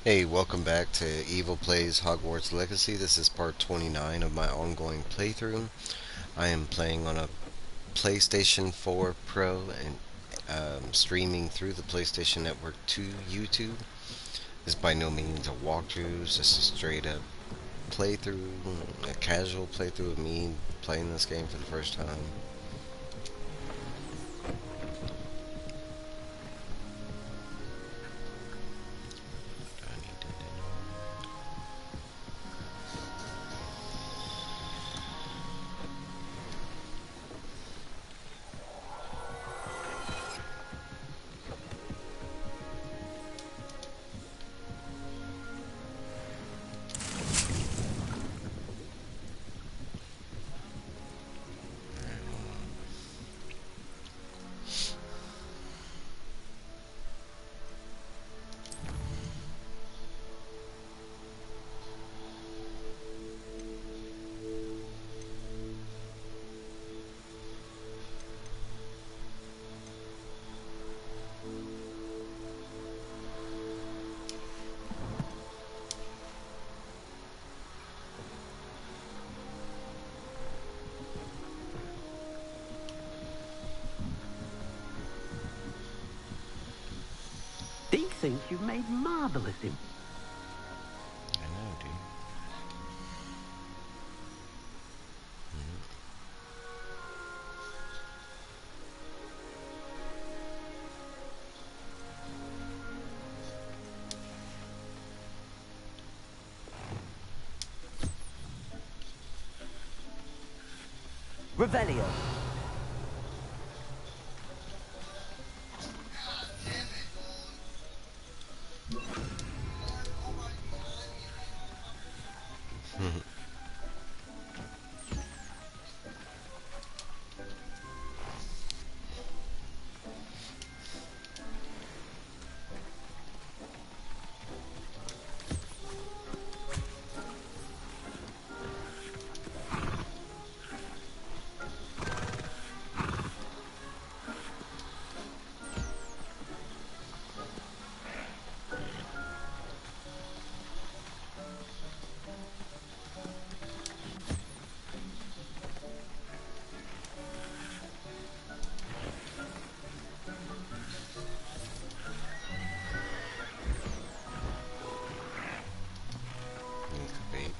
Hey, welcome back to Evil Plays Hogwarts Legacy. This is part 29 of my ongoing playthrough. I am playing on a PlayStation 4 Pro and streaming through the PlayStation Network to YouTube. This is by no means a walkthrough, it's just a straight up playthrough, a casual playthrough of me playing this game for the first time. These things you've made marvelous in. I know, dude. Revelio. Baby.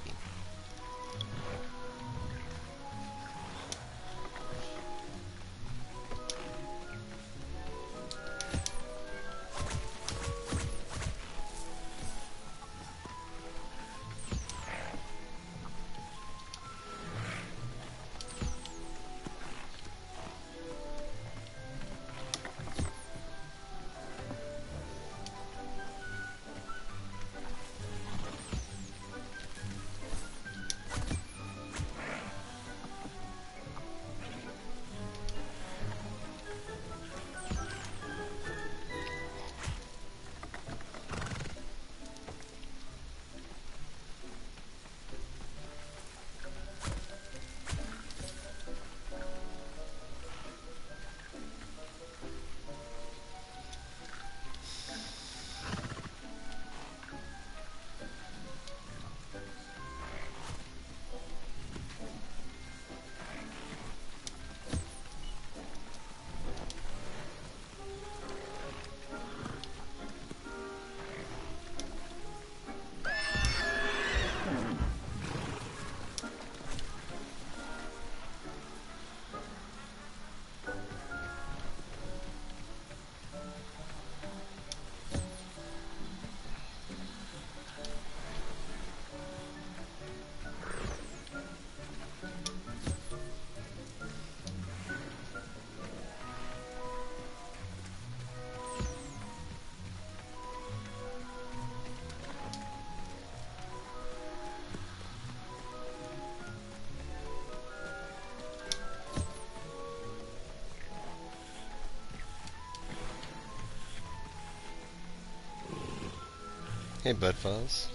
Hey, Budfuzz.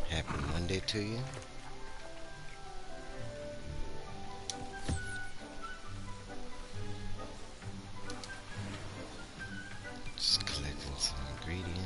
Happy Monday to you. Just collecting some ingredients.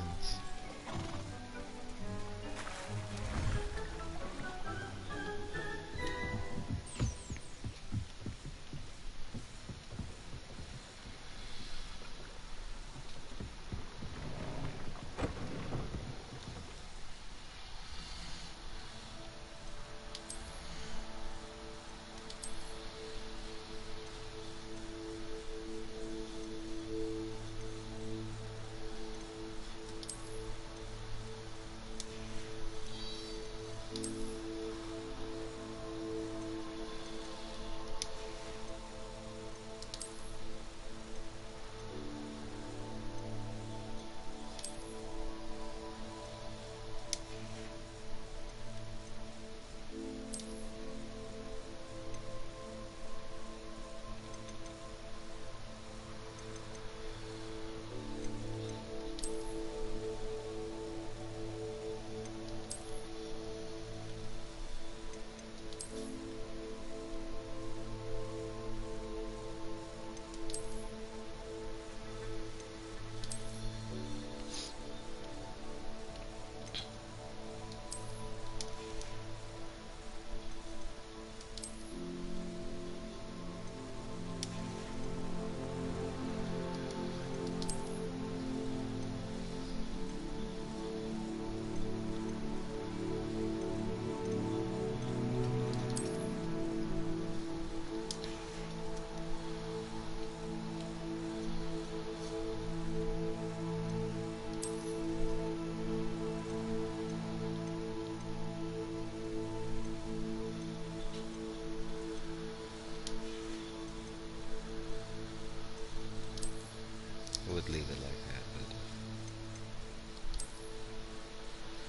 would leave it like that, but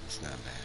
it's not bad.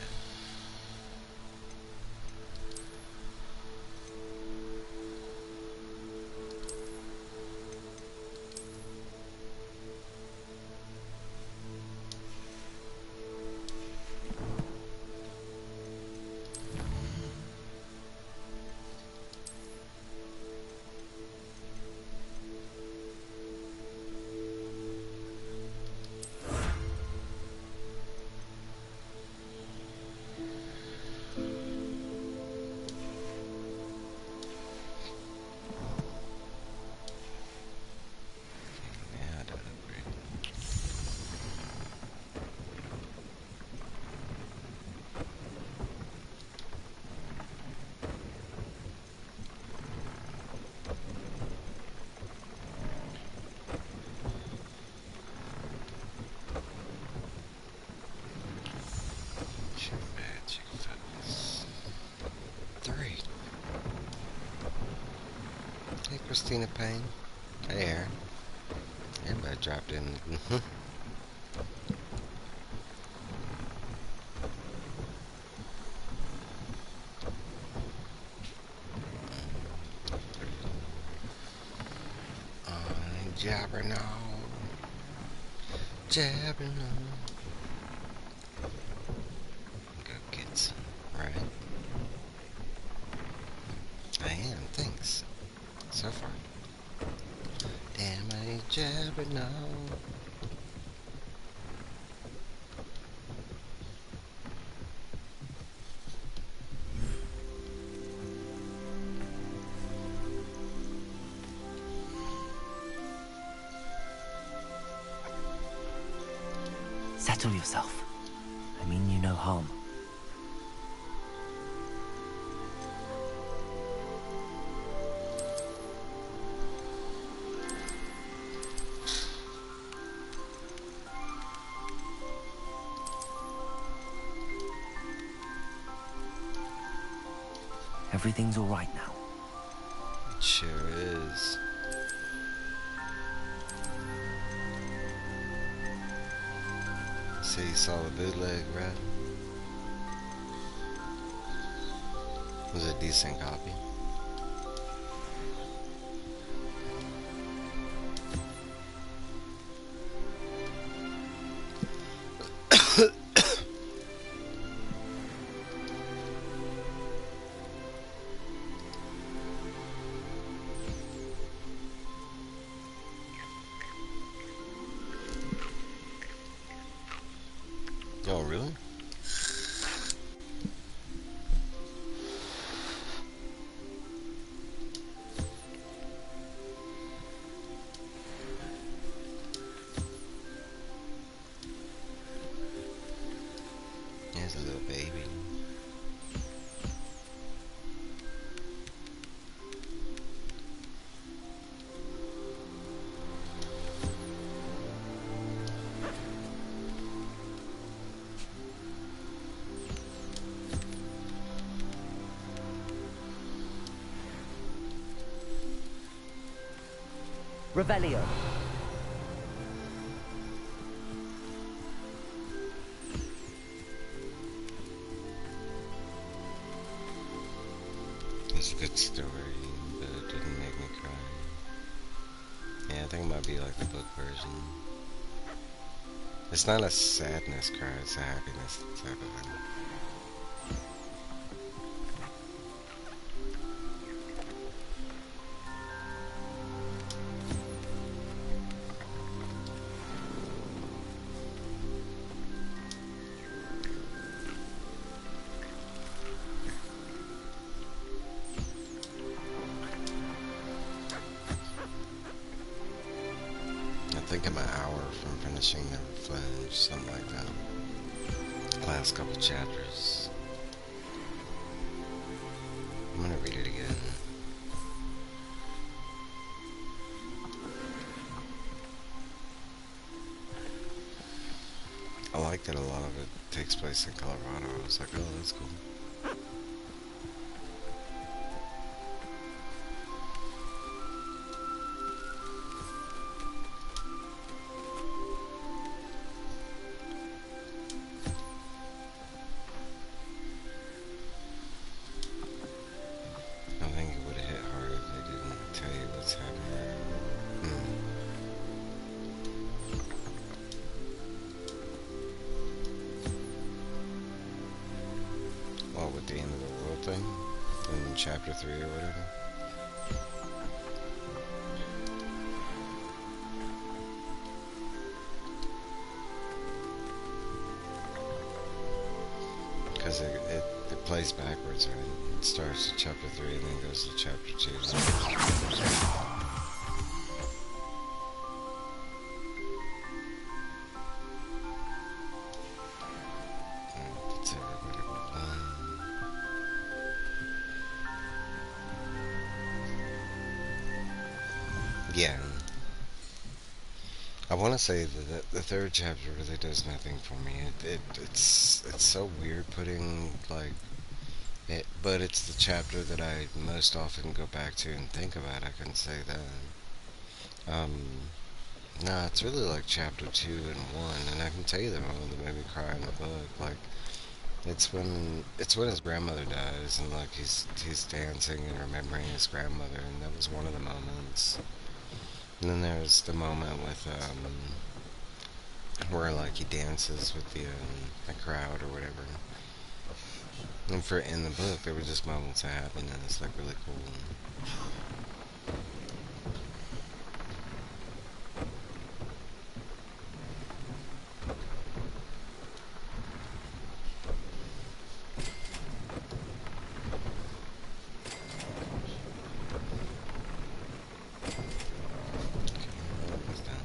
Hey, Christina Payne. Hey, Aaron. Everybody dropped in. Jabbering on. Jabbering on. Go get some, right? I am, thanks. So far. Damn, I ain't jabbering on. Settle yourself. I mean you no harm. Everything's all right now. It sure is. So you saw the bootleg, right? It was a decent copy. Oh, really? There's a little baby. Revelio. It's a good story, but it didn't make me cry. Yeah, I think it might be like the book version. It's not a sadness cry, it's a happiness type of thing. I think I'm an hour from finishing the Revenge, something like that. Last couple chapters. I'm gonna read it again. I like that a lot of it takes place in Colorado. I was like, oh, that's cool. 3 or whatever. Because it plays backwards, right? It starts at chapter 3 and then goes to chapter 2. That's everybody but one. Yeah. I want to say that the third chapter really does nothing for me. It's so weird putting like it, but it's the chapter that I most often go back to and think about. I can say that. Nah, it's really like chapter 2 and 1, and I can tell you the moment that made me cry in the book. Like it's when his grandmother dies, and like he's dancing and remembering his grandmother, and that was one of the moments. And then there's the moment with where like he dances with the crowd or whatever. And for in the book, there were just moments of happiness, like really cool. What was that?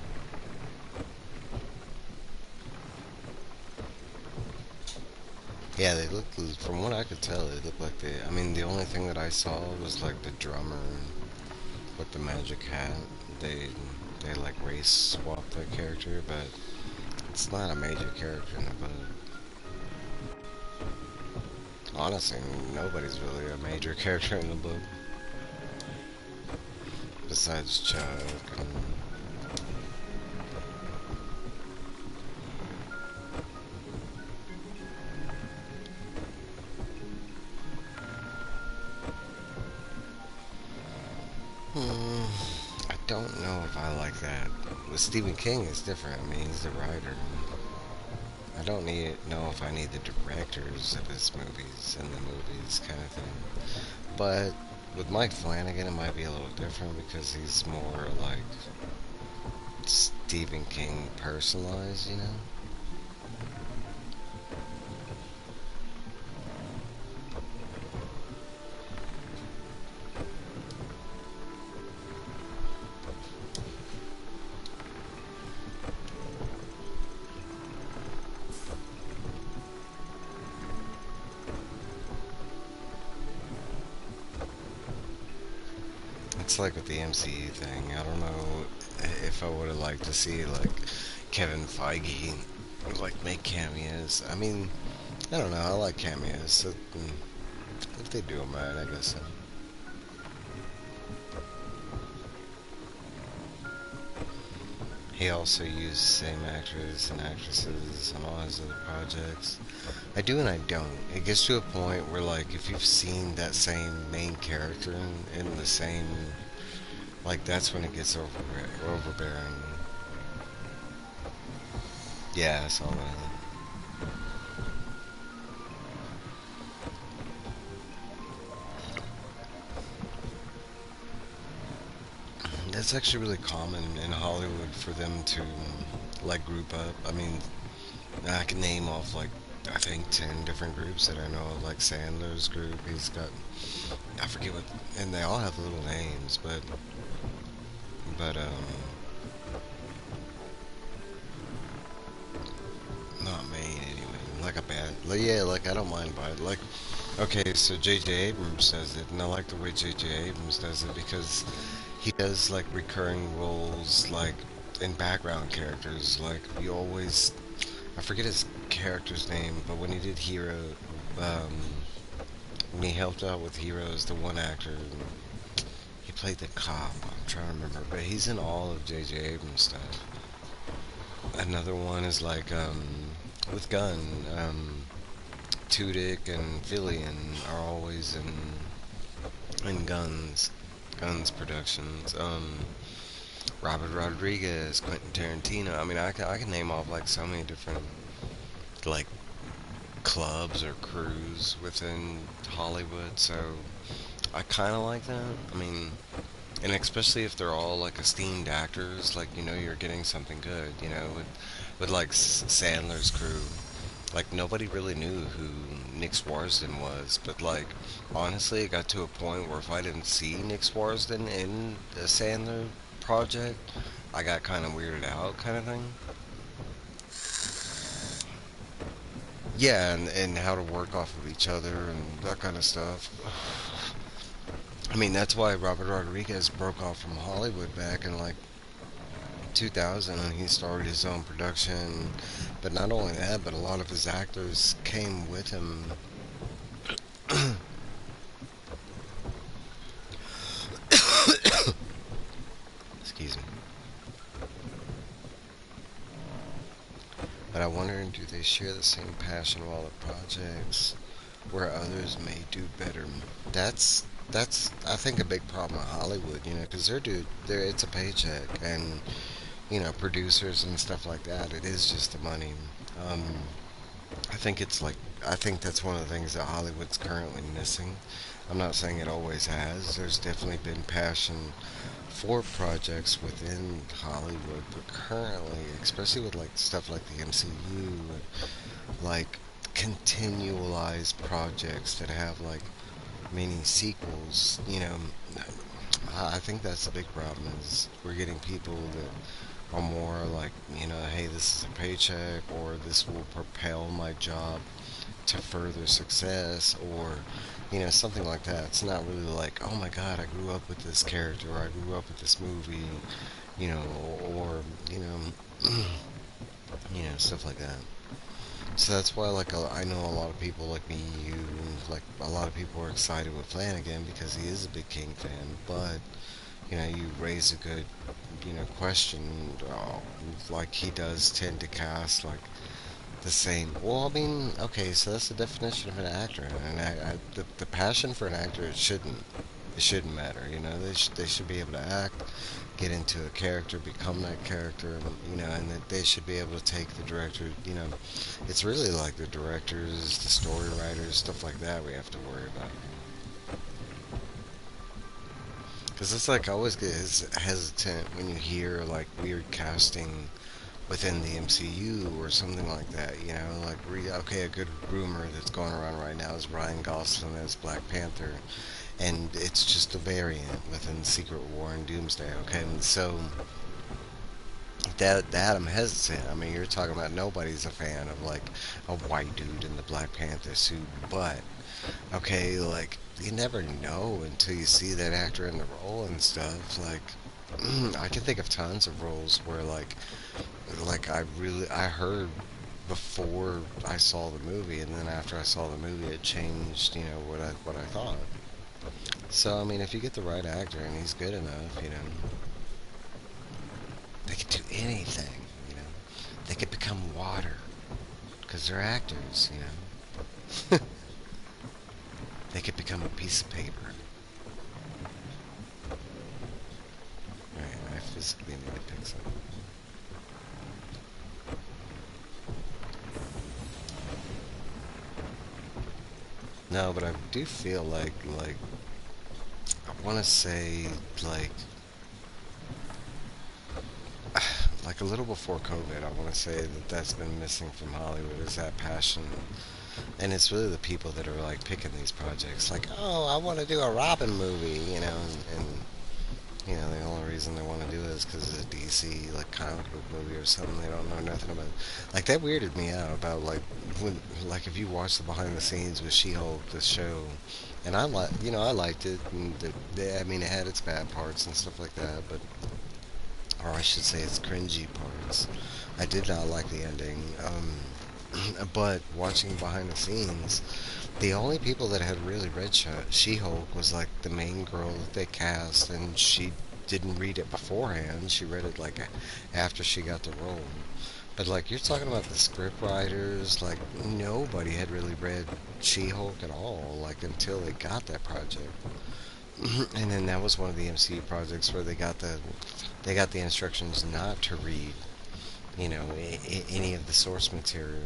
Yeah, they looked, from what I could tell, they looked like they, I mean, the only thing that I saw was like the drummer with the magic hat. They, they like race swapped that character, but it's not a major character in the book. Honestly, nobody's really a major character in the book. Besides Chuck and I don't know if I like that. With Stephen King, it's different. I mean, he's the writer. I don't know if I need the directors of his movies and the movies kind of thing. But with Mike Flanagan, it might be a little different because he's more like Stephen King personalized, you know? It's like with the MCU thing. I don't know if I would have liked to see like Kevin Feige like make cameos. I mean, I don't know. I like cameos. So, if they do them right, I guess so. He also used the same actors and actresses on all his other projects. I do and I don't. It gets to a point where, like, if you've seen that same main character in the same, like, that's when it gets overbearing. Yeah, I saw that. That's actually really common in Hollywood for them to, like, group up. I mean, I can name off, like, I think 10 different groups that I know of, like Sandler's group. He's got, I forget what, and they all have little names, but not main anyway. Like a bad, like, yeah, like I don't mind by it. Like, okay, so J.J. Abrams does it, and I like the way J.J. Abrams does it because he does like recurring roles, like in background characters. Like you always, I forget his character's name, but when he did Hero, um, when he helped out with Heroes, the one actor, he played the cop. I'm trying to remember, but he's in all of J.J. Abrams stuff. Another one is like with Gunn, Tudyk and Fillion are always in Gunn's productions. Robert Rodriguez, Quentin Tarantino. I mean, I can name off like so many different like clubs or crews within Hollywood. So I kind of like that. I mean, and especially if they're all like esteemed actors, like you're getting something good. With like Sandler's crew, like nobody really knew who Nick Swarsden was, but like honestly, it got to a point where if I didn't see Nick Swarsden in the Sandler project, I got kind of weirded out, kind of thing. Yeah, and how to work off of each other and that kind of stuff. I mean, that's why Robert Rodriguez broke off from Hollywood back in like 2000 and he started his own production. But not only that, but a lot of his actors came with him. Excuse me. But I wonder, do they share the same passion while the projects where others may do better? That's I think a big problem in Hollywood, because they're it's a paycheck, and producers and stuff like that. It is just the money. Um, I think that's one of the things that Hollywood's currently missing. I'm not saying it always has. There's definitely been passion for projects within Hollywood, but currently, especially with like stuff like the MCU, like continualized projects that have like many sequels, I think that's the big problem is we're getting people that are more like, hey, this is a paycheck or this will propel my job to further success or something like that. It's not really like, oh my god, I grew up with this character or I grew up with this movie, or stuff like that. So that's why like I know a lot of people like me, you, like a lot of people are excited with Flanagan because he is a big King fan, but you raise a good question. Like he does tend to cast like the same. Well, I mean, okay, so that's the definition of an actor, and the passion for an actor it shouldn't matter. They should be able to act, get into a character, become that character, and and that they should be able to take the director. It's really like the directors, the story writers, stuff like that. We have to worry about. Because it's like I always get hesitant when you hear like weird casting within the MCU or something like that. Like okay, a good rumor that's going around right now is Ryan Gosling as Black Panther, and it's just a variant within Secret War and Doomsday. Okay, and so that I'm hesitant. I mean, you're talking about nobody's a fan of like a white dude in the Black Panther suit, but okay, like you never know until you see that actor in the role and stuff. Like I can think of tons of roles where like I heard before I saw the movie, and then after I saw the movie, it changed, what I thought. So I mean, if you get the right actor and he's good enough, they could do anything. They could become water because they're actors. They could become a piece of paper. Right, I physically need to pick some. No, but I do feel like I want to say like like a little before COVID, I want to say that that's been missing from Hollywood is that passion, and it's really the people that are like picking these projects. Like, oh, I want to do a Robin movie, and the only reason they want to do it is because it's a DC like comic book movie or something. They don't know nothing about. Like that weirded me out about like when like if you watch the behind the scenes with She-Hulk, the show, and I liked it. And I mean, it had its bad parts and stuff like that, but or I should say its cringy parts. I did not like the ending. But watching behind the scenes, the only people that had really read She-Hulk was like the main girl that they cast, and she didn't read it beforehand. She read it like after she got the role. But like you're talking about the script writers, like nobody had really read She-Hulk at all, like until they got that project. And then that was one of the MCU projects where they got the instructions not to read, any of the source material.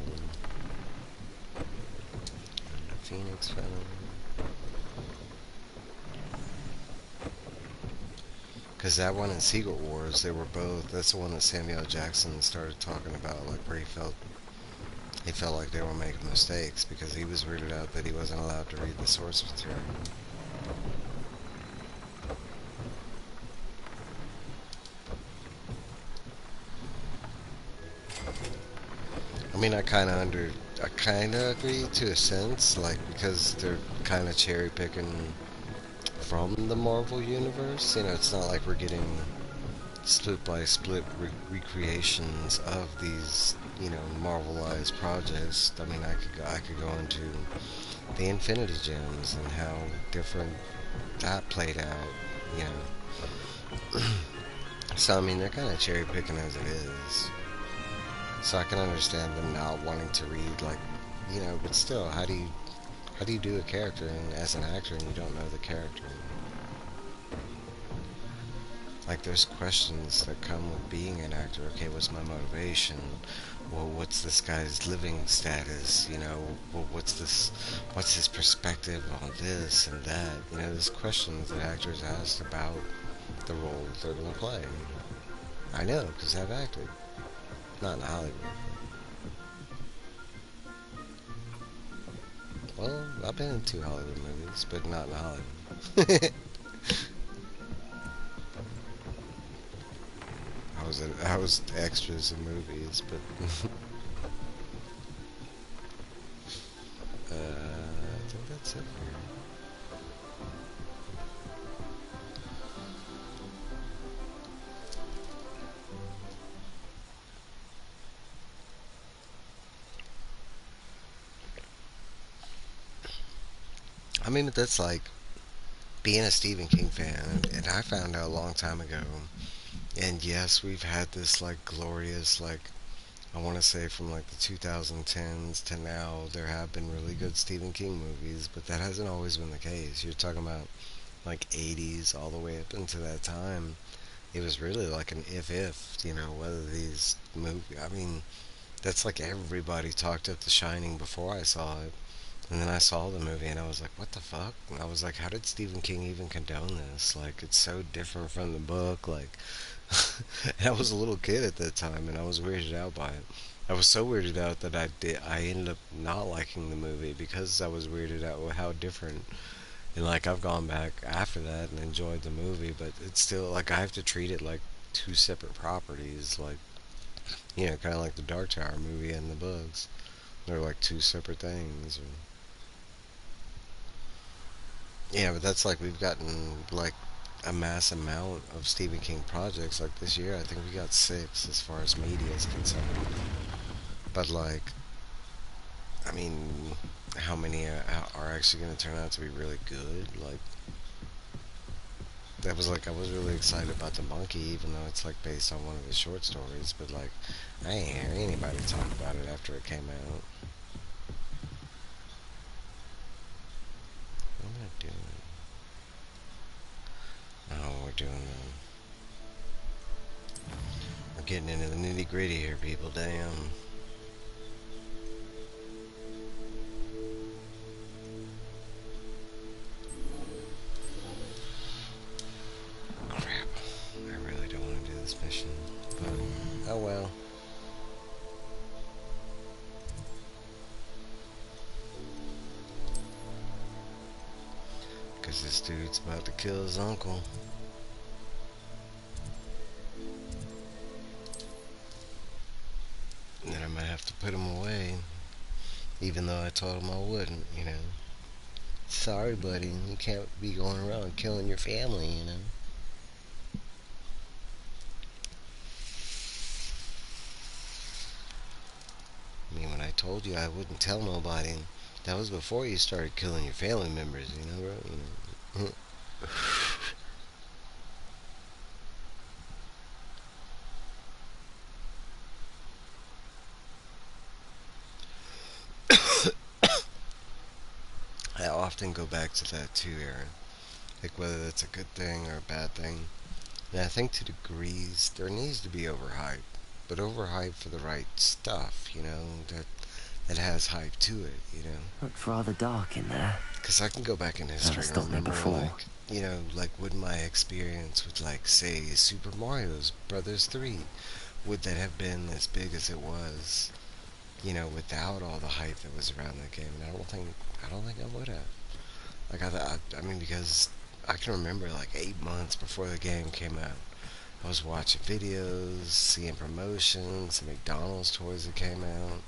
Phoenix Feather. that one in Secret Wars, they were both. That's the one that Samuel Jackson started talking about, like where he felt like they were making mistakes because he was weirded out that he wasn't allowed to read the source material. I mean, I kind of agree to a sense, like because they're kind of cherry picking from the Marvel universe. It's not like we're getting split by split recreations of these, Marvelized projects. I mean, I could go into the Infinity Gems and how different that played out. You know, so I mean, they're kind of cherry picking as it is. So I can understand them not wanting to read, like, but still, how do you do a character and as an actor and you don't know the character? Like, there's questions that come with being an actor. Okay, what's my motivation? Well, what's this guy's living status? Well, what's his perspective on this and that? There's questions that actors ask about the role they're gonna play. I know, because I've acted. Not in Hollywood. Well, I've been in 2 Hollywood movies, but not in Hollywood. I was extras in movies, but I think that's it for you. I mean, but that's like being a Stephen King fan, and I found out a long time ago. And yes, we've had this like glorious, like, I want to say from like the 2010s to now, there have been really good Stephen King movies, but that hasn't always been the case. You're talking about like 80s all the way up into that time. It was really like an if, whether these movies, I mean, that's like everybody talked up The Shining before I saw it. And then I saw the movie and I was like, what the fuck? And I was like, how did Stephen King even condone this? Like, it's so different from the book. Like, and I was a little kid at that time and I was weirded out by it. I was so weirded out that I ended up not liking the movie because I was weirded out with how different. And like, I've gone back after that and enjoyed the movie, but it's still like I have to treat it like two separate properties. Like, kind of like the Dark Tower movie and the books. They're like two separate things. Yeah, but that's like we've gotten like a mass amount of Stephen King projects. Like this year, I think we got 6 as far as media is concerned. But like, I mean, how many are actually going to turn out to be really good? Like, that was like I was really excited about the monkey, even though it's like based on one of his short stories. But like, I ain't hear anybody talk about it after it came out. What am I doing? Oh, we're getting into the nitty gritty here, people. Damn. Crap. I really don't want to do this mission. But, oh well. Because this dude's about to kill his uncle. And then I might have to put him away. Even though I told him I wouldn't. Sorry, buddy. You can't be going around killing your family. I mean, when I told you I wouldn't tell nobody, that was before you started killing your family members, bro? I often go back to that too, Aaron. Like whether that's a good thing or a bad thing. And I think to degrees there needs to be overhype, but overhype for the right stuff, that has hype to it. Looks rather dark in there. Because I can go back in history and stopped me remember, before. like, you know, like, would my experience with, like, say, Super Mario's Brothers 3, would that have been as big as it was, you know, without all the hype that was around the game? And I don't think I would have. Like, I mean, because I can remember, like, 8 months before the game came out, I was watching videos, seeing promotions, the McDonald's toys that came out,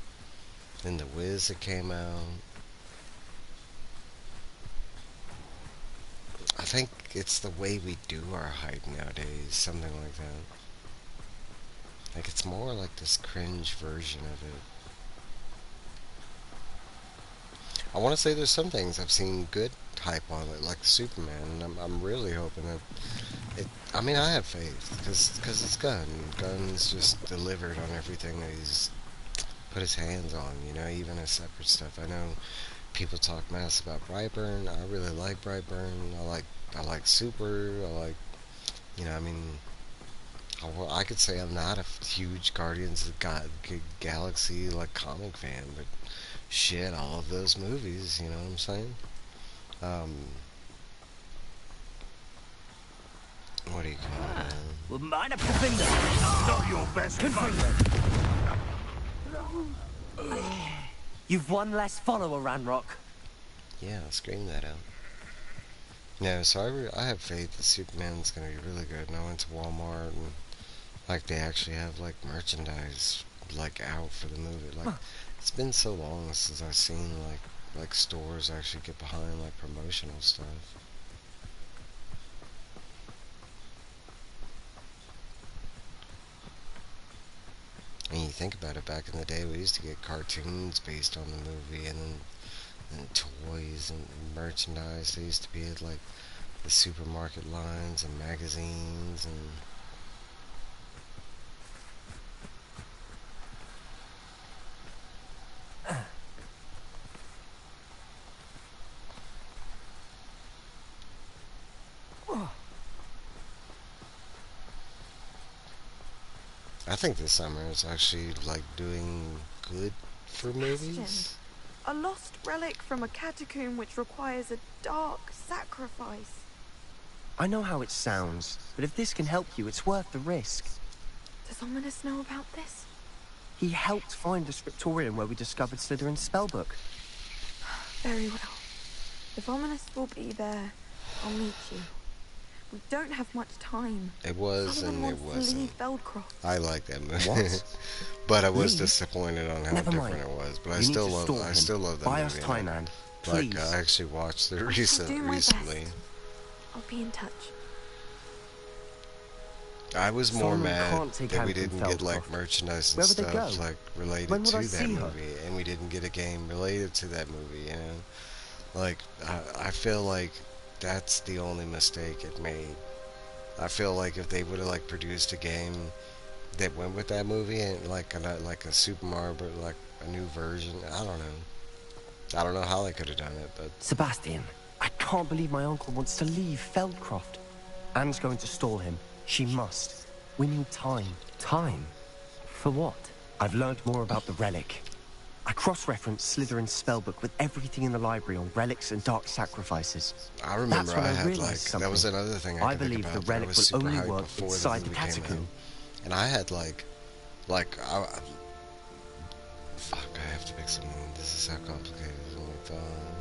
then the Wiz that came out. I think it's the way we do our hype nowadays, something like that. Like, it's more like this cringe version of it. I want to say there's some things I've seen good hype on it, like Superman, and I'm really hoping that it. I mean, I have faith, because it's Gunn's just delivered on everything that he's put his hands on, you know, even his separate stuff. I know people talk mess about Brightburn. I really like Brightburn. I like Super. I like, you know, I mean, I could say I'm not a huge Guardians of the Galaxy like comic fan, but shit, all of those movies, you know what I'm saying? Um, what do you call it, man? Well, mine up defender. Not your best fight. You've one less follower, Ranrock. Yeah, I'll scream that out. No, so I have faith that Superman's gonna be really good. And I went to Walmart and like they actually have like merchandise like out for the movie. Like it's been so long since I've seen like stores actually get behind like promotional stuff. And you think about it, back in the day, we used to get cartoons based on the movie, and toys and merchandise. They used to be at like the supermarket lines and magazines and. I think this summer is actually like doing good for movies. A lost relic from a catacomb which requires a dark sacrifice. I know how it sounds, but if this can help you, it's worth the risk. Does Ominous know about this? He helped find the scriptorium where we discovered Slytherin's spellbook. Very well. If Ominous will be there, I'll meet you. We don't have much time. It was Someone and it wants to wasn't. leave Feldcroft. I like that movie, What? but I was Leave? disappointed on how Never different mind. it was. But You I need still to love. stall I him. still love that Buy movie. us Thailand, Like please. I actually watched it I shall do my recently. best. I'll be in touch. I was more Solomon mad can't take that we Anne from didn't get like Feldcroft. merchandise and Where would they stuff go? like related When would to I that see her? movie, and we didn't get a game related to that movie. You know, like I feel like that's the only mistake it made. I feel like if they would have like produced a game that went with that movie and like a Super Mario, but like a new version, I don't know how they could have done it, but Sebastian, I can't believe my uncle wants to leave Feldcroft. Anne's going to stall him. She must. We need time. Time? For what? I've learned more about the relic. I cross-referenced Slytherin's spellbook with everything in the library on relics and dark sacrifices. I remember That's when I I had realized like something. that was another thing I I could think believe the about. That I relic was will super only hyped work before inside the movie came out. catacomb. And I had like fuck, I have to pick something. This is how complicated it is.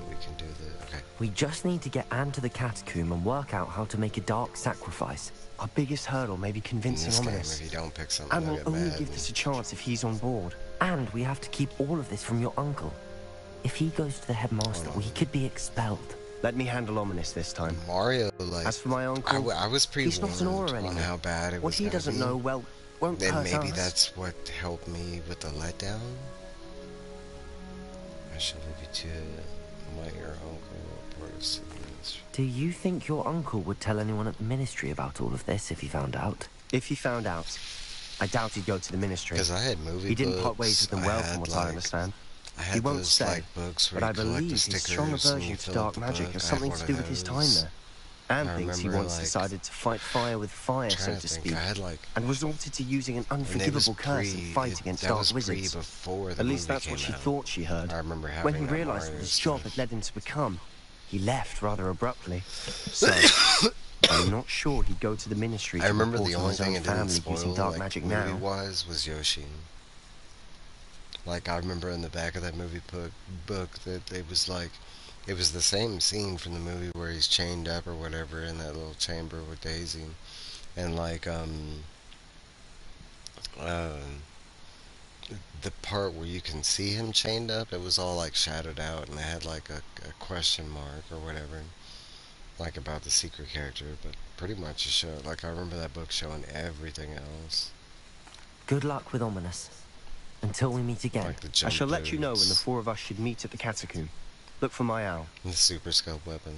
We can do this. Okay. We just need to get Anne to the catacomb and work out how to make a dark sacrifice. Our biggest hurdle may be In convincing this game, Ominous. if you don't pick something, And I'll we'll get only mad. give this a chance if he's on board. And we have to keep all of this from your uncle. If he goes to the headmaster, Hold on. we could be expelled. Let me handle Ominous this time. Mario, like, As for my uncle, I was he's not an pre-warned aura on anymore. how bad it What was he gonna doesn't be. know, well, won't Then hurt maybe us. that's what helped me with the letdown. I should leave you to your uncle report of sickness. Do you think your uncle would tell anyone at the ministry about all of this if he found out? If he found out, I doubt he'd go to the ministry. Because I had movie He didn't books. part ways with them I well, had, from what like, I understand. I He had won't those say, like books where but you I collect believe the his stickers strong and you aversion to fill dark up the magic book. has I had something one to of do with his time those. there. Anne I thinks he remember, once like, decided to fight fire with fire, so trying to think. speak, I had like, and resorted to using an and it was unforgivable curse in pre. fight against That dark was wizards. before the At least movie that's came what she out. thought she heard. I remember having When he that realized Mario what his job stuff. had led him to become, He left rather abruptly. So, I'm not sure he'd go to the Ministry I to remember report the on only his thing own it didn't family spoil, using dark like, magic now. movie-wise, was Yoshi. Like, I remember in the back of that movie book that it was like, it was the same scene from the movie where he's chained up or whatever in that little chamber with Daisy. And, like, um, the part where you can see him chained up, it was all, like, shadowed out, and it had, like, a question mark or whatever, like, about the secret character, but pretty much it showed, like, I remember that book showing everything else. Good luck with Ominous. Until we meet again. Like the I jump shall let you know when the boots, 4 of us should meet at the catacomb. Look for my owl. the super scope weapon,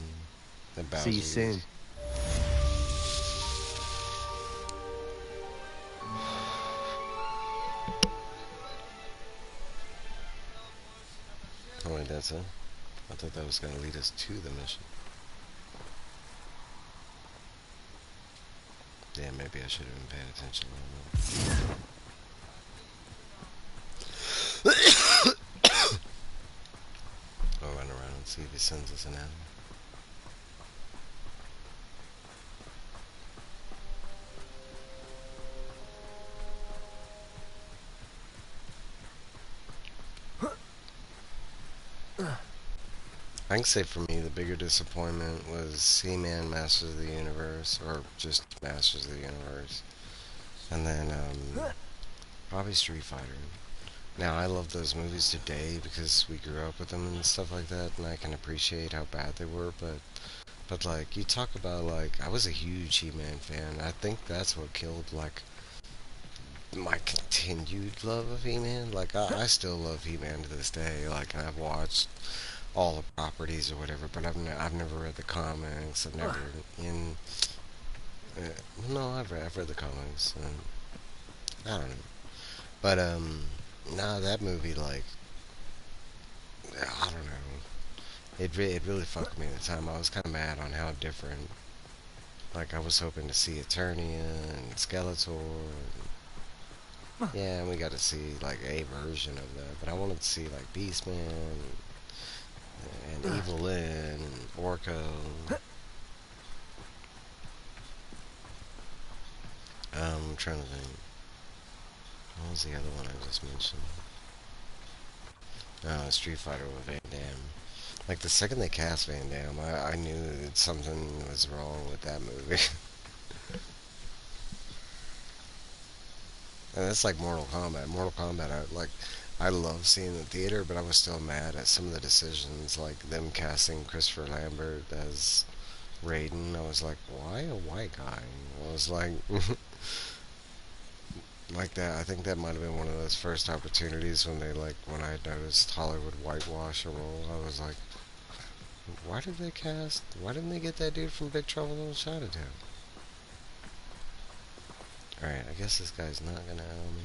the See you Bowser's. soon. Oh wait, that's it? I thought that was going to lead us to the mission. Yeah, maybe I should have been paying attention. I'll run around and see if he sends us an animal. I can say for me, the bigger disappointment was He-Man Masters of the Universe, or just Masters of the Universe. And then, probably Street Fighter. Now, I love those movies today because we grew up with them and stuff like that, and I can appreciate how bad they were, but like, you talk about, like, I was a huge He-Man fan. I think that's what killed, like, my continued love of He-Man. Like, I still love He-Man to this day. Like, and I've watched all the properties or whatever, but I've never read the comics. I've never no, I've read the comics. I don't know, but nah, that movie, like, I don't know. It really fucked me at the time. I was kind of mad on how different. Like, I was hoping to see Eternia and Skeletor. Yeah, and we got to see, like, a version of that. But I wanted to see, like, Beastman and Evil Lyn and Orko. I'm trying to think. What was the other one I just mentioned? Street Fighter with Van Damme. Like, the second they cast Van Damme, I knew that something was wrong with that movie. And that's like Mortal Kombat. Mortal Kombat, I love seeing the theater, but I was still mad at some of the decisions, like them casting Christopher Lambert as Raiden. I was like, why a white guy? I was like, like that. I think that might have been one of those first opportunities when when I noticed Hollywood whitewash a role. I was like, why didn't they get that dude from Big Trouble in Little Chinatown? Alright, I guess this guy's not gonna owe me.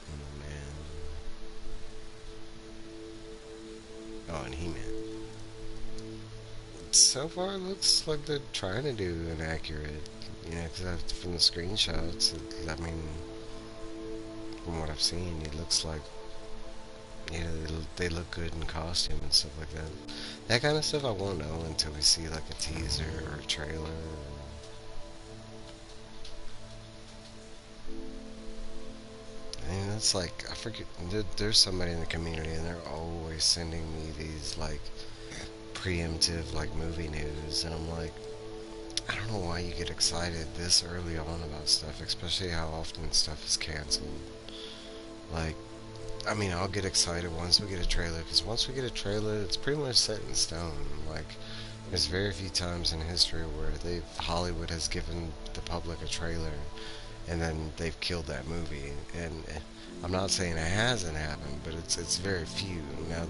Oh, man. Oh, and He-Man. So far, it looks like they're trying to do an accurate, because from the screenshots, I mean, from what I've seen, it looks like, they look good in costume and stuff like that. That kind of stuff I won't know until we see, like, a teaser or a trailer. I mean, that's like, I forget, there's somebody in the community and they're always sending me these, like, preemptive, like, movie news, and I'm like, I don't know why you get excited this early on about stuff, especially how often stuff is canceled. Like, I mean, I'll get excited once we get a trailer, because once we get a trailer, it's pretty much set in stone. Like, there's very few times in history where Hollywood has given the public a trailer, and then they've killed that movie. And I'm not saying it hasn't happened, but it's very few. Now,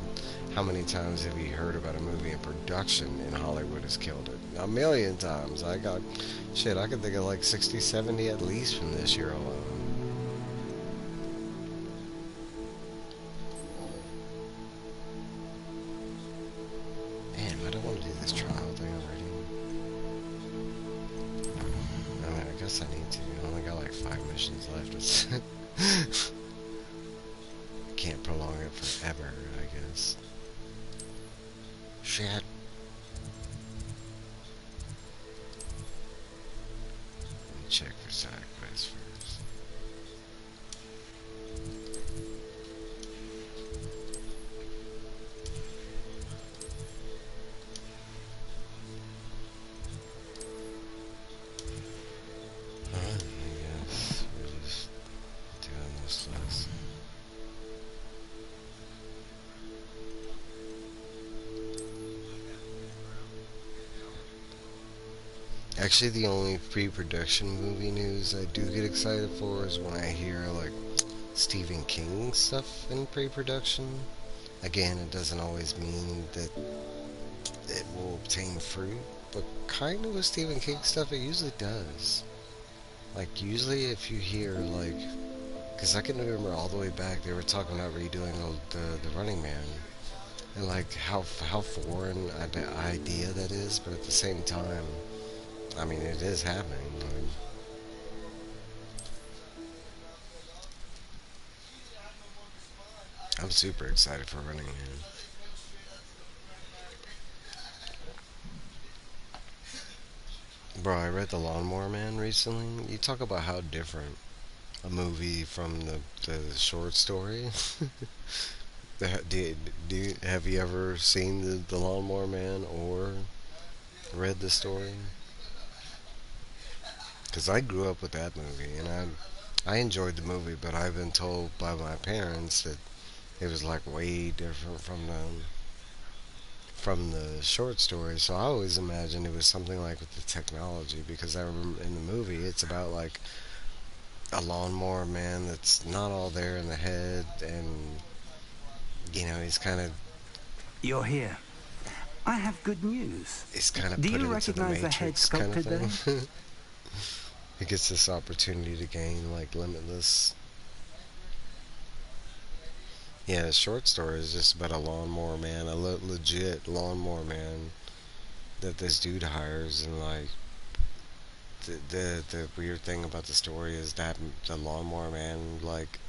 how many times have you heard about a movie in production and Hollywood has killed it? A million times. I can think of like 60, 70 at least from this year alone. Man, I don't want to do this trial thing already. I mean, I guess I need to. I only got like 5 missions left. can't prolong it forever, I guess. Shit. Let me check for side quests first. I guess we're just doing this list. Actually, the only pre-production movie news I do get excited for is when I hear, like, Stephen King stuff in pre-production. Again, it doesn't always mean that it will obtain fruit, but kind of with Stephen King stuff, it usually does. Like, usually if you hear, like, because I can remember all the way back, they were talking about redoing the Running Man, and, like, how foreign an idea that is, but at the same time, I mean, it is happening. I'm super excited for Running Man. Bro, I read The Lawnmower Man recently. You talk about how different a movie from the short story. Have you ever seen the Lawnmower Man or read the story? Because I grew up with that movie, and I enjoyed the movie, but I've been told by my parents that it was like way different from the short story. So I always imagined it was something like with the technology, because I remember in the movie it's about like a lawnmower man that's not all there in the head, and you know he's kind of You're here. I have good news. put Do you into the recognize the head Matrix kind of sculpted thing. there? He gets this opportunity to gain like limitless. Yeah, the short story is just about a lawnmower man, a legit lawnmower man that this dude hires, and like the weird thing about the story is that the lawnmower man, like,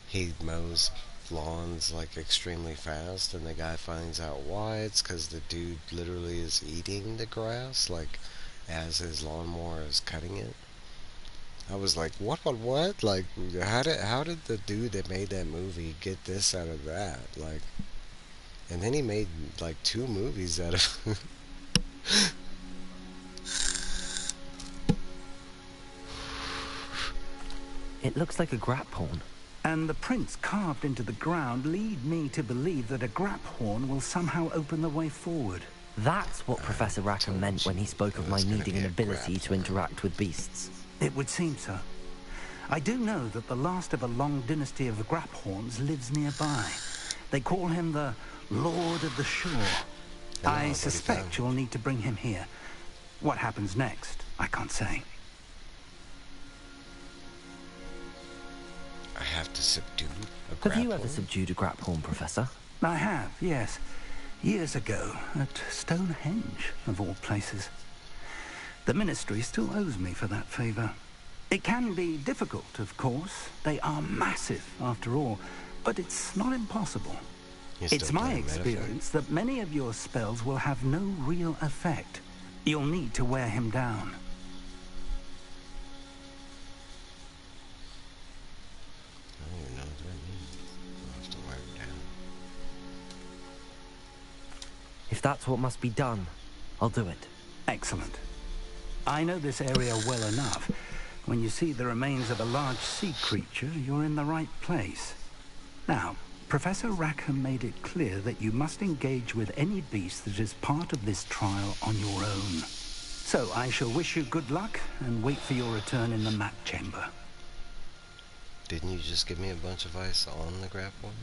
he mows lawns like extremely fast, and the guy finds out why. It's because the dude literally is eating the grass, like, as his lawnmower is cutting it. I was like, what? Like, how did the dude that made that movie get this out of that? Like, and then he made like 2 movies out of. It looks like a grap horn. And the prints carved into the ground lead me to believe that a grap horn will somehow open the way forward. That's what Professor Rackham meant when he spoke of my needing an ability to grap horn. interact with beasts. It would seem so. I do know that the last of a long dynasty of grap horns lives nearby. They call him the Lord of the Shore. I suspect you'll need to bring him here. What happens next, I can't say. I have to subdue a grap Have you ever horn? subdued a grap horn, Professor? I have, yes. Years ago, at Stonehenge, of all places. The Ministry still owes me for that favor. It can be difficult, of course. They are massive, after all. But it's not impossible. It's my experience that many of your spells will have no real effect. You'll need to wear him down. I don't even know what that means. I'll have to wear it down. If that's what must be done, I'll do it. Excellent. I know this area well enough. When you see the remains of a large sea creature, you're in the right place. Now, Professor Rackham made it clear that you must engage with any beast that is part of this trial on your own. So I shall wish you good luck and wait for your return in the map chamber. Didn't you just give me a bunch of ice on the grap horn?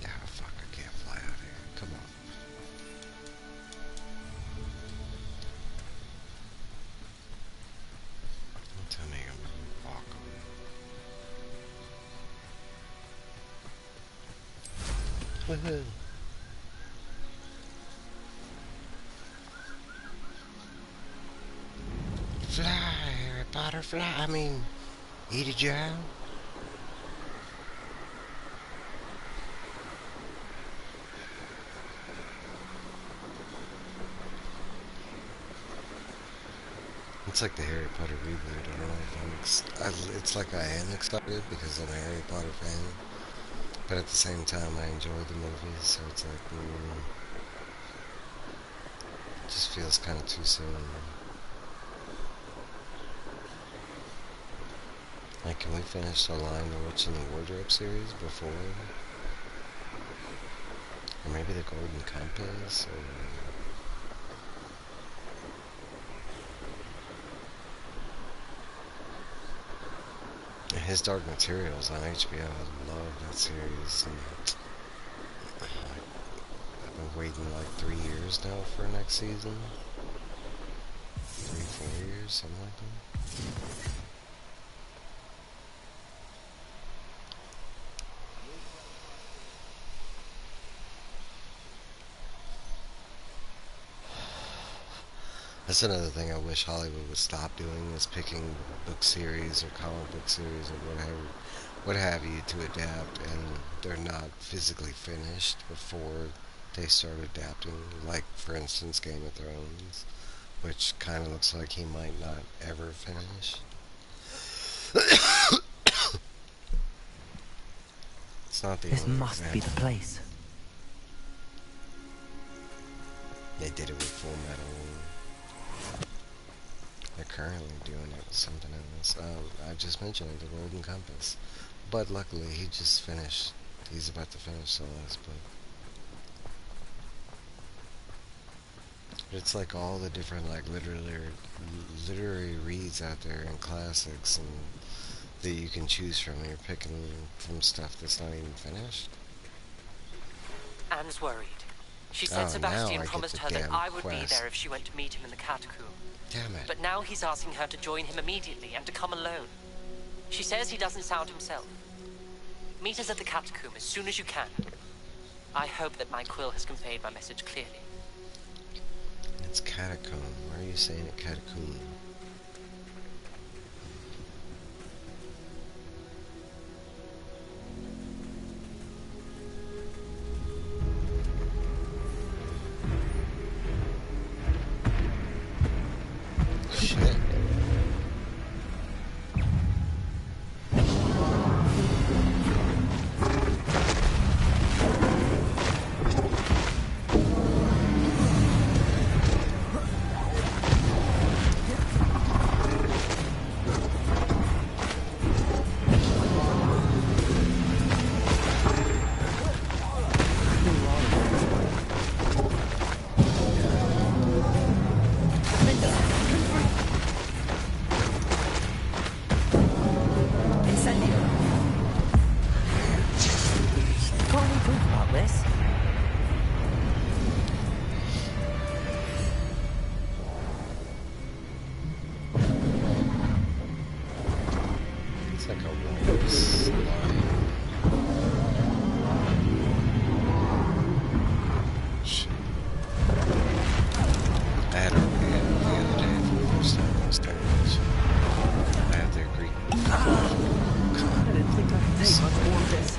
Ah, fuck, I can't fly out here. Come on. Don't tell me I'm gonna walk on. Woohoo! Fly, butterfly. I mean, Edie Joe. It's like the Harry Potter reboot. I don't know if it's like I am excited because I'm a Harry Potter fan, but at the same time I enjoy the movies, so it's like, it just feels kind of too soon. Like, can we finish the line of Witch in the Wardrobe series before? Or maybe the Golden Compass? Or... His Dark Materials on HBO. I love that series. And I've been waiting like 3 years now for next season. 3, 4 years, something like that. That's another thing I wish Hollywood would stop doing, is picking book series or comic book series or what have you to adapt, and they're not physically finished before they start adapting. Like, for instance, Game of Thrones, which kind of looks like he might not ever finish. It's not the This only must example. be the place. They did it with Full Metal. They're currently doing it with something else. I just mentioned it, the Golden Compass. But luckily, he just finished. He's about to finish the last book. It's like all the different like literary reads out there and classics and that you can choose from. You're picking from stuff that's not even finished. Anne's worried. She said Oh, Sebastian now I get promised the her that damn I would be quest. there if she went to meet him in the catacomb. Damn it. But now he's asking her to join him immediately and to come alone. She says he doesn't sound himself. Meet us at the catacomb as soon as you can. I hope that my quill has conveyed my message clearly. It's catacomb. Why are you saying it catacomb? Shit. Can't we talk about this? It's like a walrus line. Shit. I had a read the other day for the first time I was starting this. I have their Greek. I don't think I can take much more of this.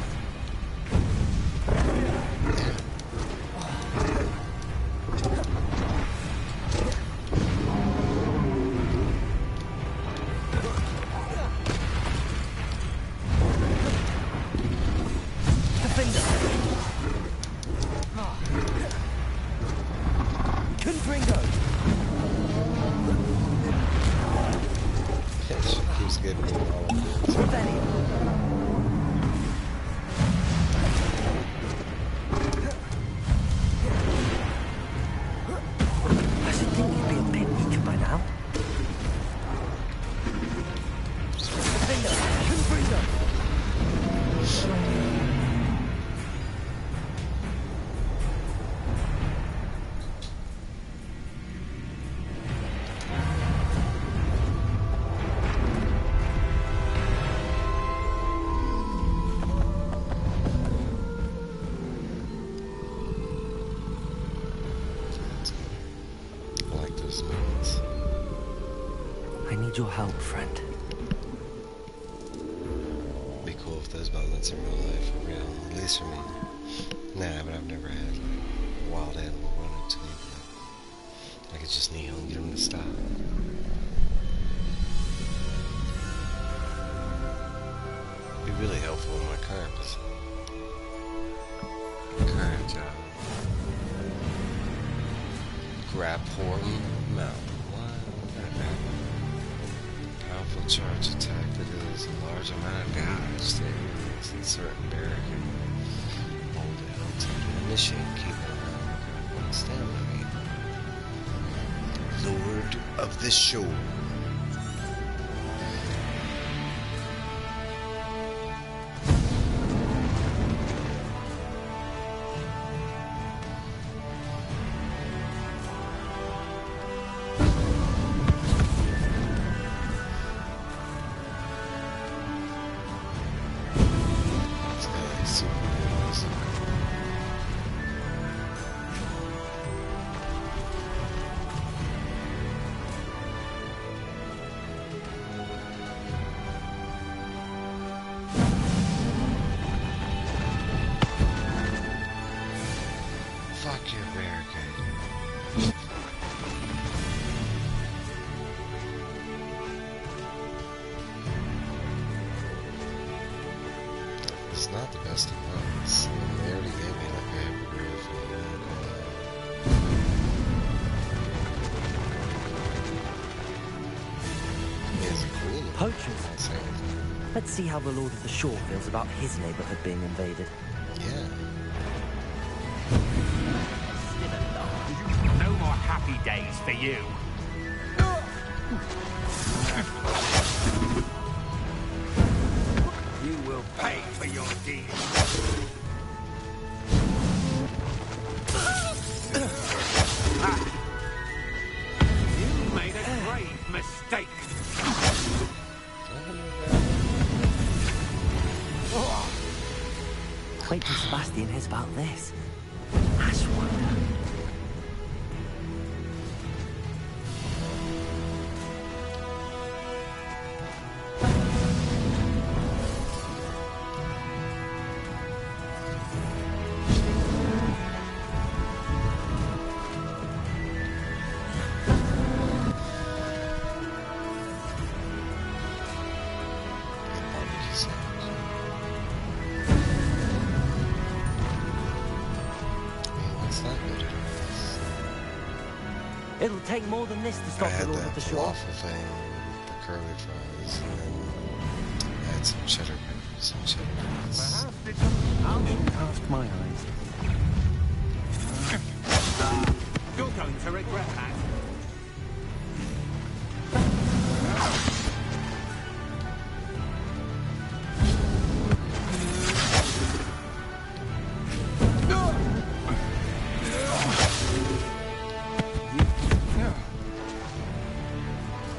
Defender! Confringo! Yeah, she keeps getting me all of this. Rebellion! I should think you'd be a bit weaker by now. Defender! Confringo! need your help, friend. Be cool if those moments in real life were real, at least for me. Nah, but I've never had like a wild animal run up to me. But I could just kneel and get him to stop. Be really helpful in my current job. Grab Horton Mountain. Powerful charge attack that deals a large amount of damage to enemies in certain barricade. Hold L to initiate, keep it around. Grab stamina meter. Lord of the Shore. Fuck your barricade. It's not the best of ones. They already gave me like a heavy roof and it's cool. Poachers. Let's see how the Lord of the Shore feels about his neighborhood being invaded. Yeah. No more happy days for you. You will pay for your deeds. You made a grave mistake. Wait till Sebastian hears about this. Ash wonder. It'll take more than this to I stop the had Lord that of the Shore. falafel thing, the curly fries, and then I had some cheddar peppers and cheddar fries. Cast my eyes. You're going to regret that.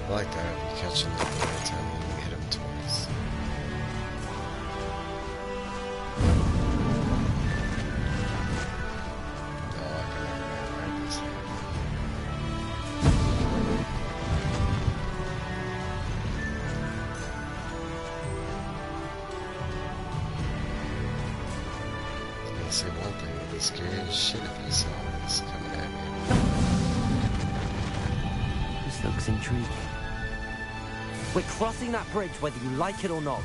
I like that. You catch him at the right time and you hit him twice. Oh, I can never ride this thing. I was gonna say one thing, it'd be scary as shit if I saw this coming at me. This looks intriguing. We're crossing that bridge whether you like it or not.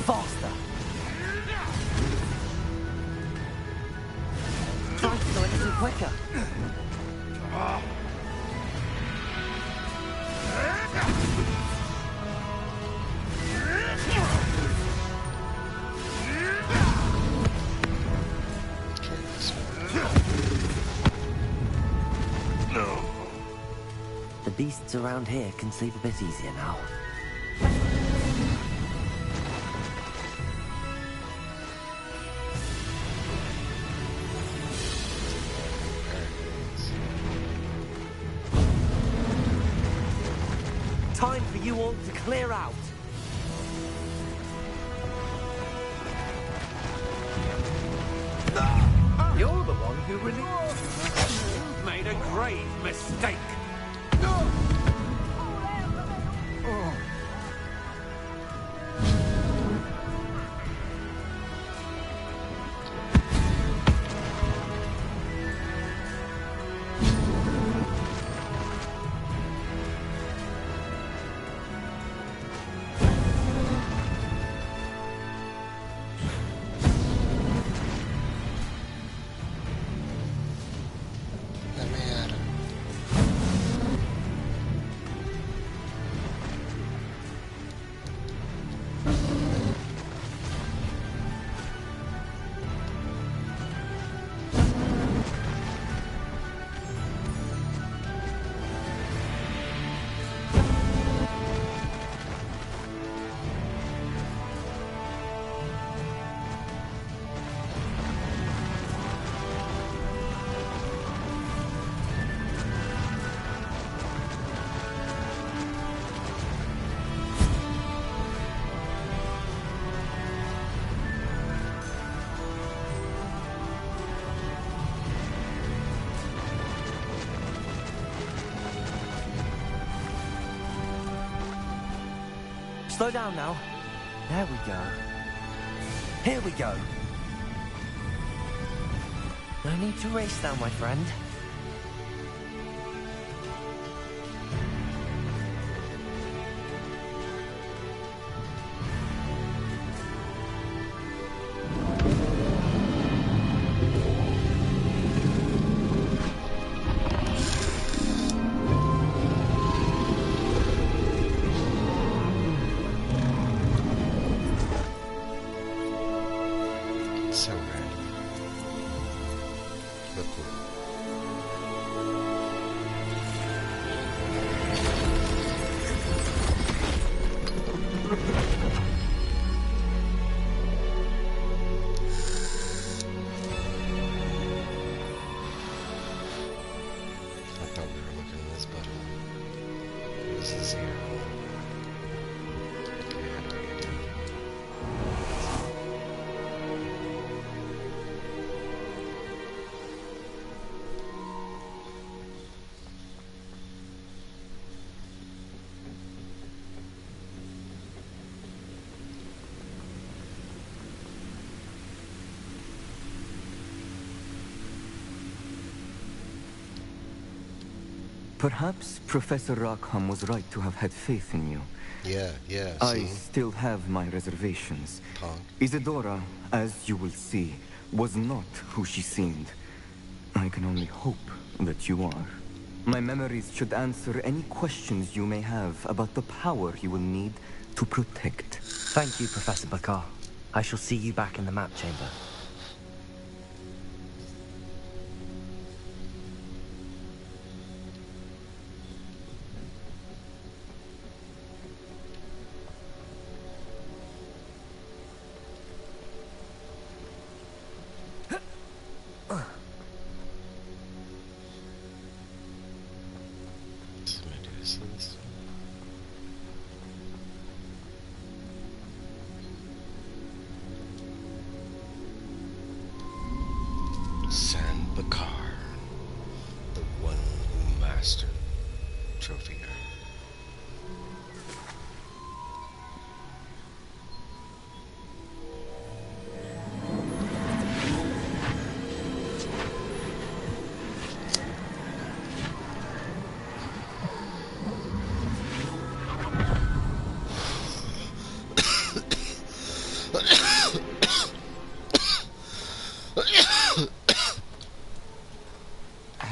Faster! Try to go a little quicker. The beasts around here can sleep a bit easier now. you all to clear out. You're the one who really... You've made a grave mistake. Let me at him. Slow down now. There we go. Here we go. No need to race now, my friend. So random. But cool. I thought we were looking at this button. What is this here? Okay, how do I get down? Perhaps Professor Rackham was right to have had faith in you. Yeah, I see? still have my reservations. Punk. Isadora, as you will see, was not who she seemed. I can only hope that you are. My memories should answer any questions you may have about the power you will need to protect. Thank you, Professor Bakar. I shall see you back in the map chamber. So I'm gonna do this. San Bakar, the one who mastered Trophy Earth.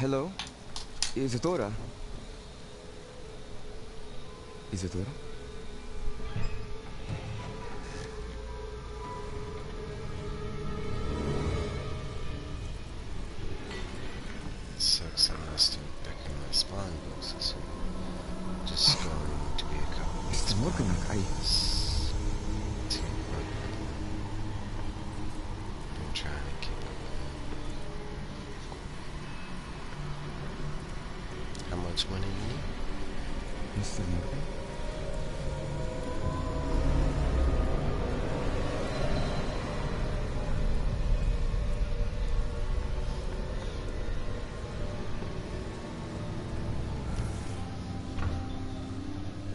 Hello? Isadora? Isadora? Sucks, I must have back in my spawn books. This one just going to be a couple. Is het morgen nog? I'm trying to keep up. How much money you need? Mr. Morgan?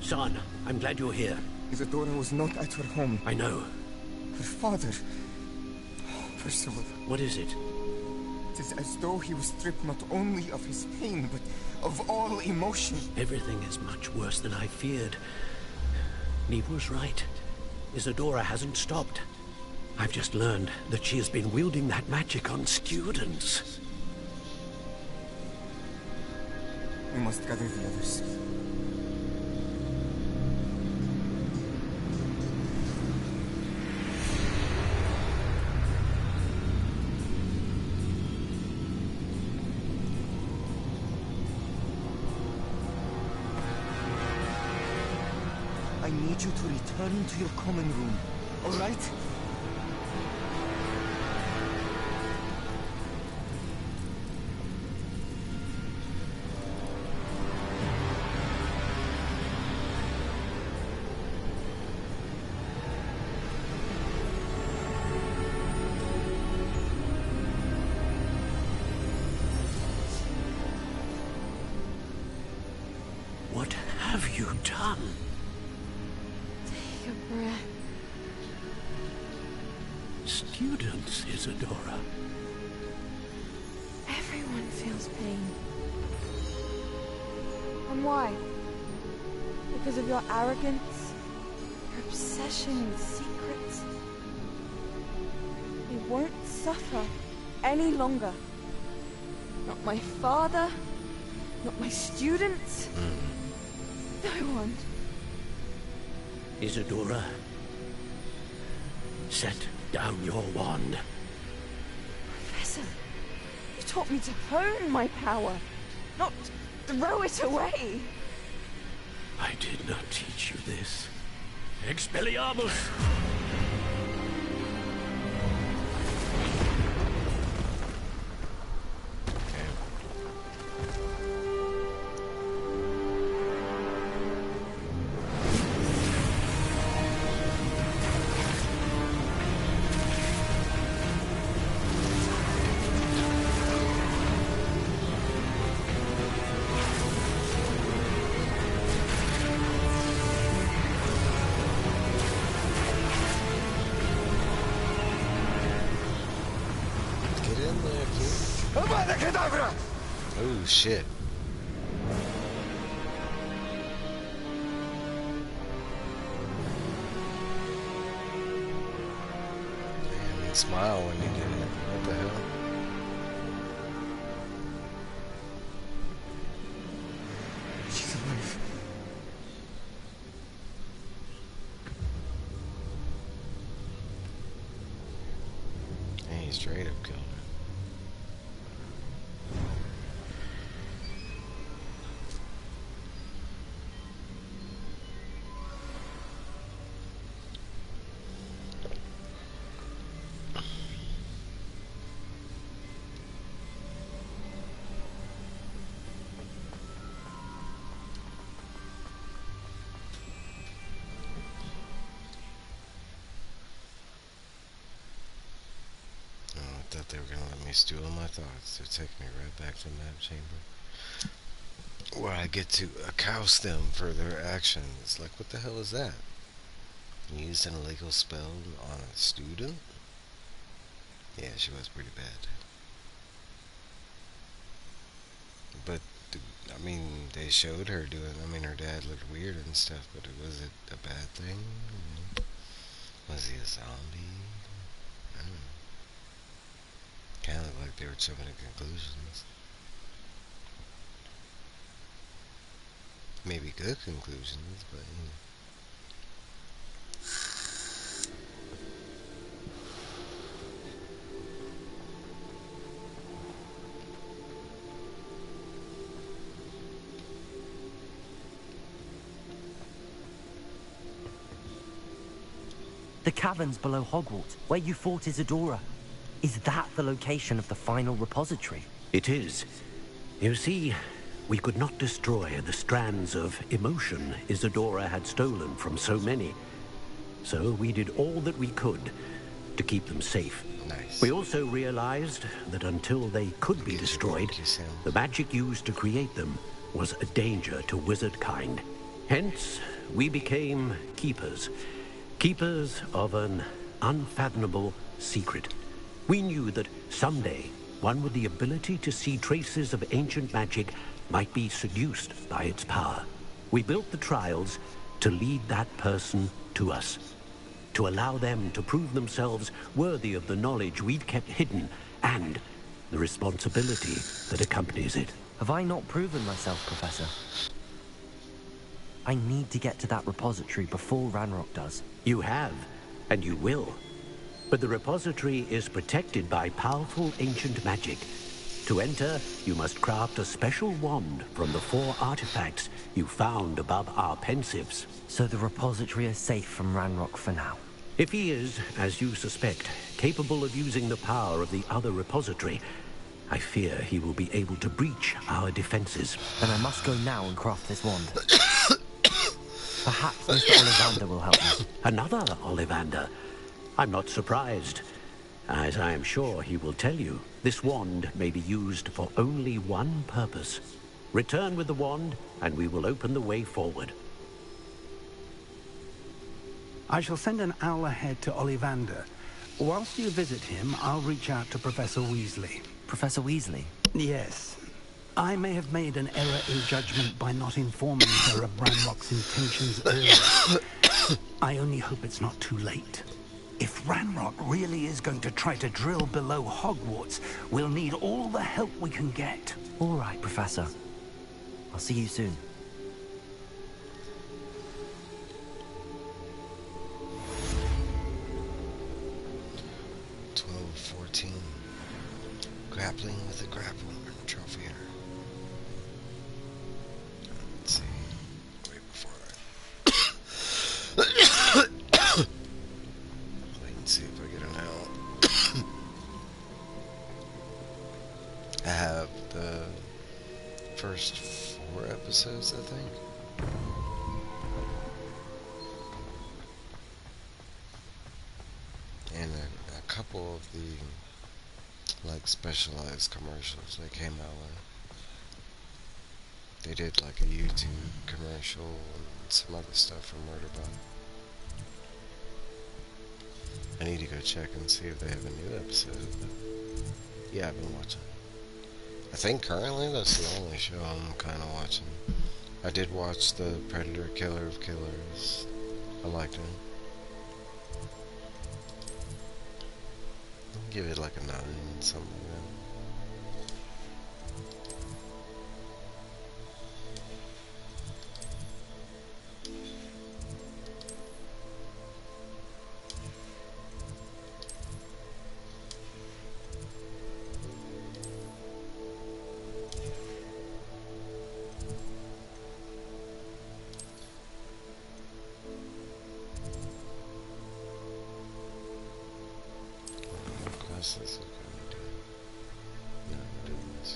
Son, I'm glad you're here. Isadora was not at her home. I know. Her father... Oh, Percival. What is it? It is as though he was stripped not only of his pain, but of all emotion. Everything is much worse than I feared. Neve was right. Isadora hasn't stopped. I've just learned that she has been wielding that magic on students. We must gather the others. I need you to return to your common room, all right? What have you done? Take a breath. Students, Isadora. Everyone feels pain. And why? Because of your arrogance? Your obsession with secrets? We won't suffer any longer. Not my father, not my students. No one. Isadora, set down your wand. Professor, you taught me to hone my power, not throw it away. I did not teach you this. Expelliarmus! Get in there, kid. Avada Kedavra! Oh, shit. Damn, he smiled when he did it. What the hell? She's alive. And he straight up killed her. I thought they were gonna let me steal my thoughts. They're taking me right back to the map chamber, where I get to accost them for their actions. Like, what the hell is that? Used an illegal spell on a student? Yeah, she was pretty bad. But, I mean, they showed her doing, I mean, her dad looked weird and stuff, but was it a bad thing? Was he a zombie? I don't know. Kind of like they were jumping to conclusions. Maybe good conclusions, but you know. The caverns below Hogwarts, where you fought Isadora. Is that the location of the final repository? It is. You see, we could not destroy the strands of emotion Isadora had stolen from so many. So we did all that we could to keep them safe. Nice. We also realized that until they could be destroyed, the magic used to create them was a danger to wizard kind. Hence, we became keepers. Keepers of an unfathomable secret. We knew that someday, one with the ability to see traces of ancient magic might be seduced by its power. We built the trials to lead that person to us, to allow them to prove themselves worthy of the knowledge we'd kept hidden and the responsibility that accompanies it. Have I not proven myself, Professor? I need to get to that repository before Ranrock does. You have, and you will. But the repository is protected by powerful ancient magic. To enter, you must craft a special wand from the 4 artifacts you found above our pensives. So the repository is safe from Ranrock for now. If he is, as you suspect, capable of using the power of the other repository, I fear he will be able to breach our defenses. Then I must go now and craft this wand. Perhaps Mr. Ollivander will help me. Another Ollivander? I'm not surprised. As I am sure he will tell you, this wand may be used for only one purpose. Return with the wand, and we will open the way forward. I shall send an owl ahead to Ollivander. Whilst you visit him, I'll reach out to Professor Weasley. Professor Weasley? Yes. I may have made an error in judgment by not informing her of Ranrock's intentions earlier. I only hope it's not too late. If Ranrock really is going to try to drill below Hogwarts, we'll need all the help we can get. All right, Professor. I'll see you soon. Grappling with a grappler trophy hunter. Let's see. Wait before I wait and see if I get an out. I have the first 4 episodes, I think. And a couple of the like specialized commercials they came out with. They did like a YouTube commercial and some other stuff from Murderbot. I need to go check and see if they have a new episode, but yeah, I've been watching. I think currently that's the only show I'm kind of watching. I did watch the Predator Killer of Killers. I liked it. Give it like a 9, something like that. This is what I'm doing. No, I'm doing this.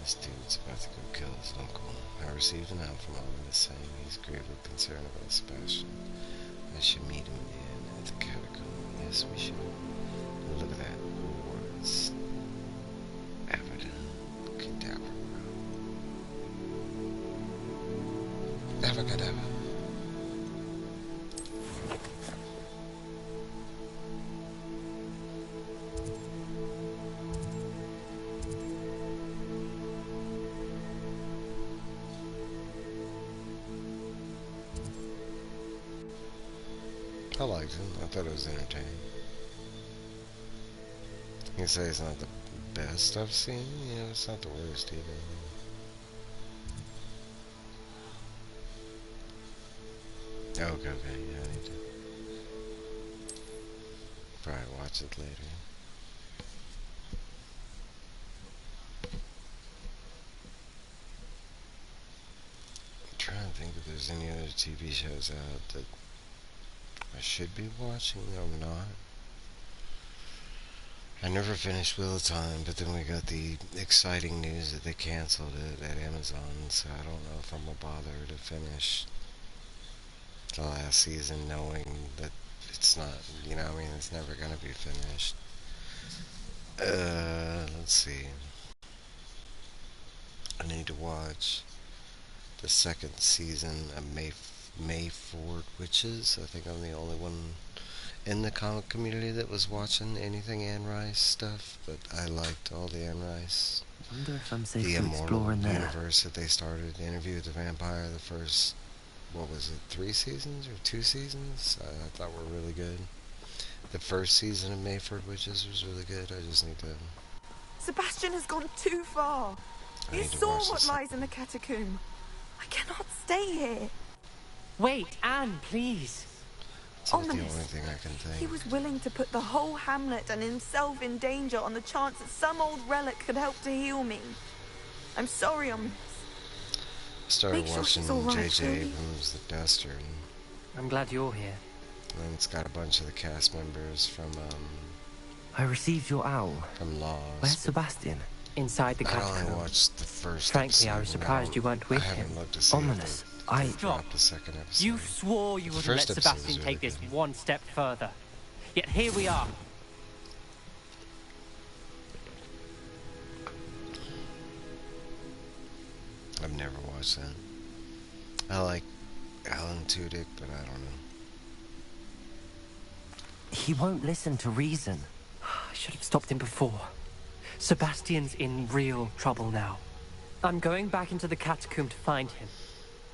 This dude's about to go kill his uncle. I received an note from Ominous saying he's gravely concerned about Sebastian. I should meet him again at the catacomb. Yes, we should. Oh, look at that. Words. Abracadabra. Abracadabra. I liked it. I thought it was entertaining. You can say it's not the best I've seen. You know, it's not the worst either. Okay, yeah, I need to probably watch it later. I'm trying to think if there's any other TV shows out that I should be watching. I'm not. I never finished Wheel of Time, but then we got the exciting news that they canceled it at Amazon, so I don't know if I'm gonna bother to finish the last season knowing that it's not, you know, I mean, it's never gonna be finished. Let's see. I need to watch the second season of Mayford Witches. I think I'm the only one in the comic community that was watching anything Anne Rice stuff, but I liked all the Anne Rice. I wonder if I'm safe The to Immortal explore in there. universe that they started, Interview with the Vampire, the first, what was it, 3 seasons or 2 seasons? I thought were really good. The first season of Mayford Witches was really good. I just need to... Sebastian has gone too far. I You need to saw watch what this. lies in the catacomb. I cannot stay here. Wait, Anne, please. It's not the Ominous. only thing I can think. He was willing to put the whole hamlet and himself in danger on the chance that some old relic could help to heal me. I'm sorry, Ominous. I started Make sure watching she's all right, J.J. will you? Abrams' The Duster, I'm glad you're here. and it's got a bunch of the cast members from I received your owl. Lost. Where's Sebastian? Inside the I only catacomb. watched the first Frankly, I episode, was and surprised you weren't with I haven't him. looked to see Ominous. if I... they Stop. dropped the second episode. You swore you The wouldn't let first episode Sebastian was take really this good. one step further. Yet here we are. I've never watched that. I like Alan Tudyk, but I don't know. He won't listen to reason. I should have stopped him before. Sebastian's in real trouble now. I'm going back into the catacomb to find him.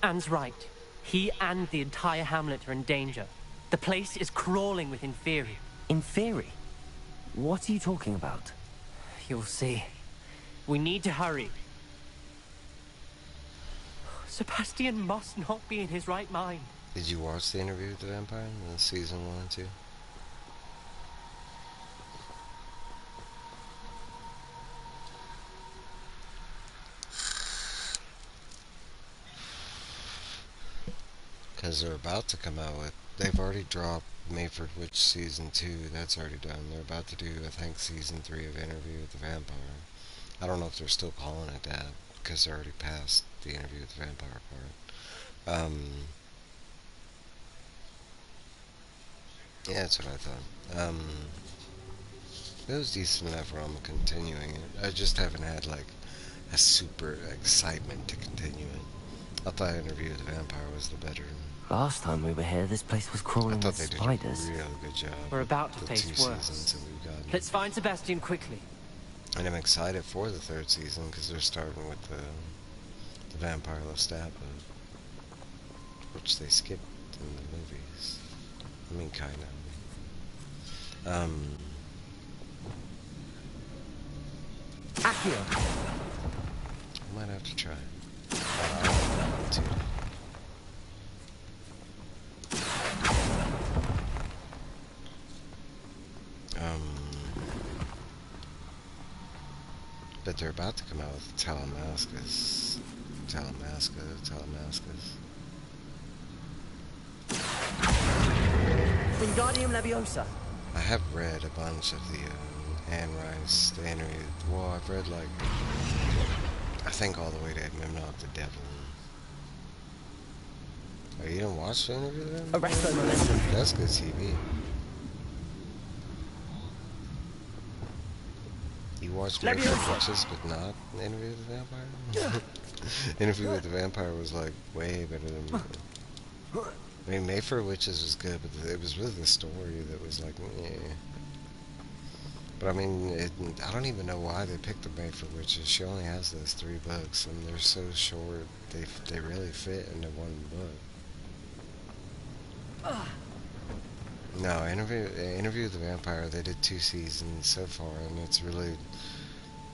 Anne's right. He and the entire hamlet are in danger. The place is crawling with Inferi. Inferi? What are you talking about? You'll see. We need to hurry. Sebastian must not be in his right mind. Did you watch the Interview with the Vampire in season 1 and 2? Because they're about to come out with... They've already dropped Mayford Witch season 2. That's already done. They're about to do, I think, season 3 of Interview with the Vampire. I don't know if they're still calling it that, because they're already past the Interview with the Vampire part. Yeah, that's what I thought. It was decent enough where I'm continuing it. I just haven't had, like, a super excitement to continue it. I thought Interview with the Vampire was the better. Last time we were here, this place was crawling I with thought they did spiders. a real good job. We're about to with face the 2 worse. seasons that we've gotten. Let's find Sebastian quickly. And I'm excited for the 3rd season because they're starting with the Vampire Lestat, which they skipped in the movies. I mean, kind of. Accio! I might have to try. I like that too. But they're about to come out with Talamascus. Wingardium Leviosa! I have read a bunch of the Anne Rice, the Interview. Well, I've read like, I think all the way to Mimnock the Devil. Oh, you didn't watch the Interview with them? Arresto Momentum! That's good TV. You watched Mayford Witches, but not Interview with the Vampire? Interview with the Vampire was like way better than... I mean, Mayford Witches was good, but it was really the story that was like, meh. But I mean, I don't even know why they picked the Mayford Witches. She only has those 3 books, and they're so short. They really fit into one book. No, Interview with the Vampire. They did 2 seasons so far, and it's really,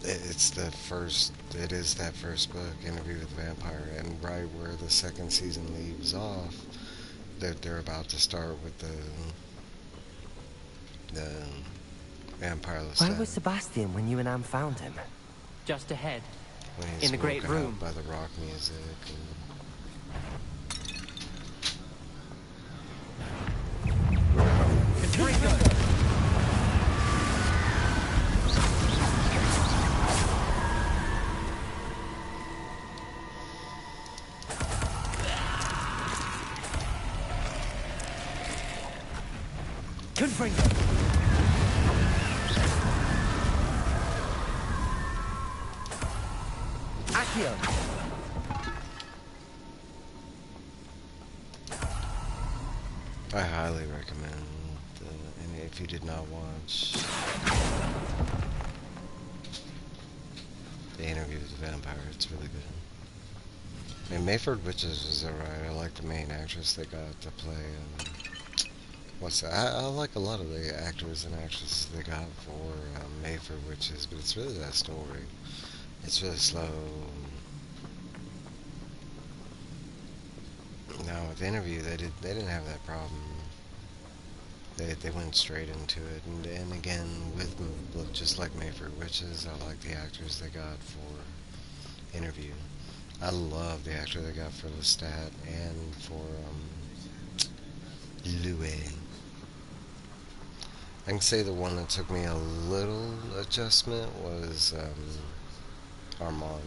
it's the first. It is that first book, Interview with the Vampire, and right where the 2nd season leaves off, they're about to start with the Vampire Lestat. Where was Sebastian when you and Anne found him? Just ahead. When he's in the great woken up room. by the rock music. Confringo! Accio! if you did not watch the interview with the vampire. It's really good. And Mayford Witches was alright. I like the main actress they got to play. What's that? I like a lot of the actors and actresses they got for Mayford Witches, but it's really that story. It's really slow. No, with the interview they didn't have that problem. They went straight into it, and again with just like Mayford Witches, I like the actors they got for interview. I love the actor they got for Lestat and for Louis. I can say the one that took me a little adjustment was Armand.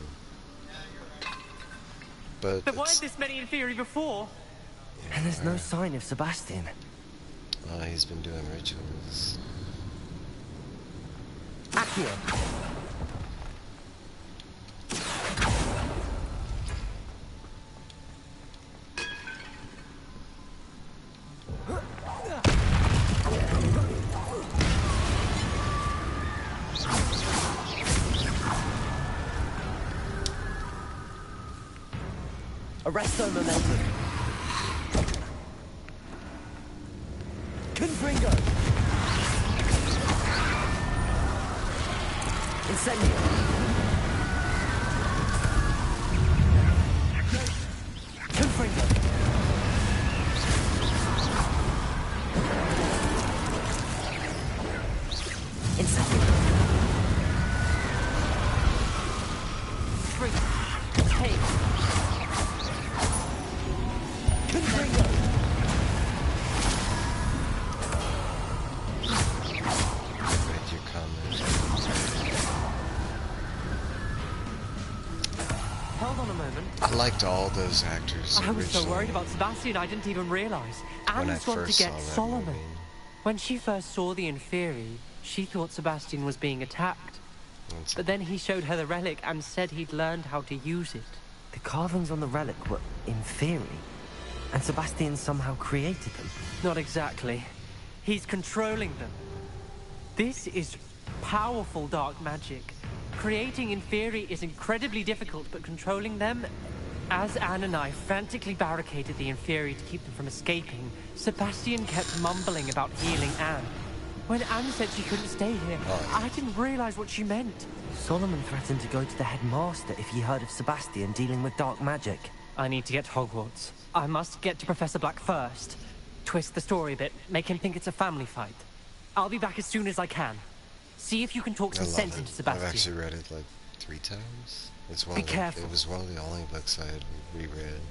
But there weren't this many in theory before. Yeah, and there's no sign of Sebastian. He's been doing rituals. Accio. Arresto momentum. Confringo. Incendio. Confringo. Incendio. 3. Take. Confringo. Read your comments. Hold on a moment. I liked all those actors. I was so originally worried about Sebastian, I didn't even realize. when I Anne's wanted first to saw get that Solomon. movie. When she first saw the Inferi, she thought Sebastian was being attacked. But then he showed her the relic and said he'd learned how to use it. The carvings on the relic were inferi, and Sebastian somehow created them. Not exactly. He's controlling them. This is powerful dark magic. Creating Inferi is incredibly difficult, but controlling them... As Anne and I frantically barricaded the Inferi to keep them from escaping, Sebastian kept mumbling about healing Anne. When Anne said she couldn't stay here, I didn't realize what she meant. Solomon threatened to go to the headmaster if he heard of Sebastian dealing with dark magic. I need to get to Hogwarts. I must get to Professor Black first. Twist the story a bit, make him think it's a family fight. I'll be back as soon as I can. See if you can talk some sense into Sebastian. I've actually read it like 3 times. It's one Be of the, careful. It was one of the only books I had reread.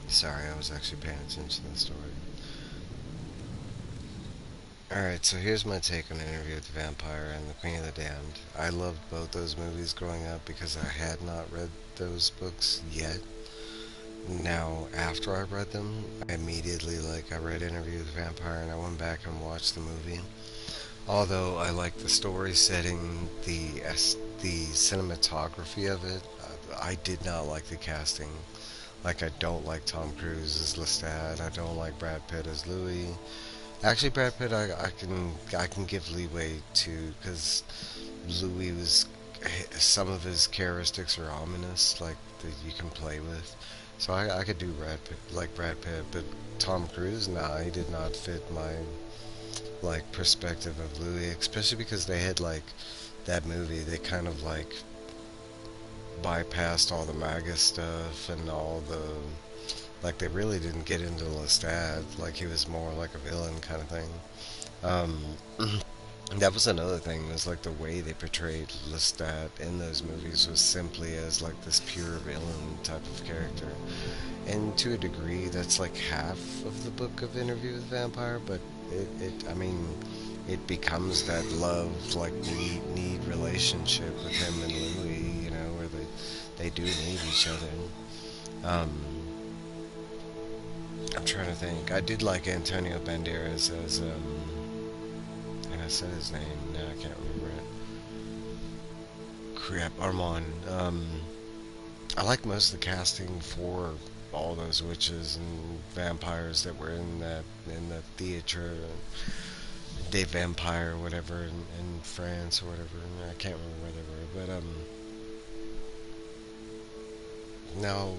Sorry, I was actually paying attention to the story. Alright, so here's my take on Interview with the Vampire and The Queen of the Damned. I loved both those movies growing up because I had not read those books yet. Now, after I read them, I immediately, I read Interview with the Vampire and I went back and watched the movie. Although I like the story setting, the cinematography of it, I did not like the casting. Like, I don't like Tom Cruise as Lestat, I don't like Brad Pitt as Louis. Actually, Brad Pitt, I can give leeway to, because Louis was, some of his characteristics are ominous, like, that you can play with. So I could do Brad Pitt, but Tom Cruise, nah, he did not fit my, perspective of Louis, especially because they had, that movie, they kind of, bypassed all the MAGA stuff and all the, they really didn't get into Lestat, he was more like a villain kind of thing. That was another thing, was the way they portrayed Lestat in those movies was simply as this pure villain type of character. And to a degree, that's half of the book of Interview with the Vampire, but it becomes that love, need relationship with him and Louis, where they do need each other. I'm trying to think. I did like Antonio Banderas as, and I said his name, now I can't remember it. Crap, Armand. I like most of the casting for all those witches and vampires that were in the theatre, Des Vampire or whatever in France or whatever. I can't remember where they were, but no,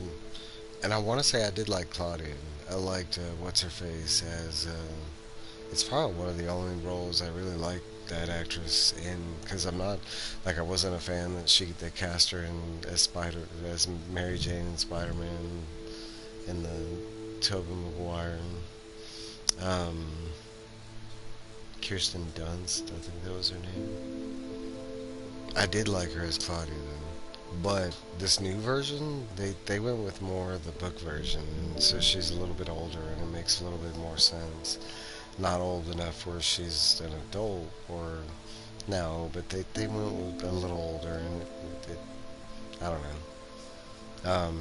and I want to say I did like Claudia. I liked what's her face as it's probably one of the only roles I really liked that actress in, because I'm not like I wasn't a fan that they cast her in as Mary Jane in Spider-Man in the Tobey Maguire. Um, Kirsten Dunst, I think that was her name. I did like her as Claudia though. But this new version, they went with more of the book version, so she's a little bit older and it makes a little bit more sense. Not old enough where she's an adult or no, but they went with a little older and I don't know.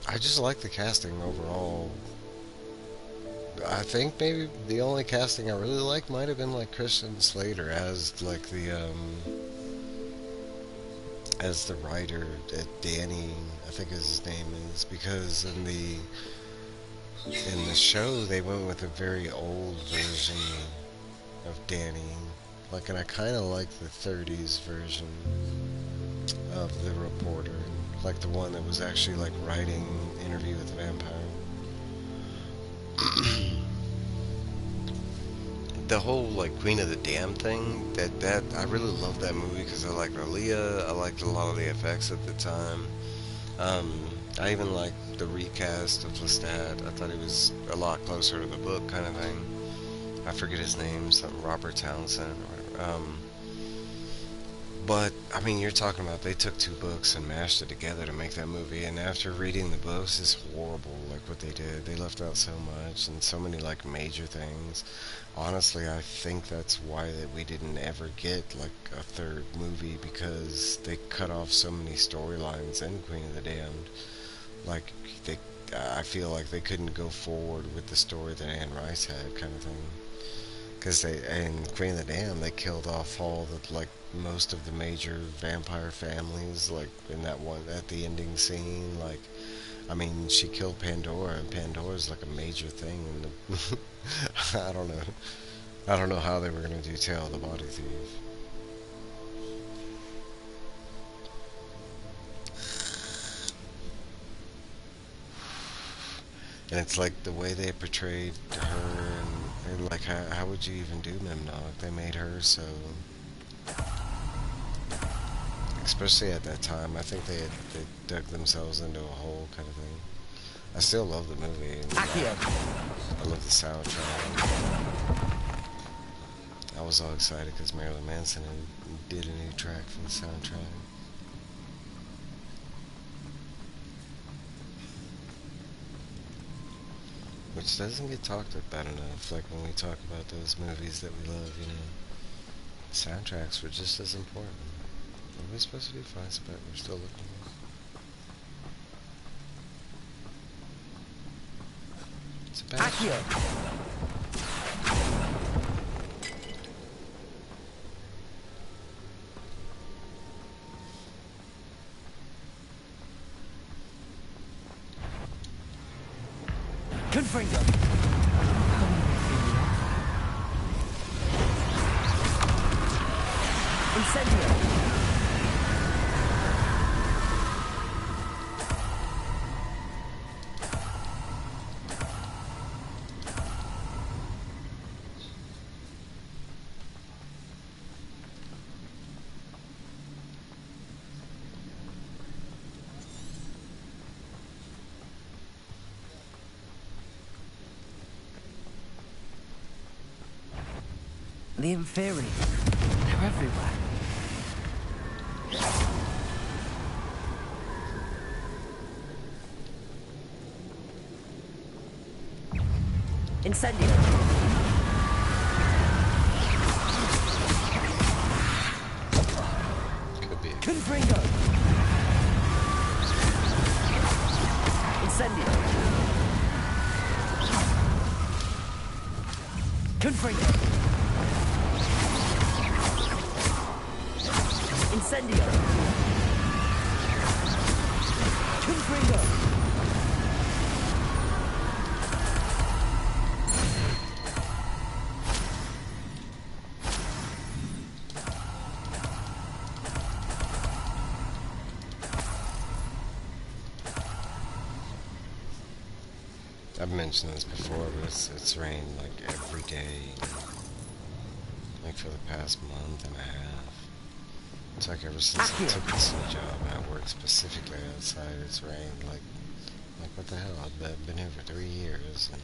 I just like the casting overall. I think maybe the only casting I really like might have been like Christian Slater as like as the writer, Danny, I think his name is, because in the show they went with a very old version of Danny, like, and I kind of like the 30s version of the reporter, like the one that was actually like writing Interview with the Vampire. The whole like Queen of the Dam thing, that I really loved that movie because I liked Aaliyah. I liked a lot of the effects at the time. I even liked the recast of Lestat. I thought he was a lot closer to the book kind of thing. I forget his name, something Robert Townsend or whatever. But I mean, you're talking about they took two books and mashed it together to make that movie, and after reading the books, it's horrible. Like what they did, they left out so much and so many like major things. Honestly, I think that's why that we didn't ever get like a third movie, because they cut off so many storylines in Queen of the Damned. Like I feel like they couldn't go forward with the story that Anne Rice had, kind of thing. Because in Queen of the Damned, they killed off all the like most of the major vampire families, like in that one at the ending scene. Like, I mean, she killed Pandora, and Pandora's like a major thing in the I don't know. I don't know how they were going to do Tale of the Body Thief. And it's like the way they portrayed her, and like how would you even do Memnock? They made her so, especially at that time, I think they dug themselves into a hole kind of thing. I still love the movie. I love the soundtrack. I was all excited because Marilyn Manson did a new track for the soundtrack. Which doesn't get talked about enough, like when we talk about those movies that we love, you know. Soundtracks were just as important. What are we supposed to do? Fine, but we're still looking. It's a bad Confringo. Incendio. The Inferi. They're everywhere. Incendio. could be. Confringo. Incendio. Confringo. Incendio. Confringo. I've mentioned this before, but it's rained like every day, like for the past month and a half. It's like ever since I took this new job and I work specifically outside, it's rained like what the hell? I've been here for 3 years and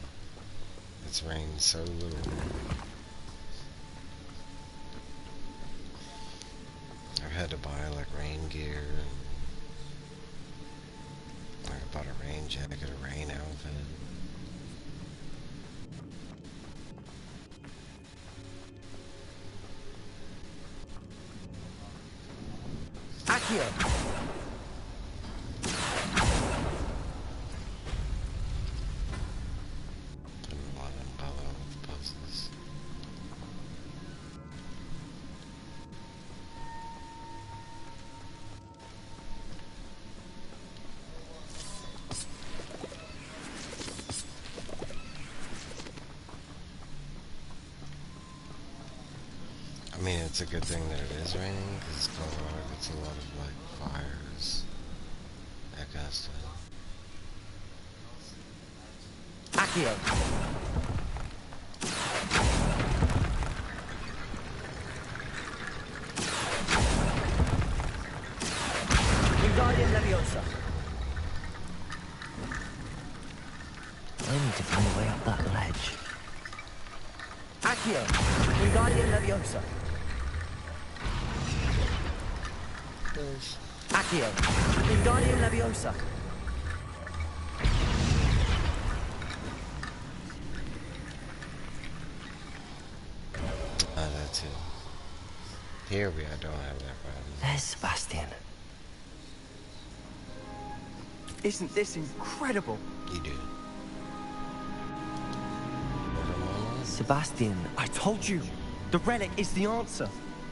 it's rained so little. I've had to buy like rain gear and I bought a rain jacket, a rain outfit. Accio! I mean, it's a good thing that it is raining, because Colorado gets a lot of, like, fires, that kind of stuff. Accio! Wingardium Leviosa! I need to find a way up that ledge. Accio! Wingardium Leviosa! Accio! Wingardium Leviosa! That too. Here I don't have that problem. There's Sebastian. Isn't this incredible? You do. Sebastian, I told you! The relic is the answer!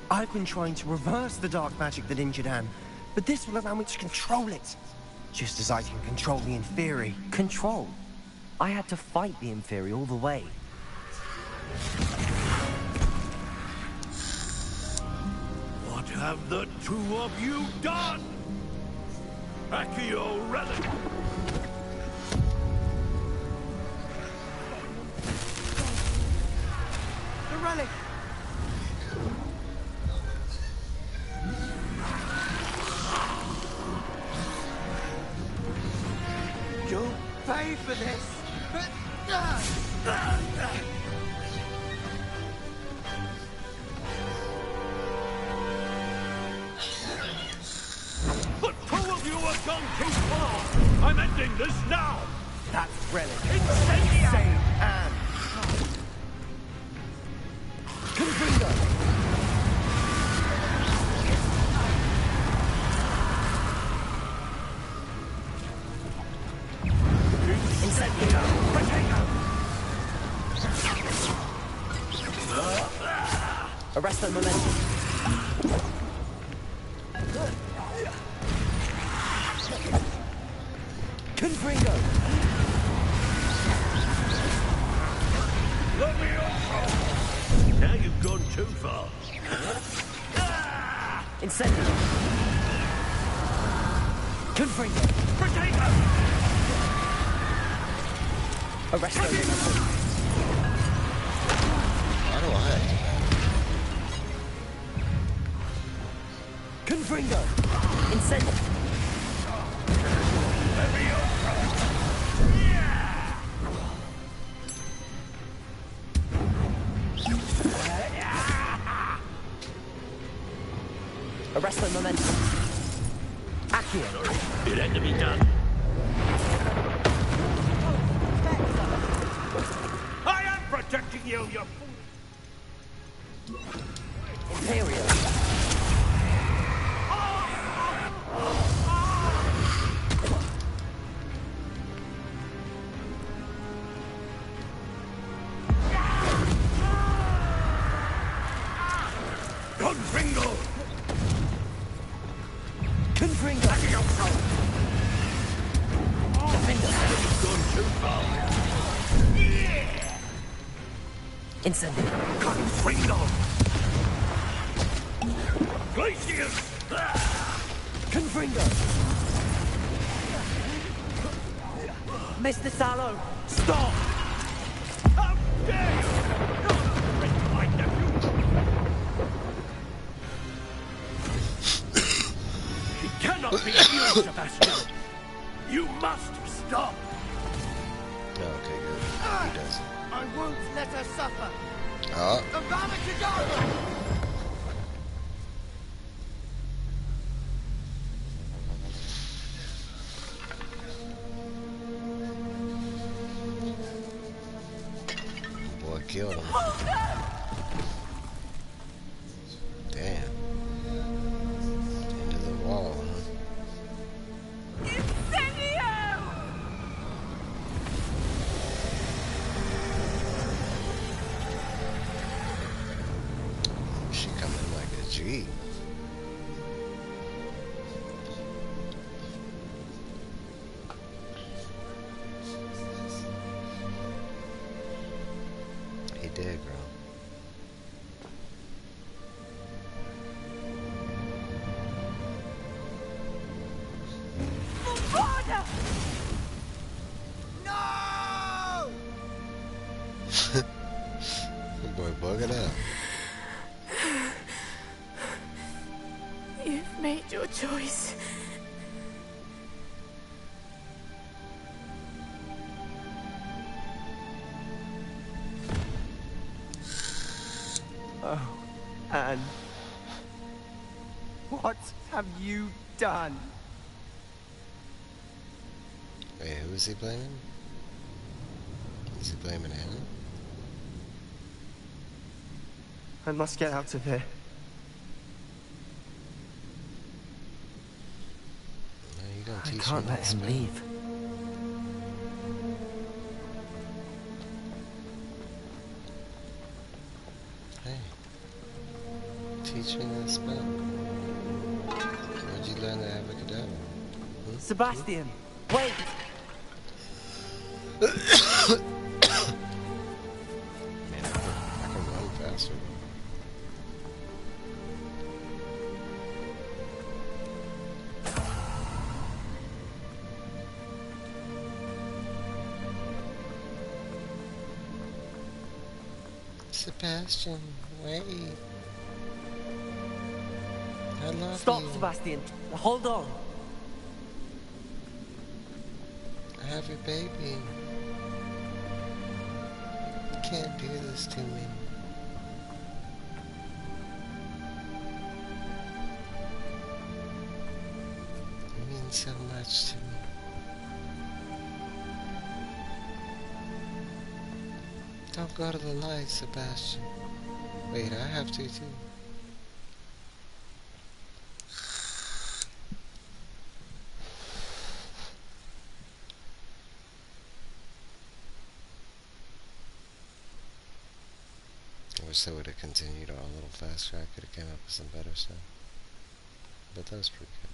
I've been trying to reverse the dark magic that injured Anne, but this will allow me to control it. Just as I can control the Inferi. control. I had to fight the Inferi all the way. What have the two of you done? Accio relic! The relic! You'll pay for this! The two of you have gone too far! I'm ending this now! That relic Incendiary! saved Anne! Confringo! Incendio! Potato! Arresto momentum. Confringo! Now you've gone too far. Incendio! Confringo! Potato! Arresto momentum. Why do I have Confringo! Incendio! Arresto momentum. Accio. It had to be done. I am protecting you, you fool! Imperial. Confringo! Confringo. You've gone too far. Incendio. Confringo! Glacius! Confringo. Mr. Sallow, stop! How dare you! Break my nephew! He cannot be healed, Sebastian! You must stop! Okay, good. He does. I won't let her suffer. Oh, The Valakadabra! boy killed him. Damn. Into the wall, huh? She coming like a G. He did, girl. No! Boy, bugging out. You've made your choice. Oh, Anne. What have you done? Wait, who is he blaming? Is he blaming Anna? I must get out of here. No, you don't I teach can't me let this, him man. leave. Hey, teach me this spell. Where'd you learn the abracadabra? Sebastian, wait! Man, I can run faster. Sebastian, wait. I love Stop, you. Sebastian. Hold on. I have your baby. You can't do this to me. It means so much to me. Don't go to the light, Sebastian. Wait, I have to too. I wish they would have continued on a little faster. I could have came up with some better stuff. But that was pretty good.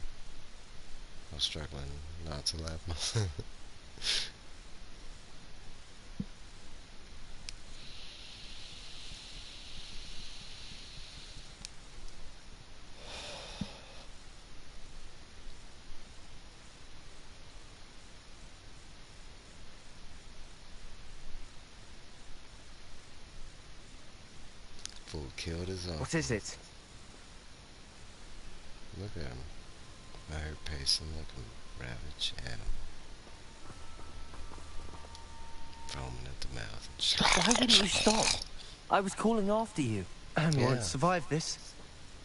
I was struggling not to laugh. Fool killed his own. What is it? Look at him. I heard pacing like a ravaged animal. Foaming at the mouth. Why didn't you stop? I was calling after you. Anne Yeah. won't survive this.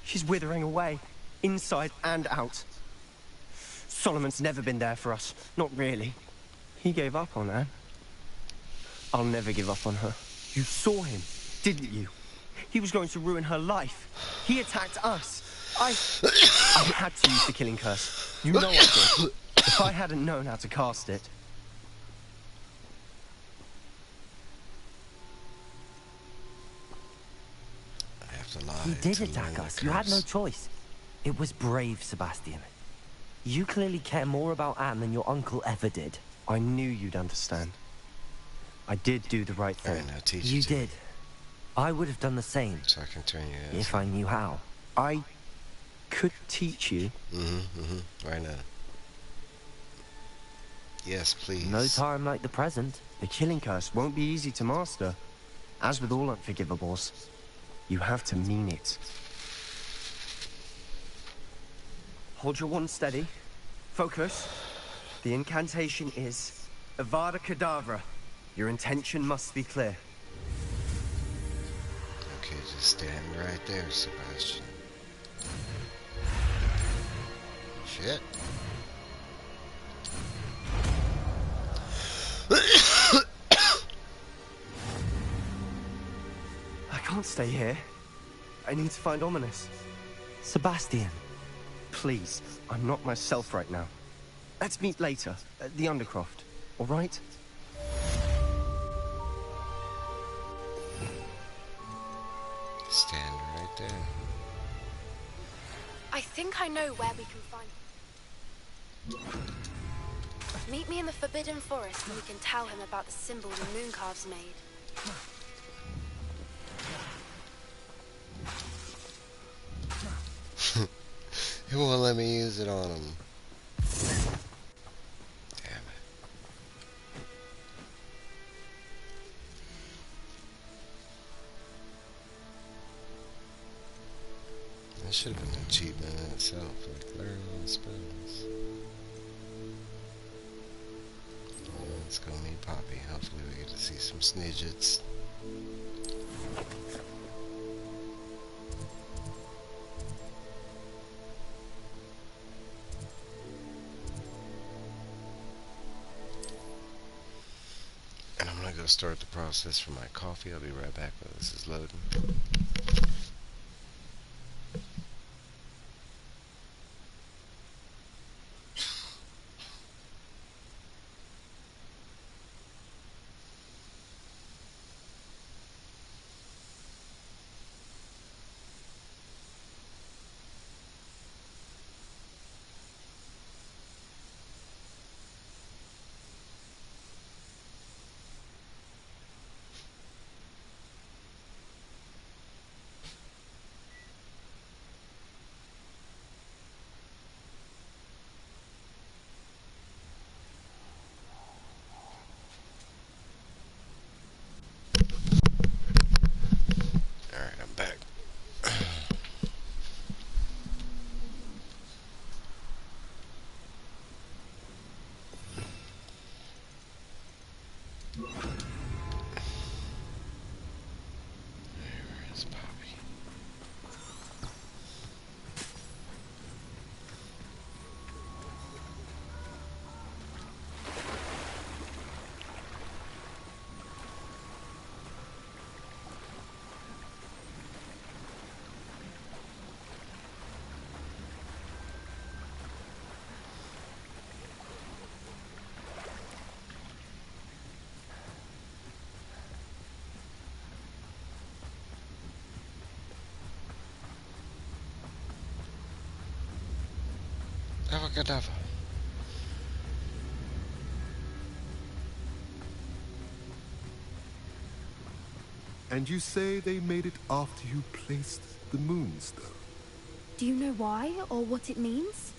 She's withering away, inside and out. Solomon's never been there for us. Not really. He gave up on Anne. I'll never give up on her. You saw him, didn't you? He was going to ruin her life. He attacked us. I had to use the killing curse. You know I did. If I hadn't known how to cast it. I have to lie. He did to attack learn the us. You had no curse. choice. It was brave, Sebastian. You clearly care more about Anne than your uncle ever did. I knew you'd understand. I did do the right thing. Alright, now teach You it to me, did. I would have done the same so I can turn your ass. if I knew how. I could teach you. Right now. Yes, please. No time like the present. The killing curse won't be easy to master. As with all unforgivables, you have to mean it. Hold your wand steady. Focus. The incantation is Avada Kedavra. Your intention must be clear. Okay, just stand right there, Sebastian. Shit. I can't stay here. I need to find Ominous. Sebastian. Please, I'm not myself right now. Let's meet later, at the Undercroft, all right? Stand right there. I think I know where we can find him. Meet me in the Forbidden Forest and we can tell him about the symbol the Mooncalves made. It won't let me use it on him. Damn it. That should have been an achievement in itself, like learn all the spells. Let's go meet Poppy. Hopefully we get to see some snidgets. And I'm gonna go start the process for my coffee. I'll be right back while this is loading. Alright, I'm back. Where is Poppy? Avocadava. And you say they made it after you placed the moonstone? Do you know why or what it means?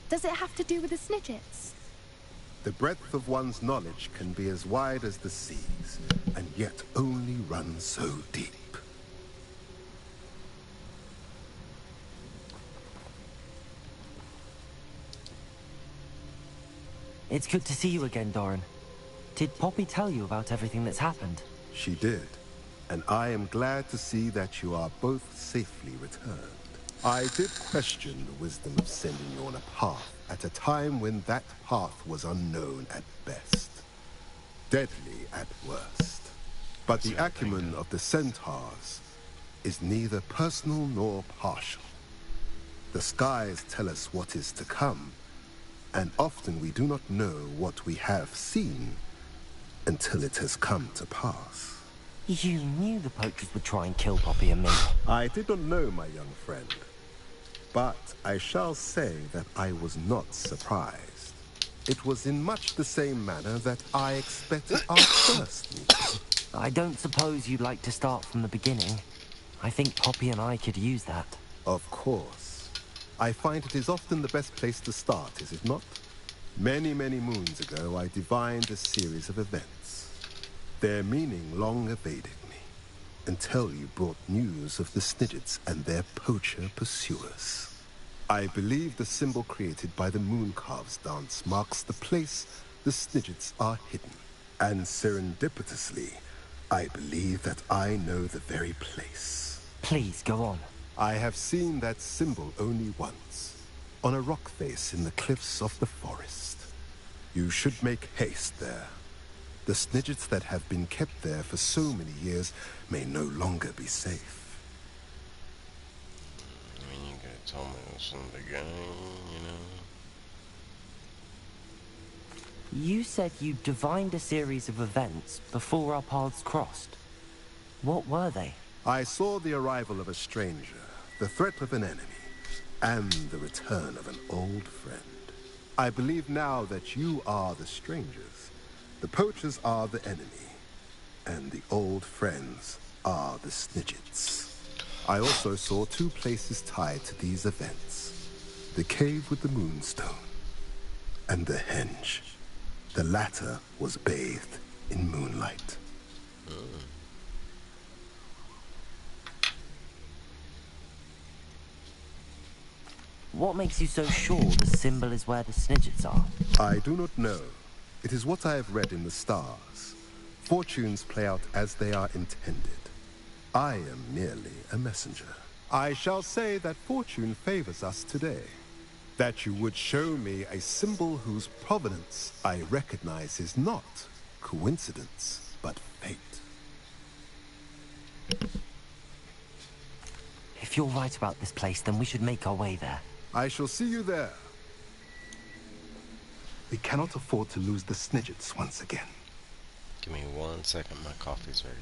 Does it have to do with the Snidgets? The breadth of one's knowledge can be as wide as the seas, and yet only run so deep. It's good to see you again, Doran. Did Poppy tell you about everything that's happened? She did, and I am glad to see that you are both safely returned. I did question the wisdom of sending you on a path at a time when that path was unknown at best, deadly at worst. But the acumen of the centaurs is neither personal nor partial. The skies tell us what is to come, and often we do not know what we have seen until it has come to pass. You knew the poachers would try and kill Poppy and me. I did not know, my young friend, but I shall say that I was not surprised. It was in much the same manner that I expected our first meeting. I don't suppose you'd like to start from the beginning. I think Poppy and I could use that. Of course. I find it is often the best place to start, is it not? Many, many moons ago, I divined a series of events. Their meaning long evaded me, until you brought news of the Snidgets and their poacher pursuers. I believe the symbol created by the Mooncarves dance marks the place the Snidgets are hidden. And serendipitously, I believe that I know the very place. Please, go on. I have seen that symbol only once, on a rock face in the cliffs of the forest. You should make haste there. The Snidgets that have been kept there for so many years may no longer be safe. I mean, you could have told me this from the beginning, you know? You said you divined a series of events before our paths crossed. What were they? I saw the arrival of a stranger, the threat of an enemy, and the return of an old friend. I believe now that you are the strangers, the poachers are the enemy, and the old friends are the Snidgets. I also saw two places tied to these events: the cave with the moonstone and the henge. The latter was bathed in moonlight. What makes you so sure the symbol is where the Snidgets are? I do not know. It is what I have read in the stars. Fortunes play out as they are intended. I am merely a messenger. I shall say that fortune favors us today. That you would show me a symbol whose provenance I recognize is not coincidence, but fate. If you're right about this place, then we should make our way there. I shall see you there. We cannot afford to lose the Snidgets once again. Give me 1 second, my coffee's ready.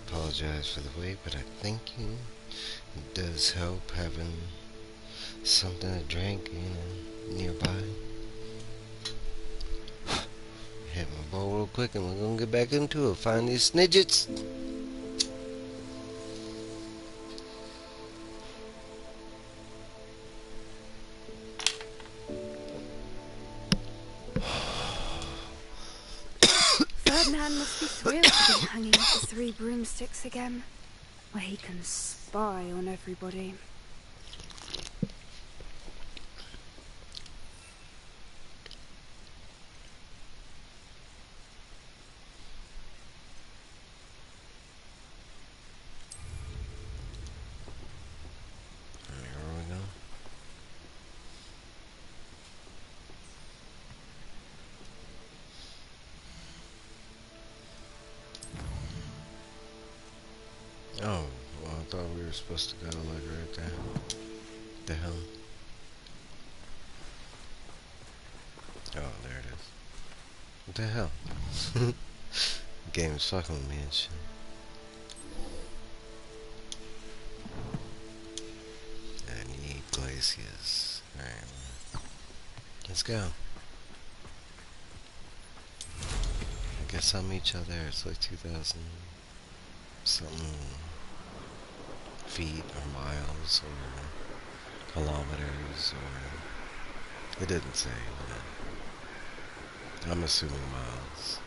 Apologize for the wait, but I think it does help having something to drink, nearby. Hit my bowl real quick and we're gonna get back into it. Find these Snidgets. Ferdinand must be thrilled to be hanging with the three broomsticks again, where he can spy on everybody. I thought we were supposed to go like right there. The hell? Oh, there it is. What the hell? The game is fucking with me and shit. I need glaciers. Alright, let's go. I guess I'll meet y'all there. It's like 2,000 something feet or miles or kilometers or it didn't say, but I'm assuming miles.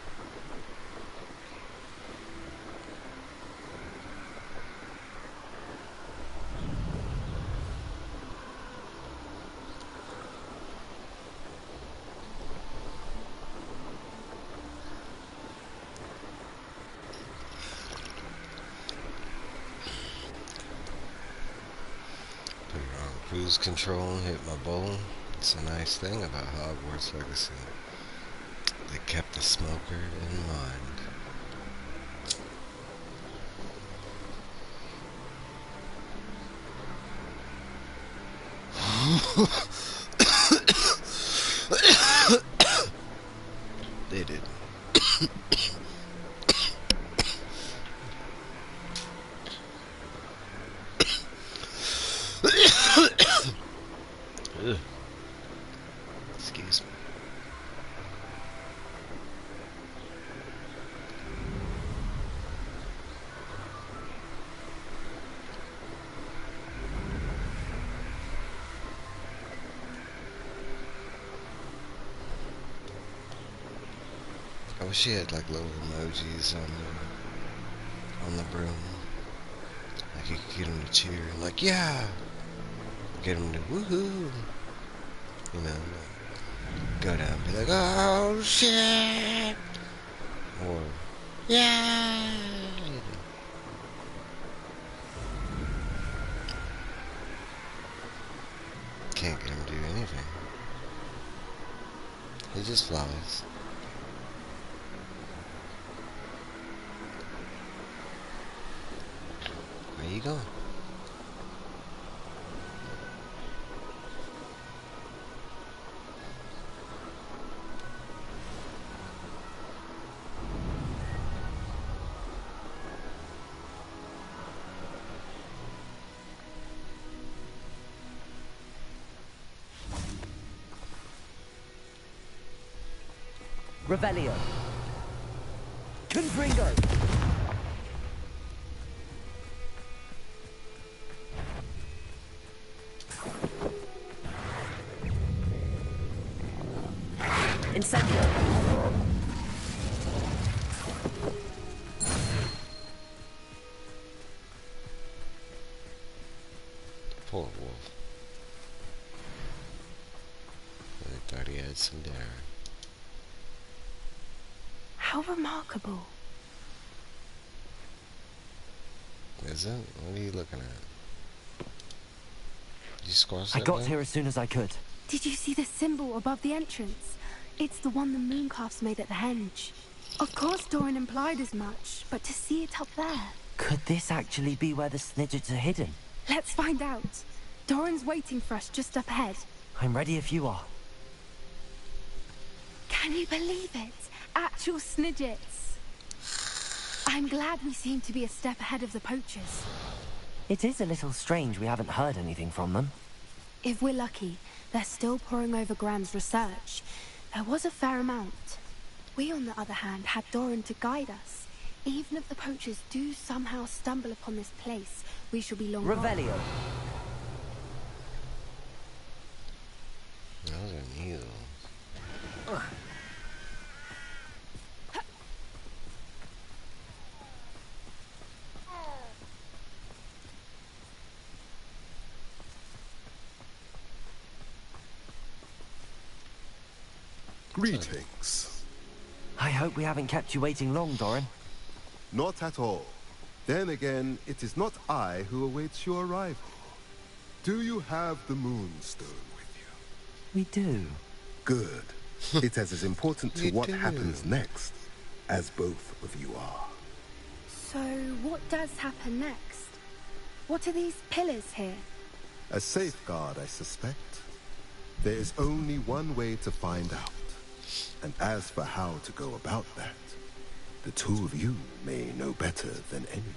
Cruise control, hit my bowl. It's a nice thing about Hogwarts Legacy. They kept the smoker in mind. They did. Excuse me. I wish she had like little emojis on the broom. Like you could get them to cheer, like yeah, get them to woohoo. You know, go down and be like, oh shit, or yeah. You know. Can't get him to do anything. He just flies. Where you going? Revelio. Confringo. Incendio. Poor wolf. I thought he had some dinner. How remarkable. Is it? What are you looking at? You squash I that got down? here as soon as I could. Did you see the symbol above the entrance? It's the one the mooncalfs made at the henge. Of course Doran implied as much, but to see it up there... Could this actually be where the Snidgets are hidden? Let's find out. Doran's waiting for us just up ahead. I'm ready if you are. Can you believe it? Actual Snidgets. I'm glad we seem to be a step ahead of the poachers. It is a little strange we haven't heard anything from them. If we're lucky, they're still poring over Gran's research. There was a fair amount. We, on the other hand, had Doran to guide us. Even if the poachers do somehow stumble upon this place, we shall be long gone. Revelio. Those are needles. Greetings. I hope we haven't kept you waiting long, Doran. Not at all. Then again, it is not I who awaits your arrival. Do you have the Moonstone with you? We do. Good. It is as important to You what do. happens next as both of you are. So, what does happen next? What are these pillars here? A safeguard, I suspect. There is only one way to find out. And as for how to go about that, the two of you may know better than anyone.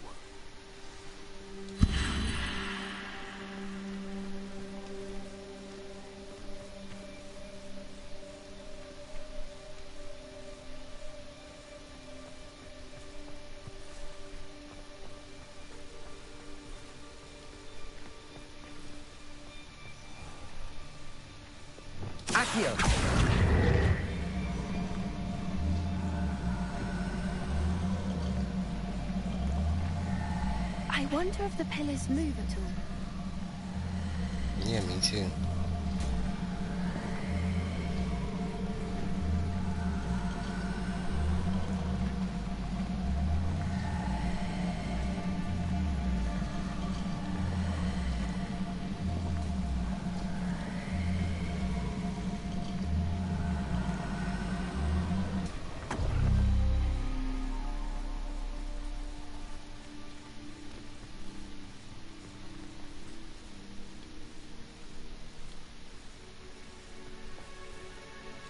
Accio! I wonder if the pillars move at all. Yeah, me too.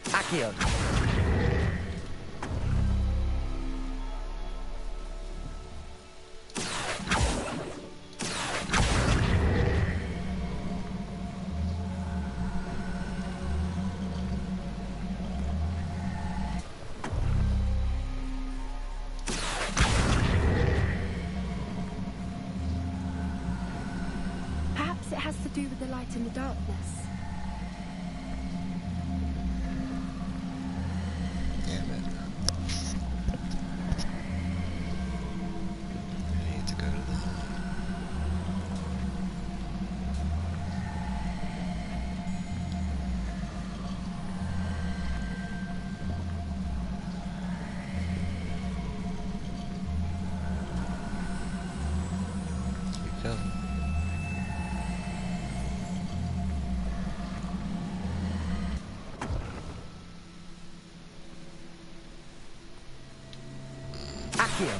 Accio! Perhaps it has to do with the light in the darkness. Damn it. I need to go to the moon. Here we go. Accio!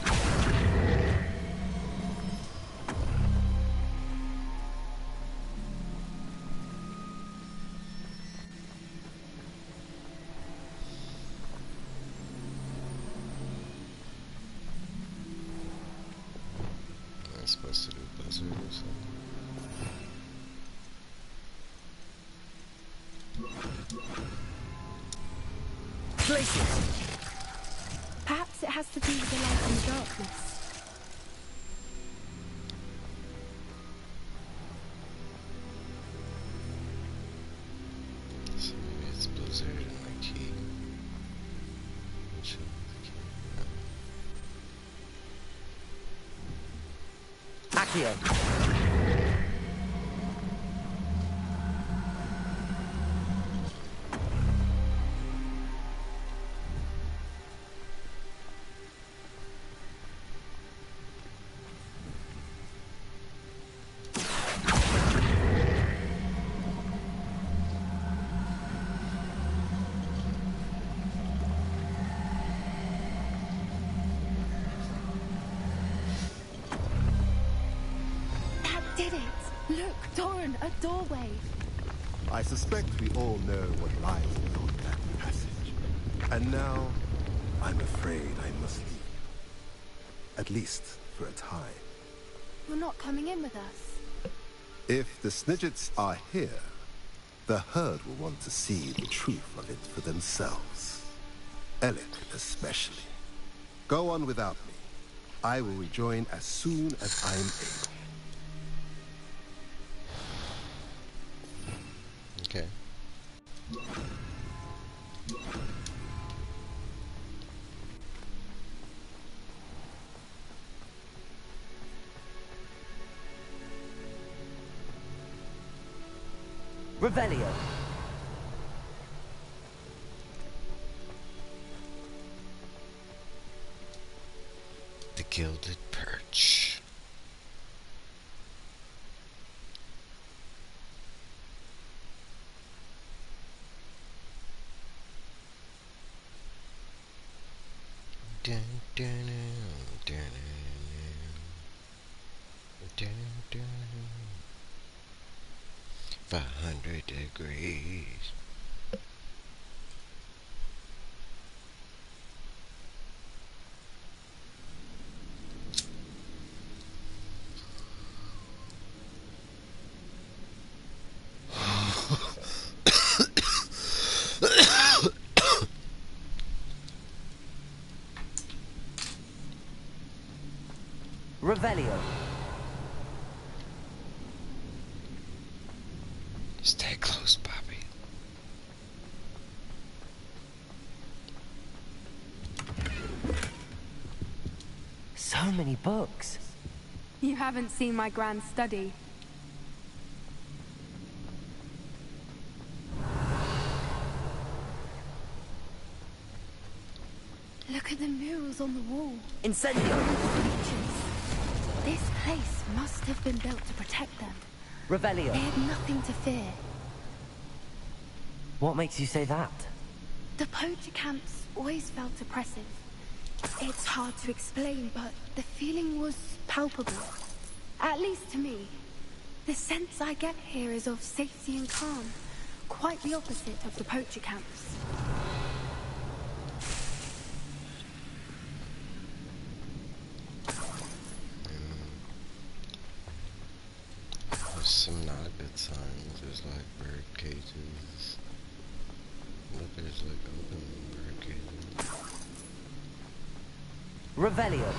I'm supposed to do buzzer or something. Places! Perhaps it has to do with the light in the darkness. So maybe it's blizzard and my key. Show me the key. No. Accio! That did it! Look, Doran, a doorway. I suspect we all know what lies beyond that passage. And now, I'm afraid I must leave you. At least for a time. You're not coming in with us. If the Snidgets are here, the herd will want to see the truth of it for themselves. Alec especially. Go on without me. I will rejoin as soon as I'm able. Okay. Revelio! The Gilded Perch. Dun, dun, dun, dun, dun, 500 degrees. Revelio. Stay close, Bobby. So many books. You haven't seen my grand study. Look at the murals on the wall. Incendio. Creatures. This place must have been built to protect them. Revelio. They had nothing to fear. What makes you say that? The poacher camps always felt oppressive. It's hard to explain, but the feeling was palpable. At least to me. The sense I get here is of safety and calm. Quite the opposite of the poacher camps. There's some not good signs. There's like bird cages. Look, there's like open bird cages. Revelio.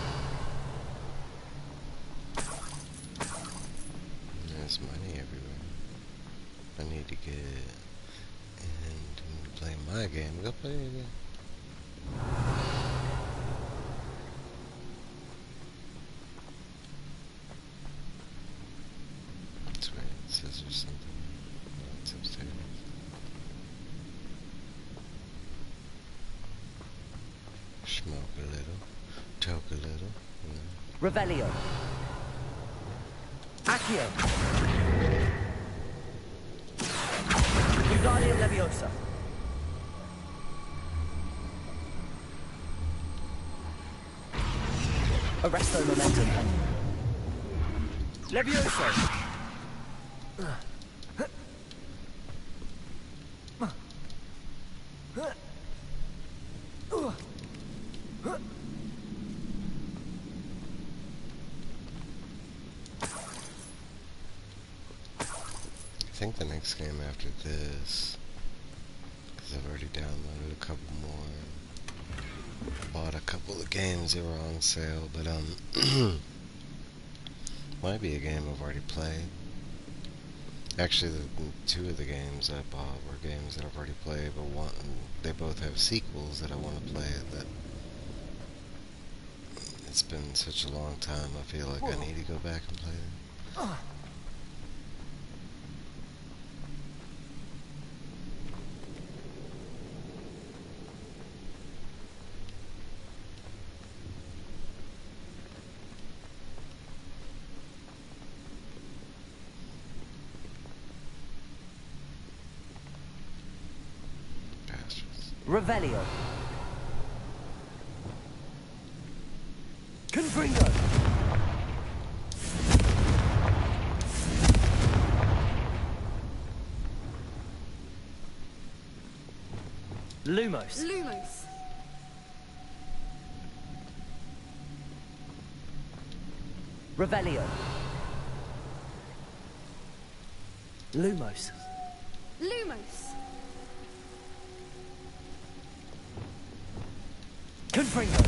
There's money everywhere. I need to get and play my game. Go play it again. That's right. It says there's something. Oh, it's upstairs. Smoke a little. Talk a little. You know. Revelio. Accio. Wingardium Leviosa. Arresto Momentum. Leviosa. I think the next game after this, because I've already downloaded a couple more, bought a couple of games, they were on sale, but might be a game I've already played. Actually, two of the games I bought were games that I've already played, but they both have sequels that I want to play. That it's been such a long time, I feel like I need to go back and play them. Revelio. Confringo. Lumos. Lumos. Revelio. Lumos. Lumos. Confringo.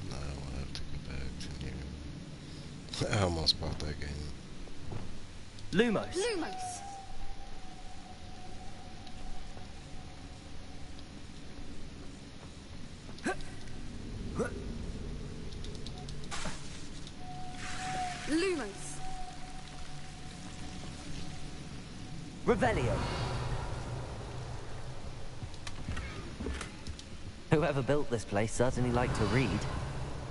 No, I will have to go back to here. I almost bought that game. Lumos. Lumos. Lumos. Revelio. Whoever built this place certainly liked to read.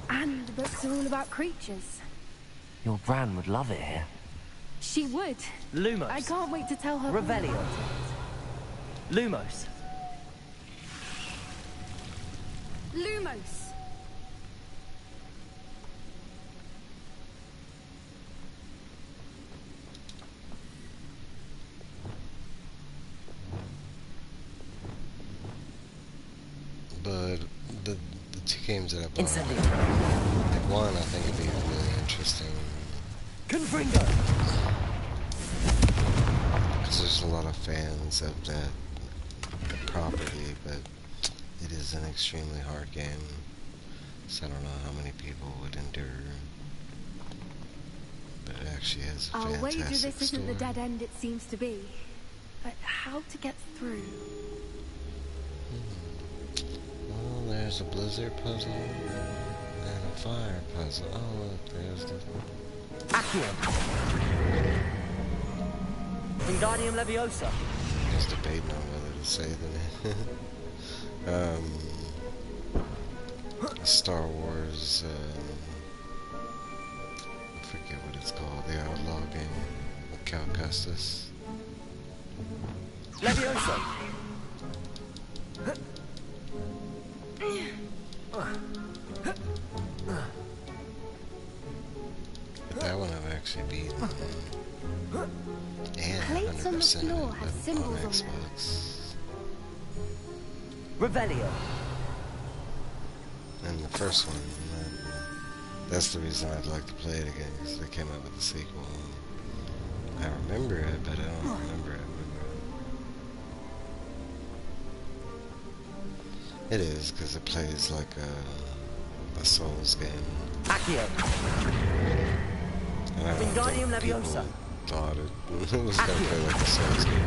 And the books are all about creatures. Your Bran would love it here. She would. Lumos. I can't wait to tell her all Revelio. about it. Lumos. Lumos. two games that I bought. Incendio. Like one, I think it'd be really interesting. Confringo. Because there's a lot of fans of that property, but it is an extremely hard game. So I don't know how many people would endure. But it actually has a I'll fantastic wager this isn't the story. dead end it seems to be. But how to get through? Well, there's a blizzard puzzle and a fire puzzle. Oh, look, there's the... Accio. Wingardium Leviosa. I was debating on whether to say the name. Star Wars, I forget what it's called, the Outlaw game with Cal Kestis. Leviosa. But that one I've actually beaten. And Plates on the 100% floor of have it symbols on on them. Xbox. Revelio. And the first one, that's the reason I'd like to play it again, because they came out with a sequel. I remember it, but I don't remember it. It is, because it plays like a Souls game. Accio. And I don't Wingardium think people Leviosa. thought it was going to play like a Souls game.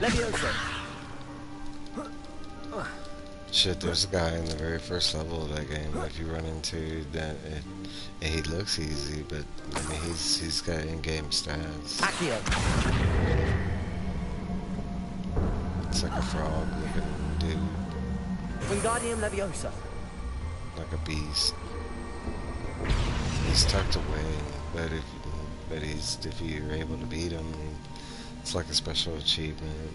Leviosa. Shit, there's a guy in the very first level of that game. If you run into that, he looks easy, but I mean, he's got in-game stats. Accio. It's like a frog-looking dude, Wingardium Leviosa. like a beast. He's tucked away, but if you're able to beat him, it's like a special achievement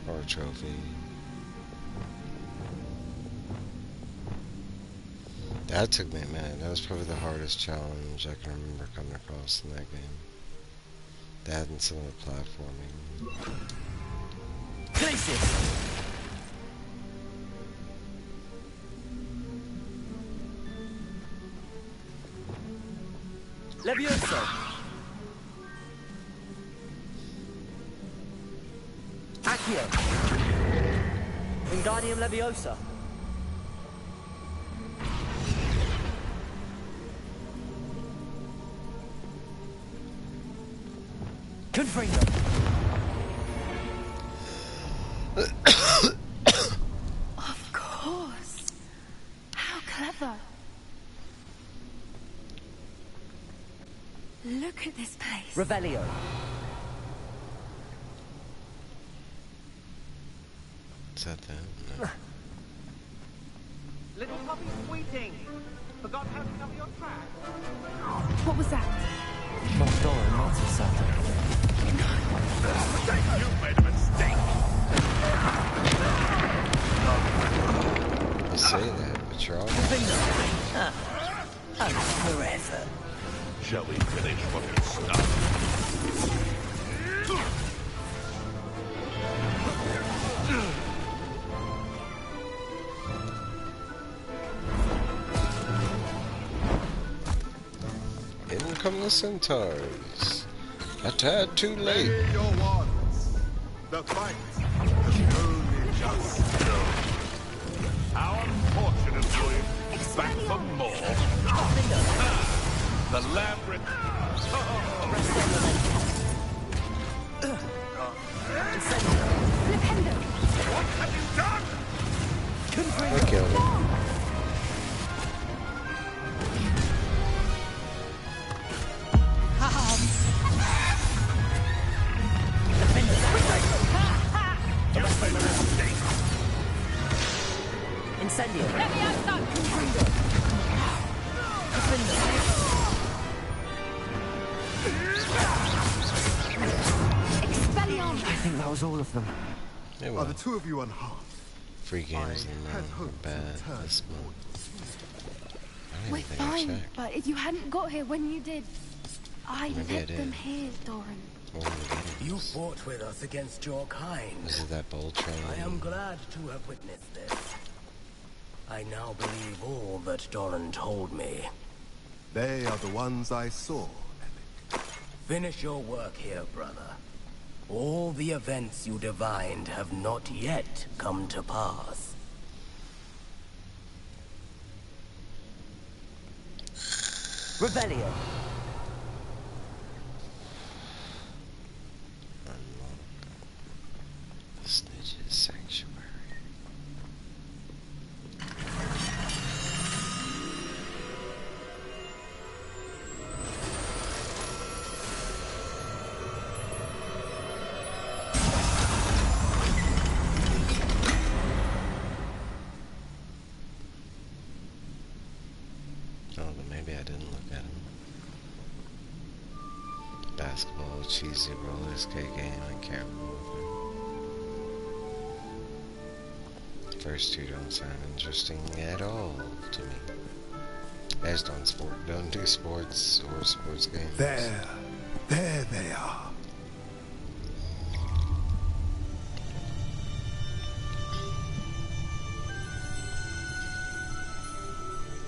or a trophy. That took me a minute. That was probably the hardest challenge I can remember coming across in that game. That and some of the platforming. Glacius. Leviosa. Accio. Wingardium Leviosa. Confringo. Of course. How clever. Look at this place. Revelio. Is that them? No. Little puppy squeaking. Forgot how to cover your tracks. What was that? Not Dora, not Sato. You made a mistake. You say that, but you're all Forever. Shall we finish what you started? In come the centaurs. A tad too late. Name your ones. The fight has only just begun. How unfortunate for you. Back for more. The labyrinth. Flipendo. What have you done? I killed him. Incendio. Expelliarmus. I think that was all of them. Yeah, Are well, the two of you unharmed? free games had are hoped to bad return this month. I don't We're even think I fine, checked. but if you hadn't got here when you did, I Maybe I let them did. here, Doran. What were the games? You fought with us against your kind. Was it that bolt train? I am glad to have witnessed this. I now believe all that Doran told me. They are the ones I saw. Finish your work here, brother. All the events you divined have not yet come to pass. Revelio. Unlock the Snitch's Sanctuary. Oh, but maybe I didn't look at him. Basketball, cheesy roller skate game, I can't remember. First two don't sound interesting at all to me. I just don't do sports or sports games. There they are.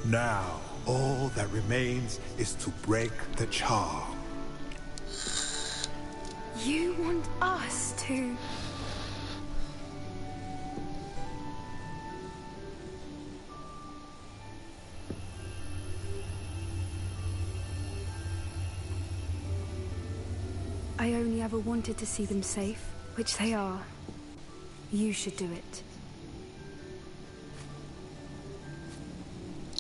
Now, all that remains is to break the charm. You want us to... I only ever wanted to see them safe, which they are. You should do it.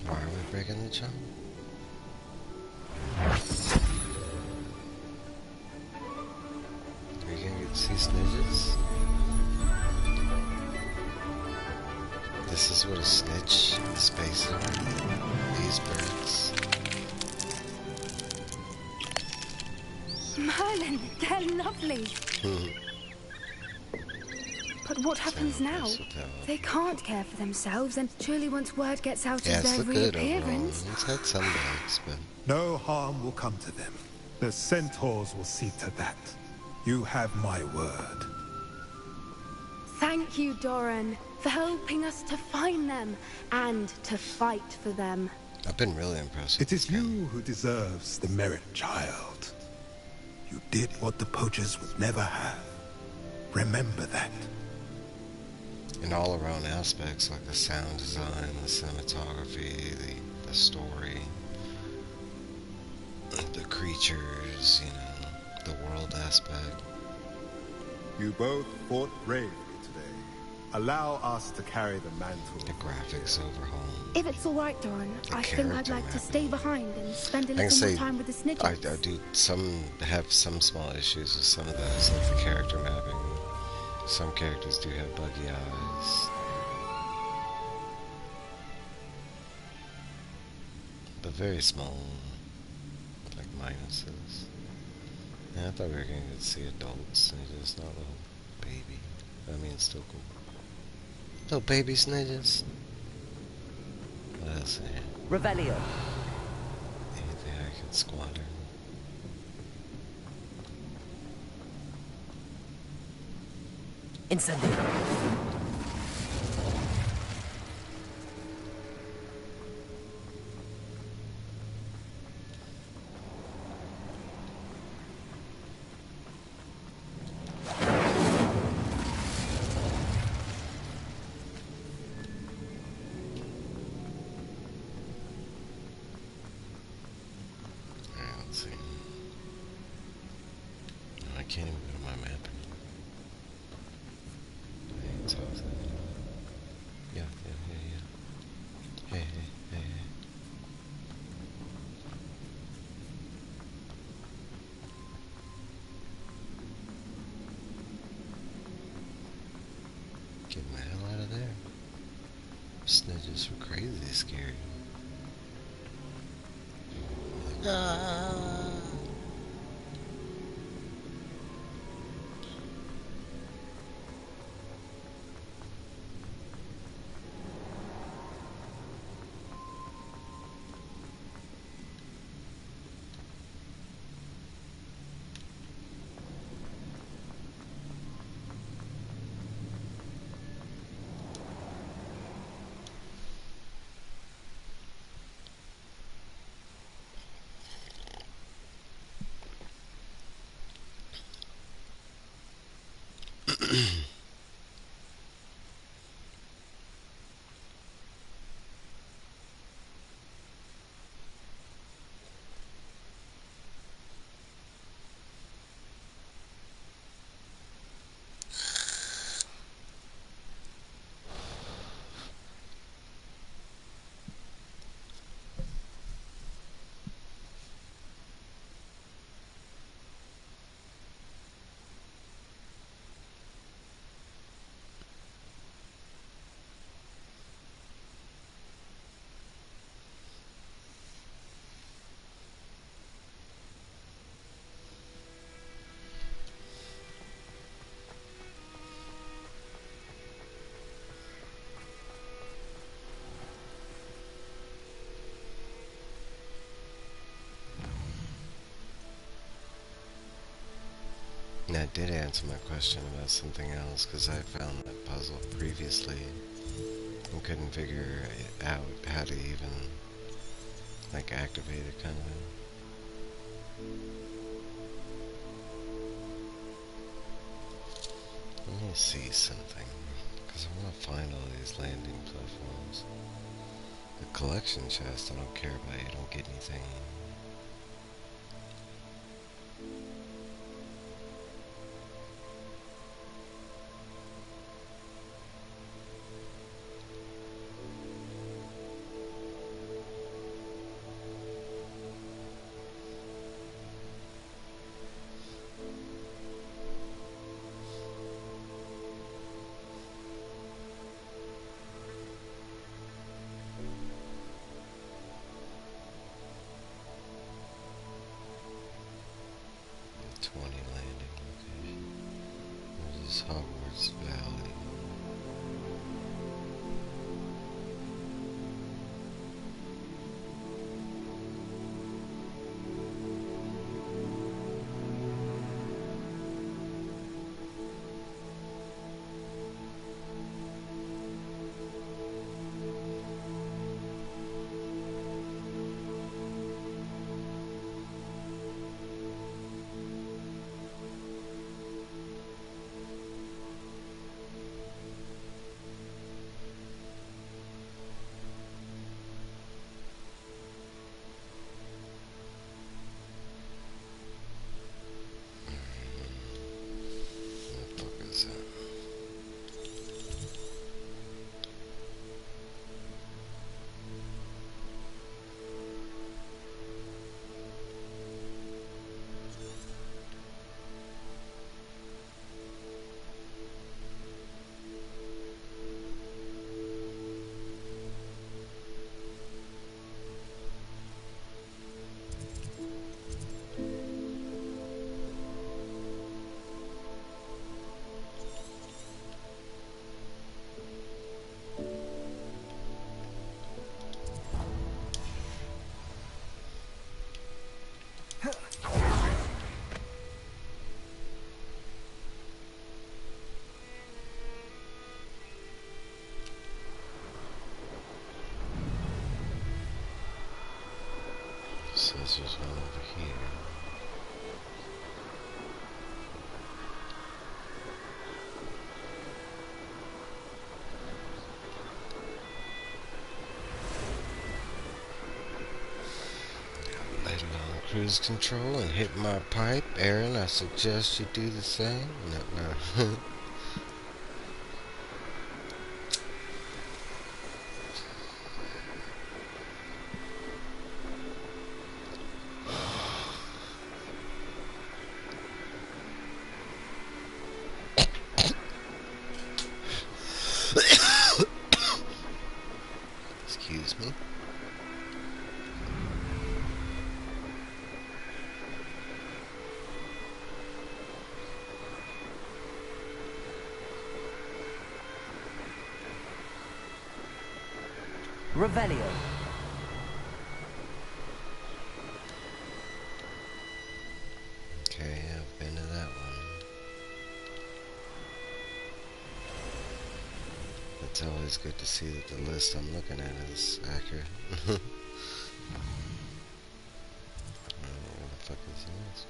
Why are we breaking the charm? Are you gonna get to see snitches? This is what a snitch is based on. These birds. Merlin, they're lovely. But what happens now? They can't care for themselves, and surely once word gets out of their reappearance... It's had some bugs, but... No harm will come to them. The centaurs will see to that. You have my word. Thank you, Doran, for helping us to find them and to fight for them. I've been really impressed. It is you who deserves the merit, child. You did what the poachers would never have. Remember that. In all around aspects, like the sound design, the cinematography, the story, the creatures, you know, the world aspect. You both fought bravely today. Allow us to carry the mantle. The graphics overhaul. If it's all right, Doran, I think I'd like to stay behind and spend a little more time with the snitches. I do have some small issues with some of those, like the character mapping. Some characters do have buggy eyes. But very small, like minuses. Yeah, I thought we were going to get to see adults snitches, not little baby. I mean, it's still cool. Little baby snitches. What else here? Revelio. Anything I can squander? Incendio. Let's see. No, I can't even go to my map. Yeah. Hey. Get the hell out of there. Snitches were crazy scary. Ah. That did answer my question about something else, because I found that puzzle previously and couldn't figure out how to even, like, activate it, kind of thing. Let me see something, because I want to find all these landing platforms. The collection chest, I don't care about, you don't get anything. Hogwarts Valley. Says there's one over here. Let it on cruise control and hit my pipe. Aaron, I suggest you do the same. No. Excuse me. Revelio. Okay, I've been to that one. It's always good to see that the list I'm looking at is accurate. Where the fuck is this?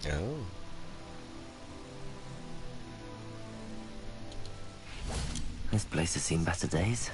Oh. This place has seen better days.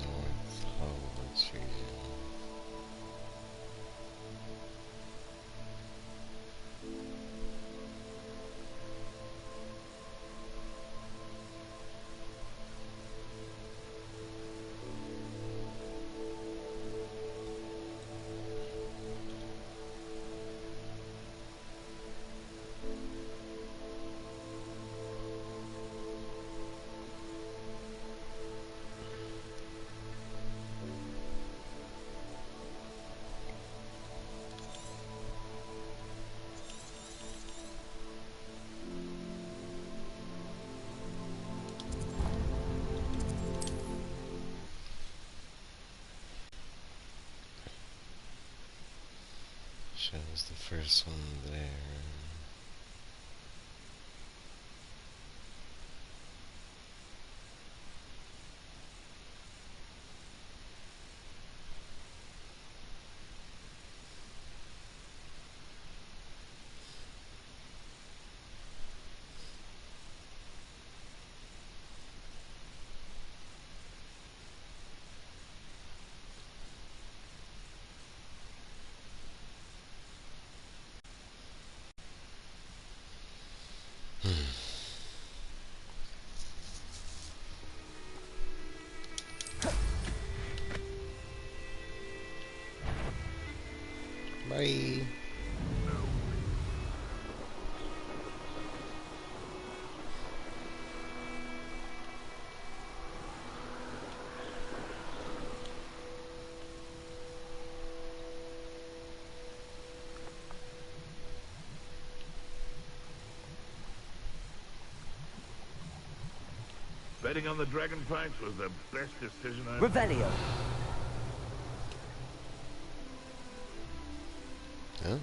North Hogwarts region. Shows the first one there. Bye. Betting on the dragon fights was the best decision I Revelio. Oh.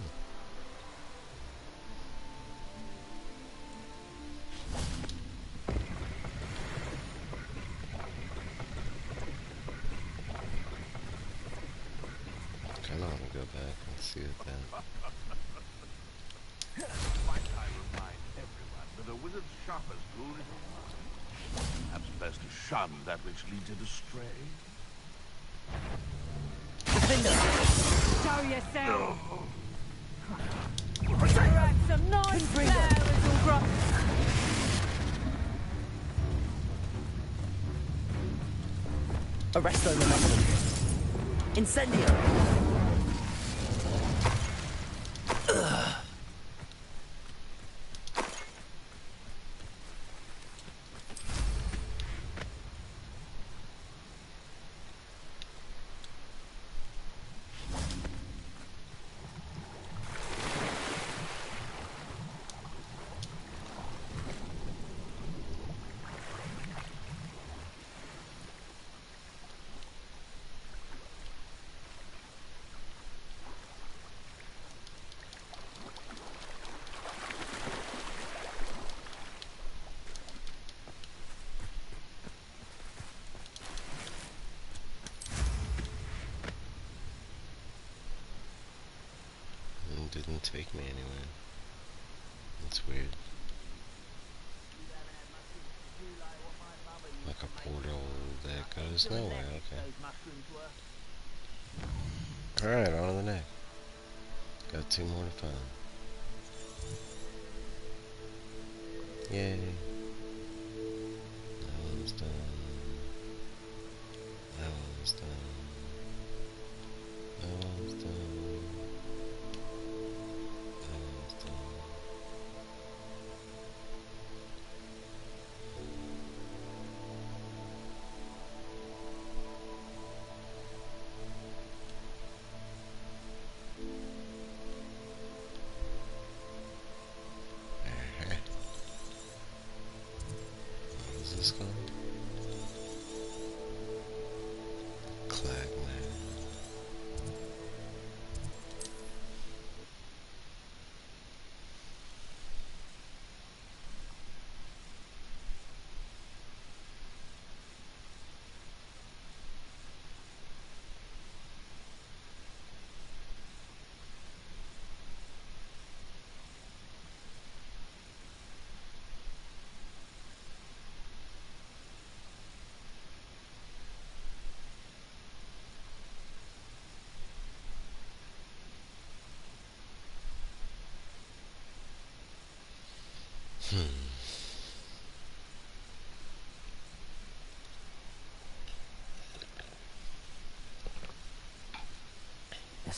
Kinda wanna go back and see it then. Might I remind everyone that a wizard's sharpest tool is his mind. Perhaps best to shun that which leads it astray. Show yourself! You're at some nice flair, little grunt. Arresto momentum. Incendio. Didn't take me anywhere. That's weird. Like a portal that goes nowhere, okay. Alright, on to the next. Got 2 more to find. Yay. That one's done. That one's done. That one's done. This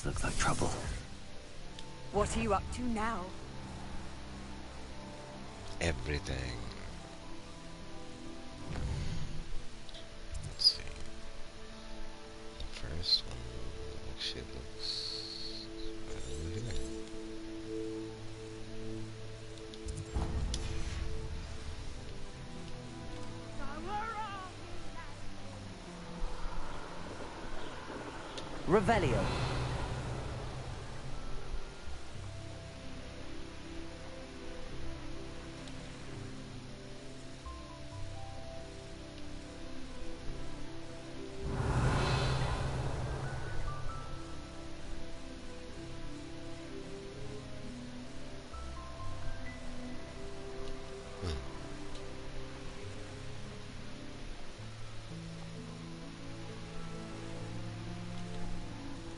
looks like trouble. What are you up to now? Everything. Let's see. The first one actually looks right over here. Revelio.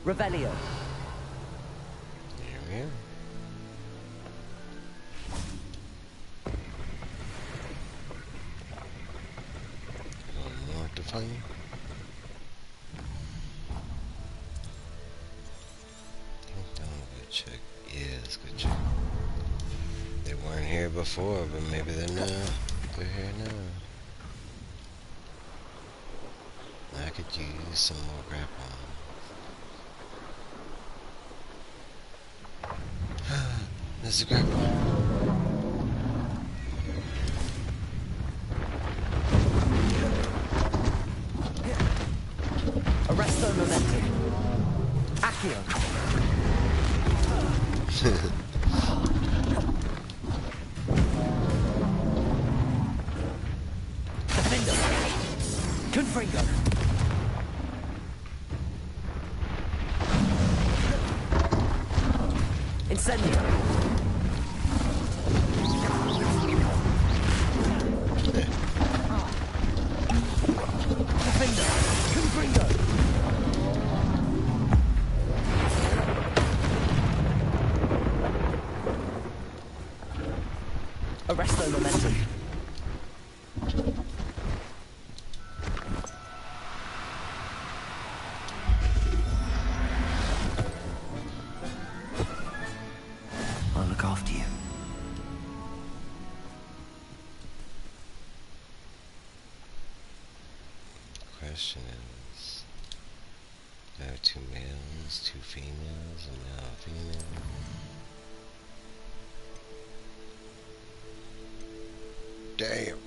Revelio. Here we are. One more to find. Good check. Yes, good check. They weren't here before, but maybe they're now. They're here now. I could use some more grapple. There's a grapple. Arresto momentum. Accio. Defender. Confringo. Incendio. Defender. Confringo. Arresto momentum. I'll look after you. Question is, there are 2 males, 2 females, a male, a female. Damn.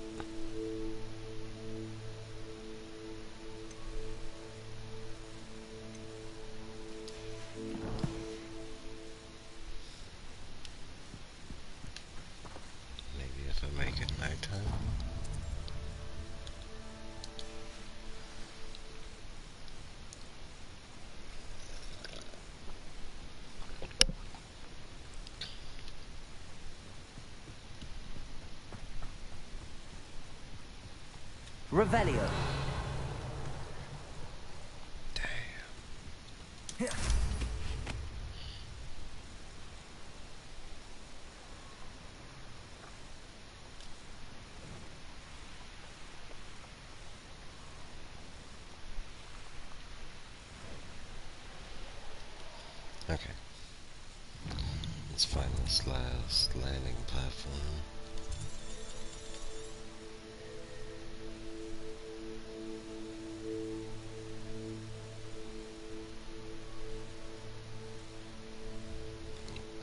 Maybe if I make it nighttime. Revelio. Damn. Okay. Let's find this last landing platform.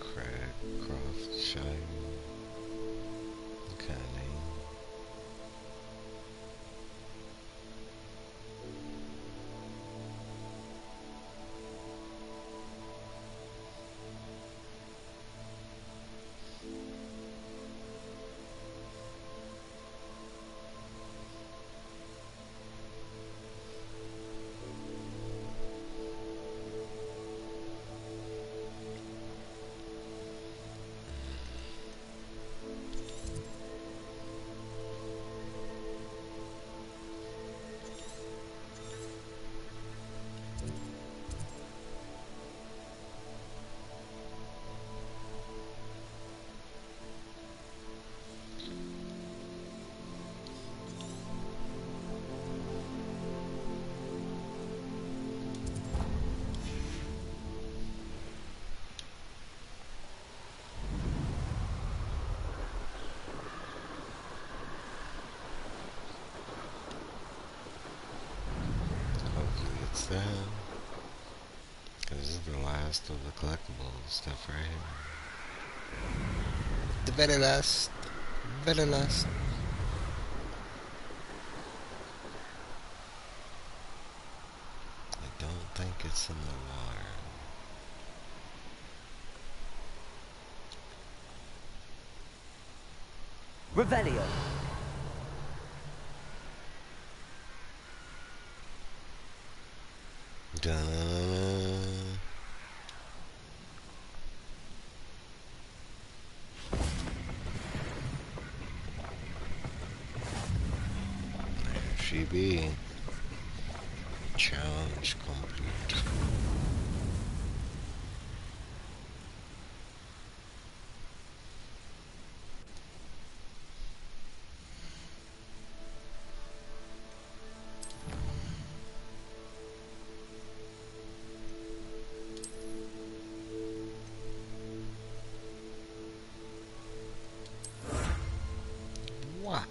Cragcroft Shire. What kind of name? that. This is the last of the collectible stuff right here. The very last. Very last. I don't think it's in the water. Revelio. Dun. There she be. Challenge complete. What?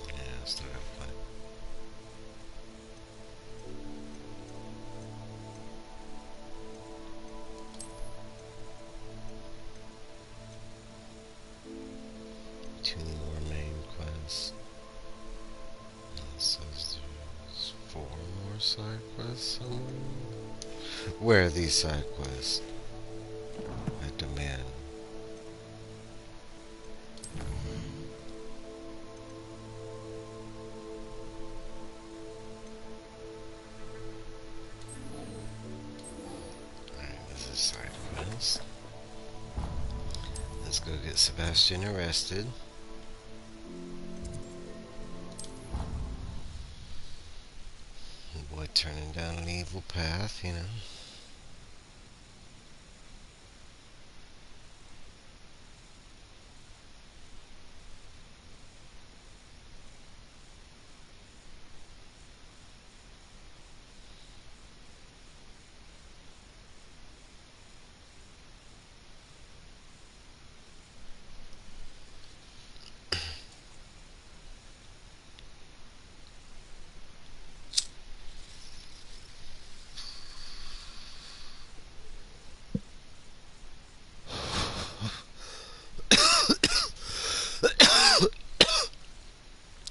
Yeah, still got to play. Two more main quests. It says there's 4 more side quests somewhere. Where are these side quests? I demand. Alright, this is side quest. Let's go get Sebastian arrested. Boy turning down an evil path, you know.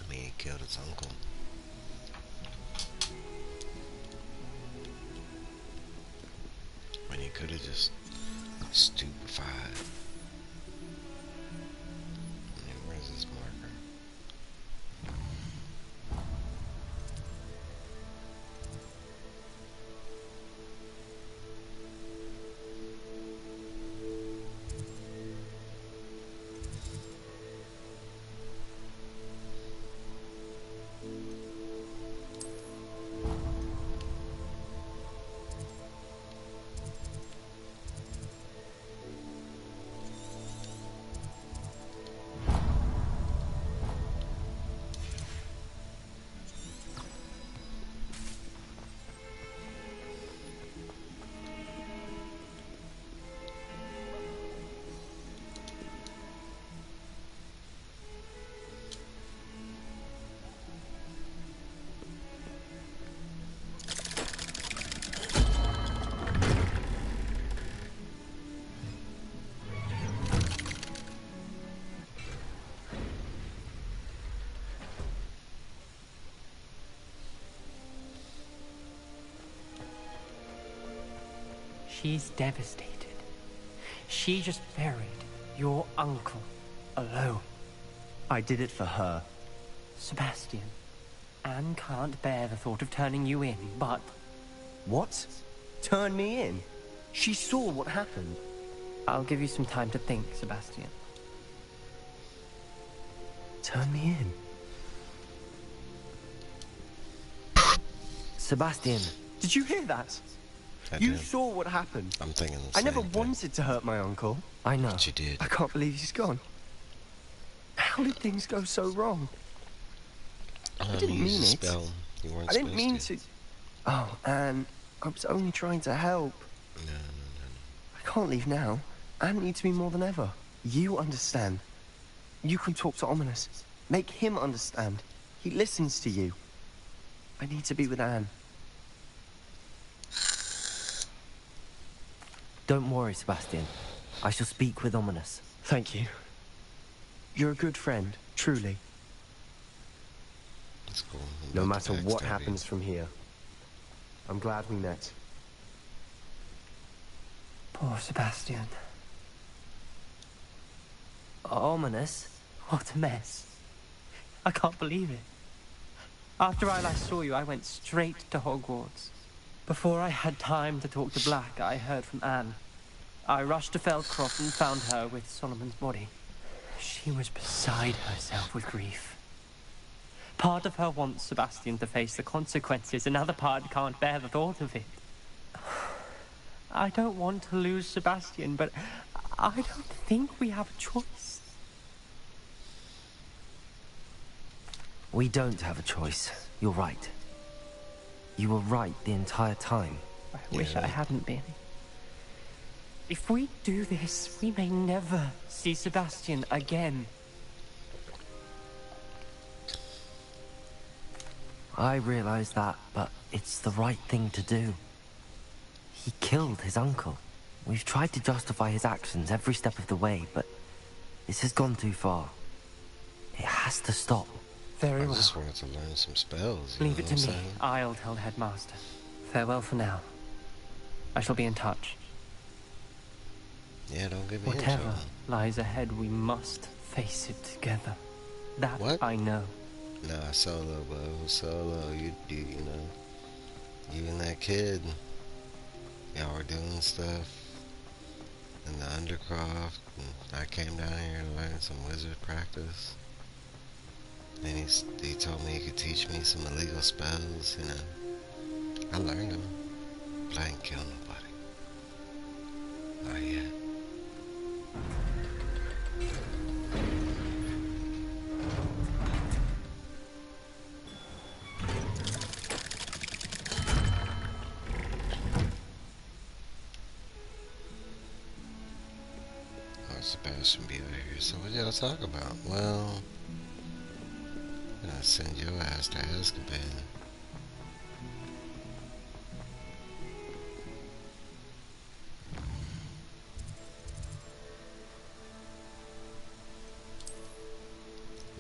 I mean, he killed his uncle. When he could have just stupefied. Where's his marker? She's devastated. She just buried your uncle alone. I did it for her. Sebastian, Anne can't bear the thought of turning you in, but... What? Turn me in? She saw what happened. I'll give you some time to think, Sebastian. Turn me in. Sebastian. Did you hear that? You saw what happened. I'm thinking the I same never thing. wanted to hurt my uncle. I know. But you did. I can't believe he's gone. How did things go so wrong? I didn't mean it. Spell. You weren't I didn't supposed mean to. Oh, Anne, I was only trying to help. No. I can't leave now. Anne needs me more than ever. You understand. You can talk to Ominous. Make him understand. He listens to you. I need to be with Anne. Don't worry, Sebastian. I shall speak with Ominous. Thank you. You're a good friend, truly. Let's go. No matter what happens from here, I'm glad we met. Poor Sebastian. Ominous? What a mess. I can't believe it. After I last saw you, I went straight to Hogwarts. Before I had time to talk to Black, I heard from Anne. I rushed to Feldcroft and found her with Solomon's body. She was beside herself with grief. Part of her wants Sebastian to face the consequences, another part can't bear the thought of it. I don't want to lose Sebastian, but I don't think we have a choice. We don't have a choice. You're right. You were right the entire time. I wish I hadn't been. If we do this, we may never see Sebastian again. I realize that, but it's the right thing to do. He killed his uncle. We've tried to justify his actions every step of the way, but this has gone too far. It has to stop. Very well. I just wanted to learn some spells. Leave it to me. I'll tell the headmaster. Farewell for now. I shall be in touch. Yeah, don't get me in Whatever trouble. lies ahead, we must face it together. That What? I know. Nah, Solo, bro. Solo, you know. You and that kid, y'all were doing stuff in the Undercroft, and I came down here to learn some wizard practice. And he told me he could teach me some illegal spells, you know. I learned them, but I ain't killed nobody. Not yet. Oh, Sebastian be out here. So what y'all talk about? Well, I'm gonna send your ass to Azkaban.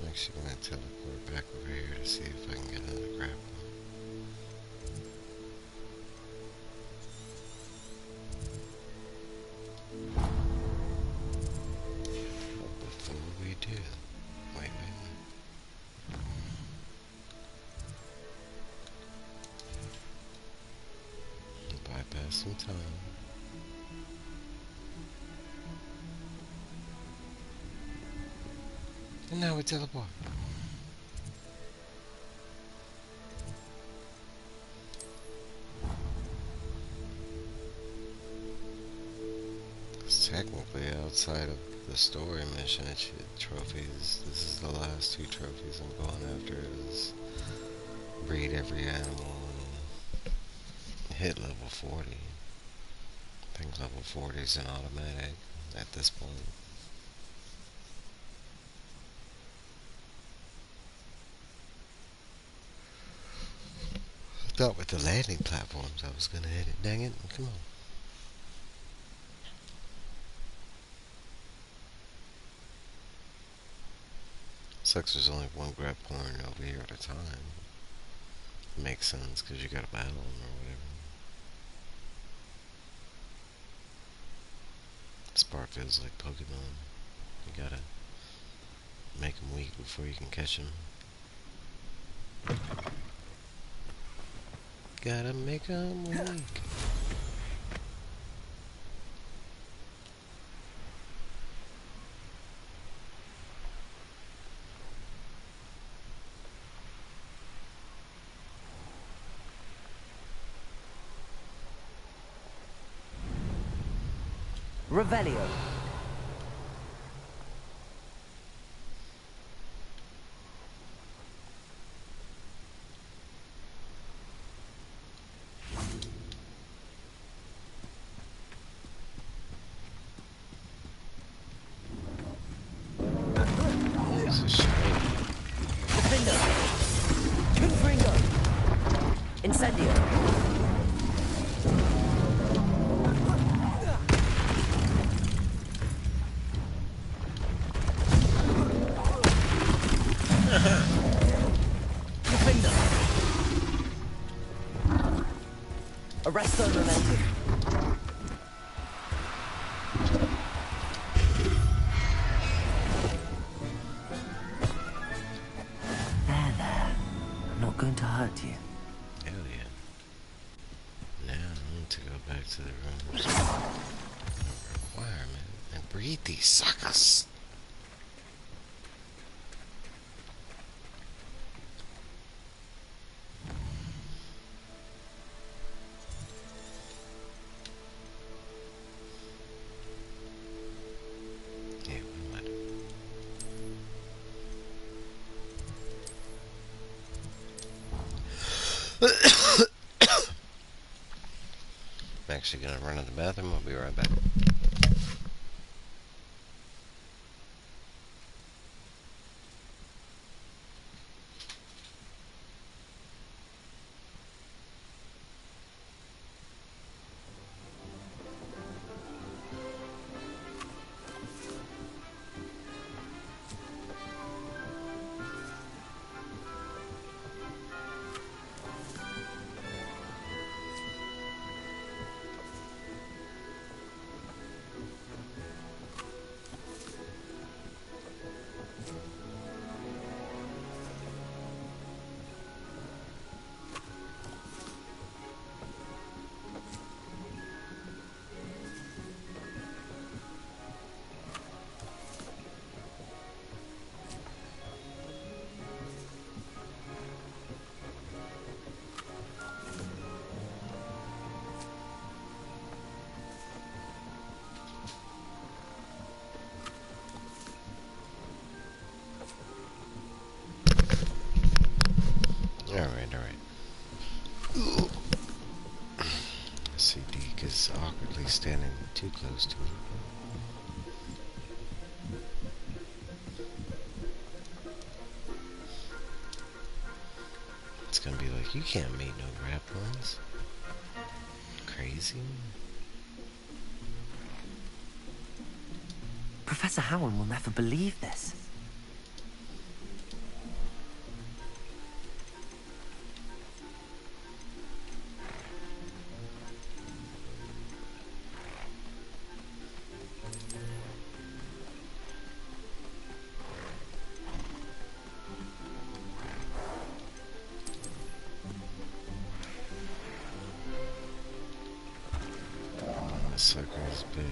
I'm actually gonna teleport back over here to see if I can get another grapple. But before we do, wait. Bypass some time. And now we teleport. It's technically outside of the story mission trophies. This is the last two trophies I'm going after is breed every animal and hit level 40. I think level 40 is an automatic at this point. I thought with the landing platforms I was gonna hit it. Dang it, come on. Sucks there's only one grab point over here at a time. Makes sense because you gotta battle them or whatever. This part feels like Pokemon. You gotta make them weak before you can catch them. Gotta make them weak. Revelio. This is shiny. Defender. Presto momentum. There. I'm not going to hurt you. Hell yeah. Now I need to go back to the rooms. Requirement and breed these suckers. I'm actually gonna run to the bathroom. I'll be right back. Alright. I see Deke is awkwardly standing too close to me. It's gonna be like, you can't meet no grapplings. Crazy. Professor Howard will never believe this. This sucker is big.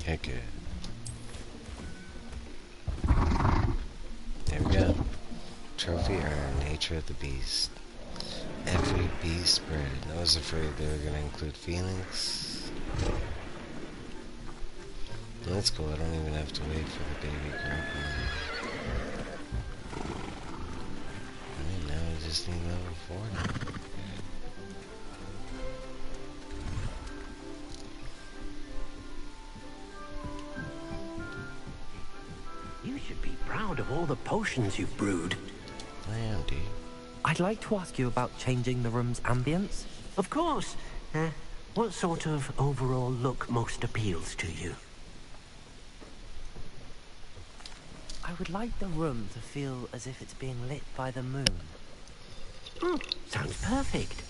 Heck yeah. There we go. Trophy earned, nature of the beast. Every beast bred. I was afraid they were going to include feelings. That's cool, I don't even have to wait for the baby grappling. Now I just need level 4 now. You should be proud of all the potions you've brewed. I am, D. I'd like to ask you about changing the room's ambience. Of course. What sort of overall look most appeals to you? I would like the room to feel as if it's being lit by the moon. Sounds perfect.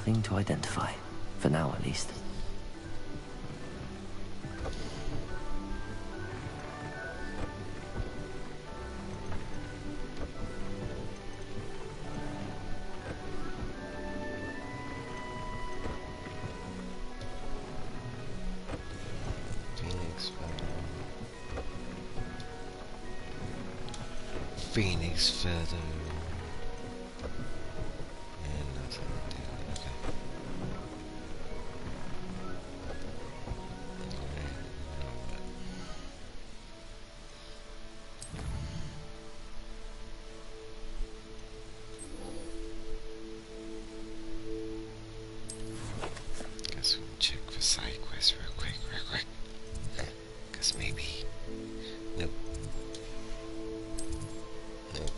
nothing to identify. For now, at least. Phoenix feather. And nothing. Okay. Alright, now what? Guess we can check for side quests real quick. Cause maybe. Nope. Nope.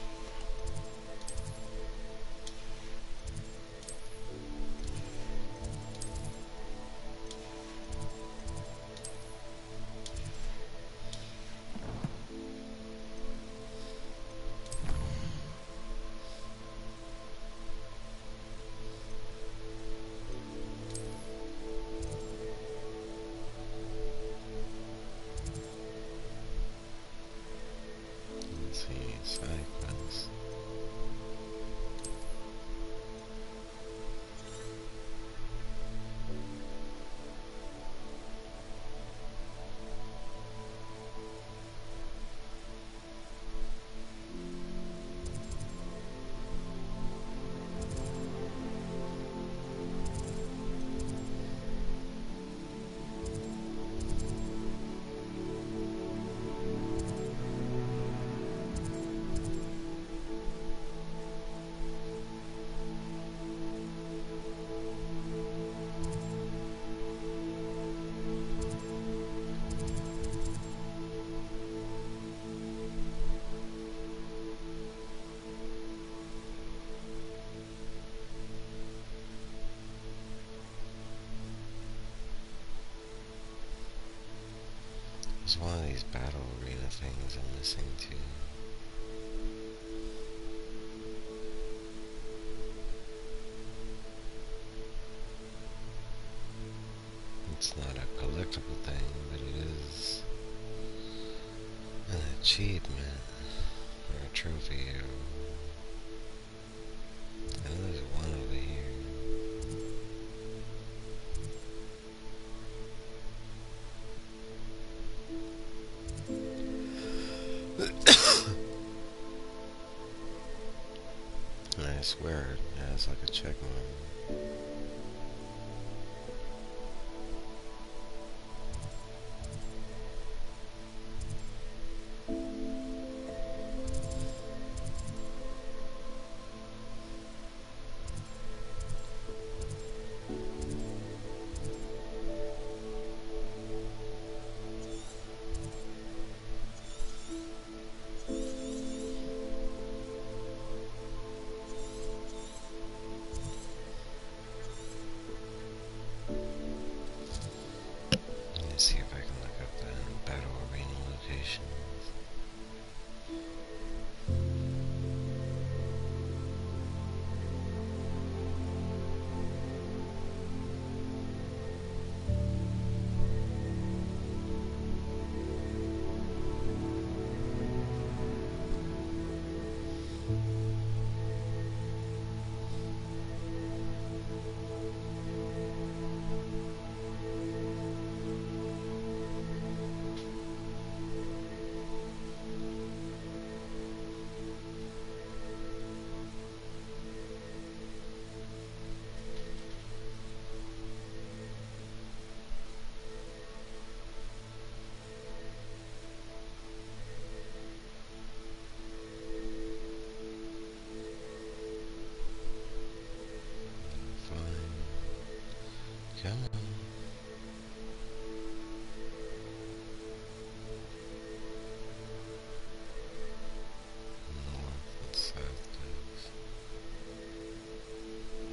Let's see, side quests. There's one of these battle arena things I'm missing too. It's not a collectible thing, but it is an achievement or a trophy. Or I know there's one over here. And I swear it has like a check mark. Let's see if I can look up the battle arena locations. Come on. North and south coast.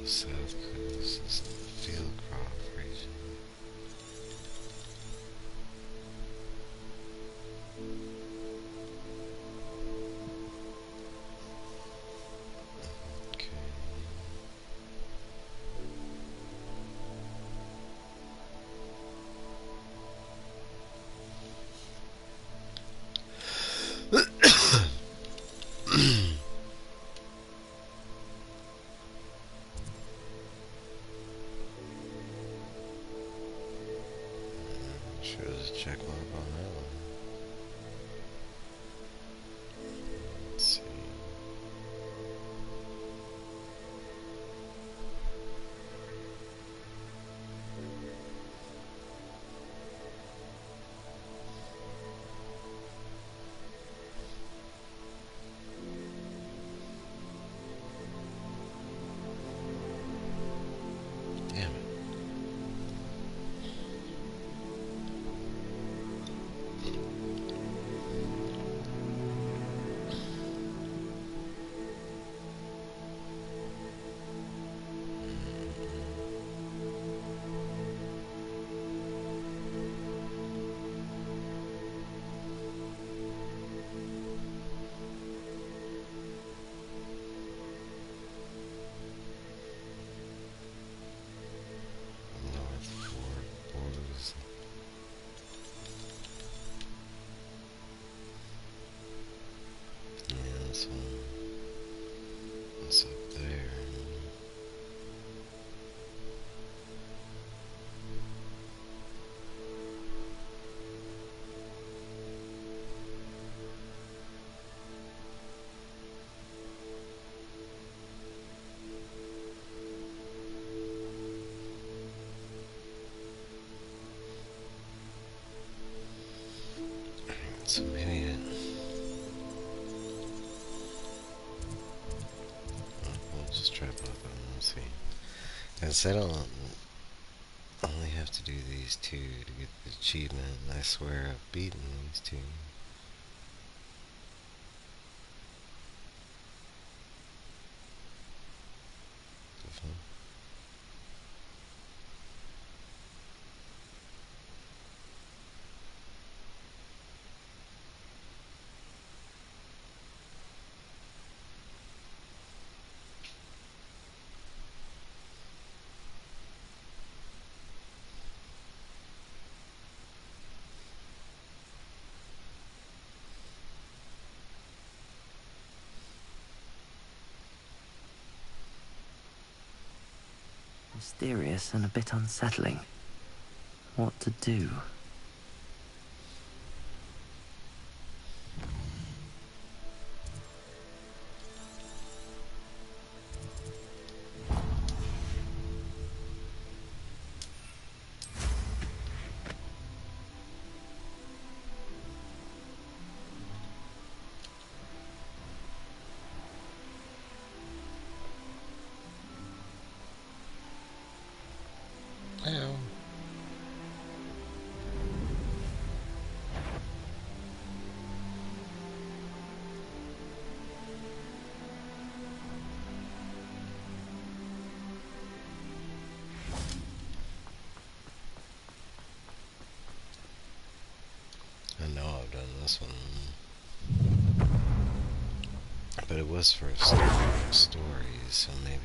The south coast is the Fieldcroft region. Okay. So maybe we'll just try both of them. Let's see. Because I don't only have to do these two to get the achievement. I swear I've beaten these two. Mysterious and a bit unsettling. What to do? Ow. I know I've done this one, but it was for stories, so maybe.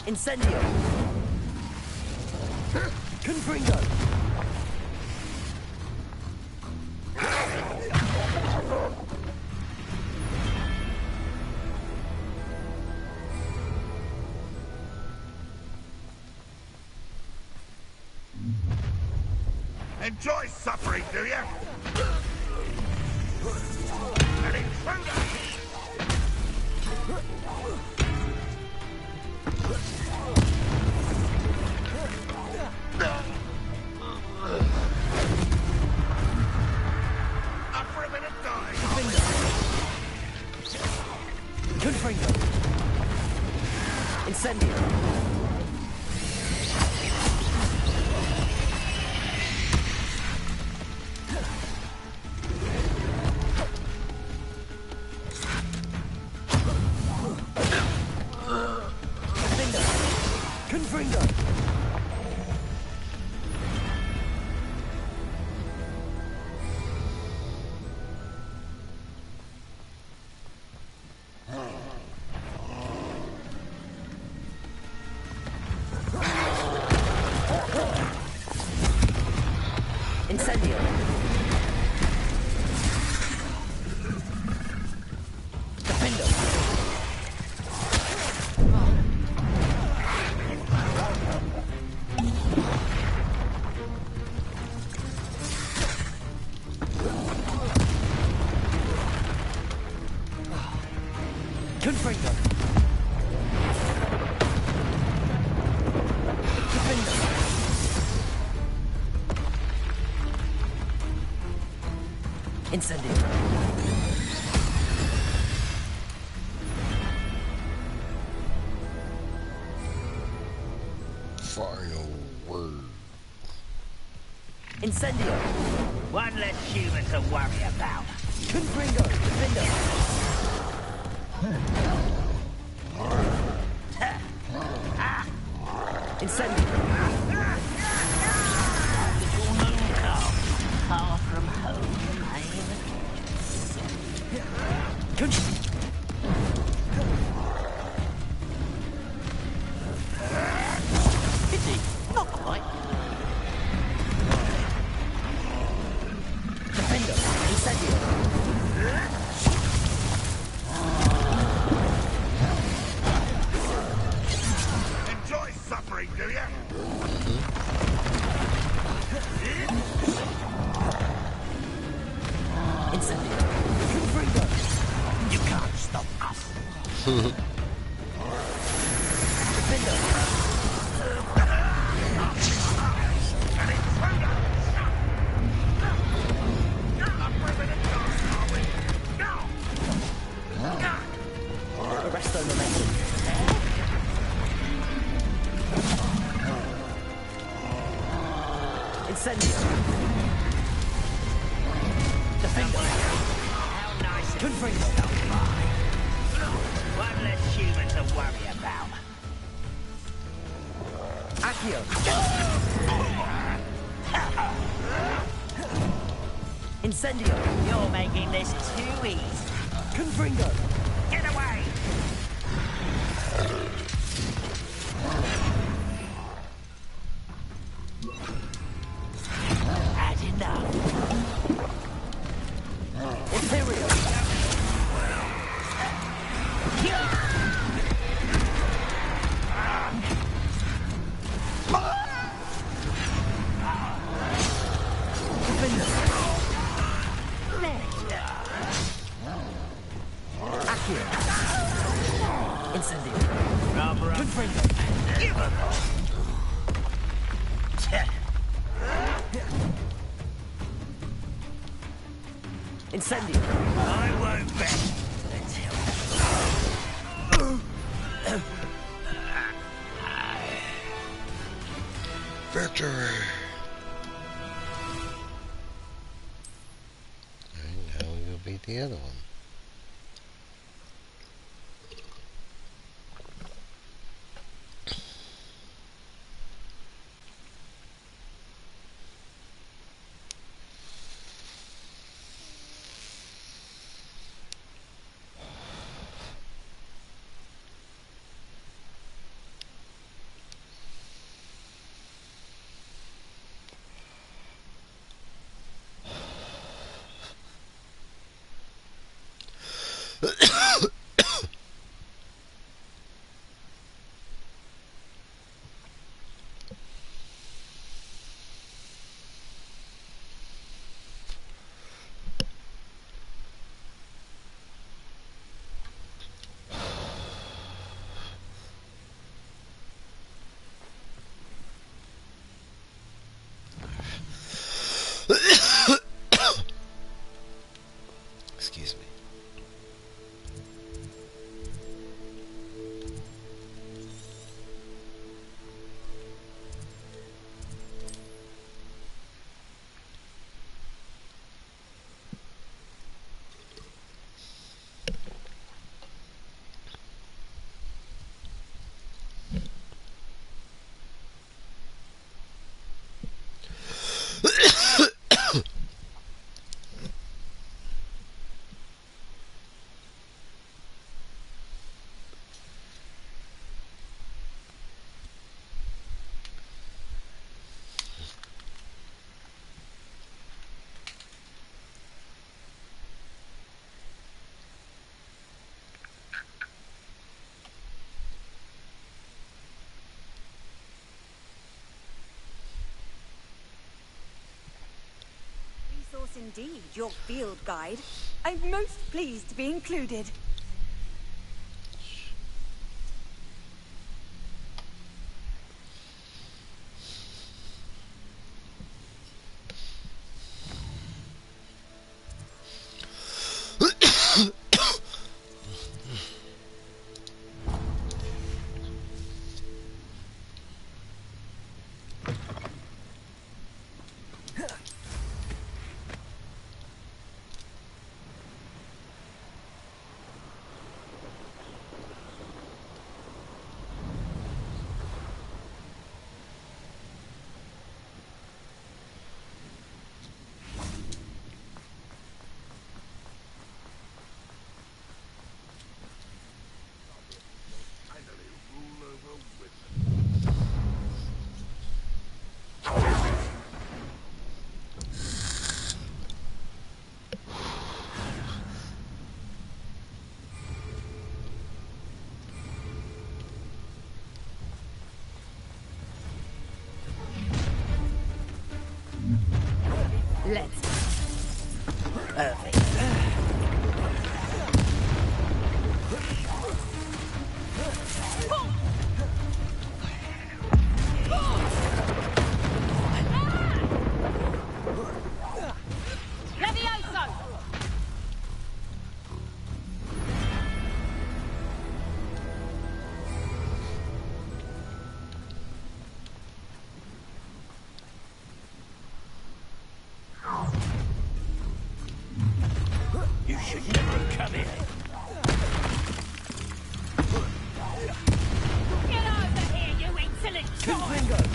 Incendio! Confringo! Enjoy suffering, do you? An intruder! Up for a bit of time. Confringo! Incendio! Confringo! Incendio! Defendo! Confringo! Defendo! Incendio! Final word. Incendio! One less human to worry about. Confringo! Defendo! Incendio! Far from home, free, do you? Incendio. Confringo. You can't stop us. Arresto momentum. Incendio. Defender. How nice of you to stop by. One less human to worry about. Accio. Incendio. You're making this too easy. Confringo. Get away! Had enough. Imperial. Accio. Incendio. Confringo. Give 'em all. Incendio. I won't bet until... Victory! And now you'll beat the other one. Excuse me. Resource indeed, your field guide. I'm most pleased to be included. Let's... Levioso! You should never have come here. Get over here, you insolent child!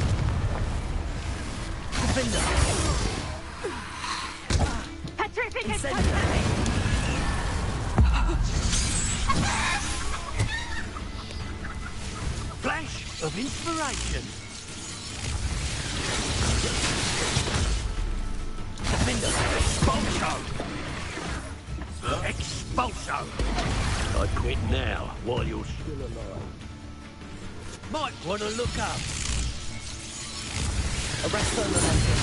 Petrificus Totally! Flash of inspiration. Defender, Expulso! Expulso! I quit now, while you're still alive. Might want to look up. Arresto Memento.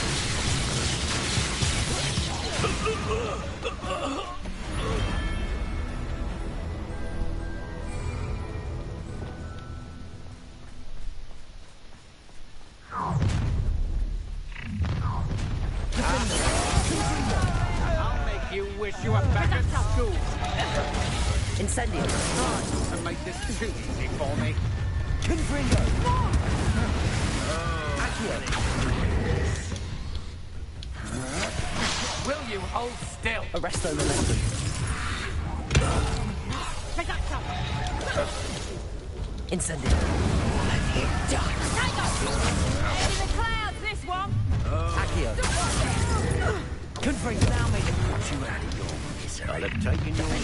I'll make you wish you were back at school. Incendio. And make this too easy for me. Confringo. Will you hold still? Arresto Memento. Incendio. In the clouds, this one! Accio. Confringo. Allow me to put you out of your misery. I'll have taken your life.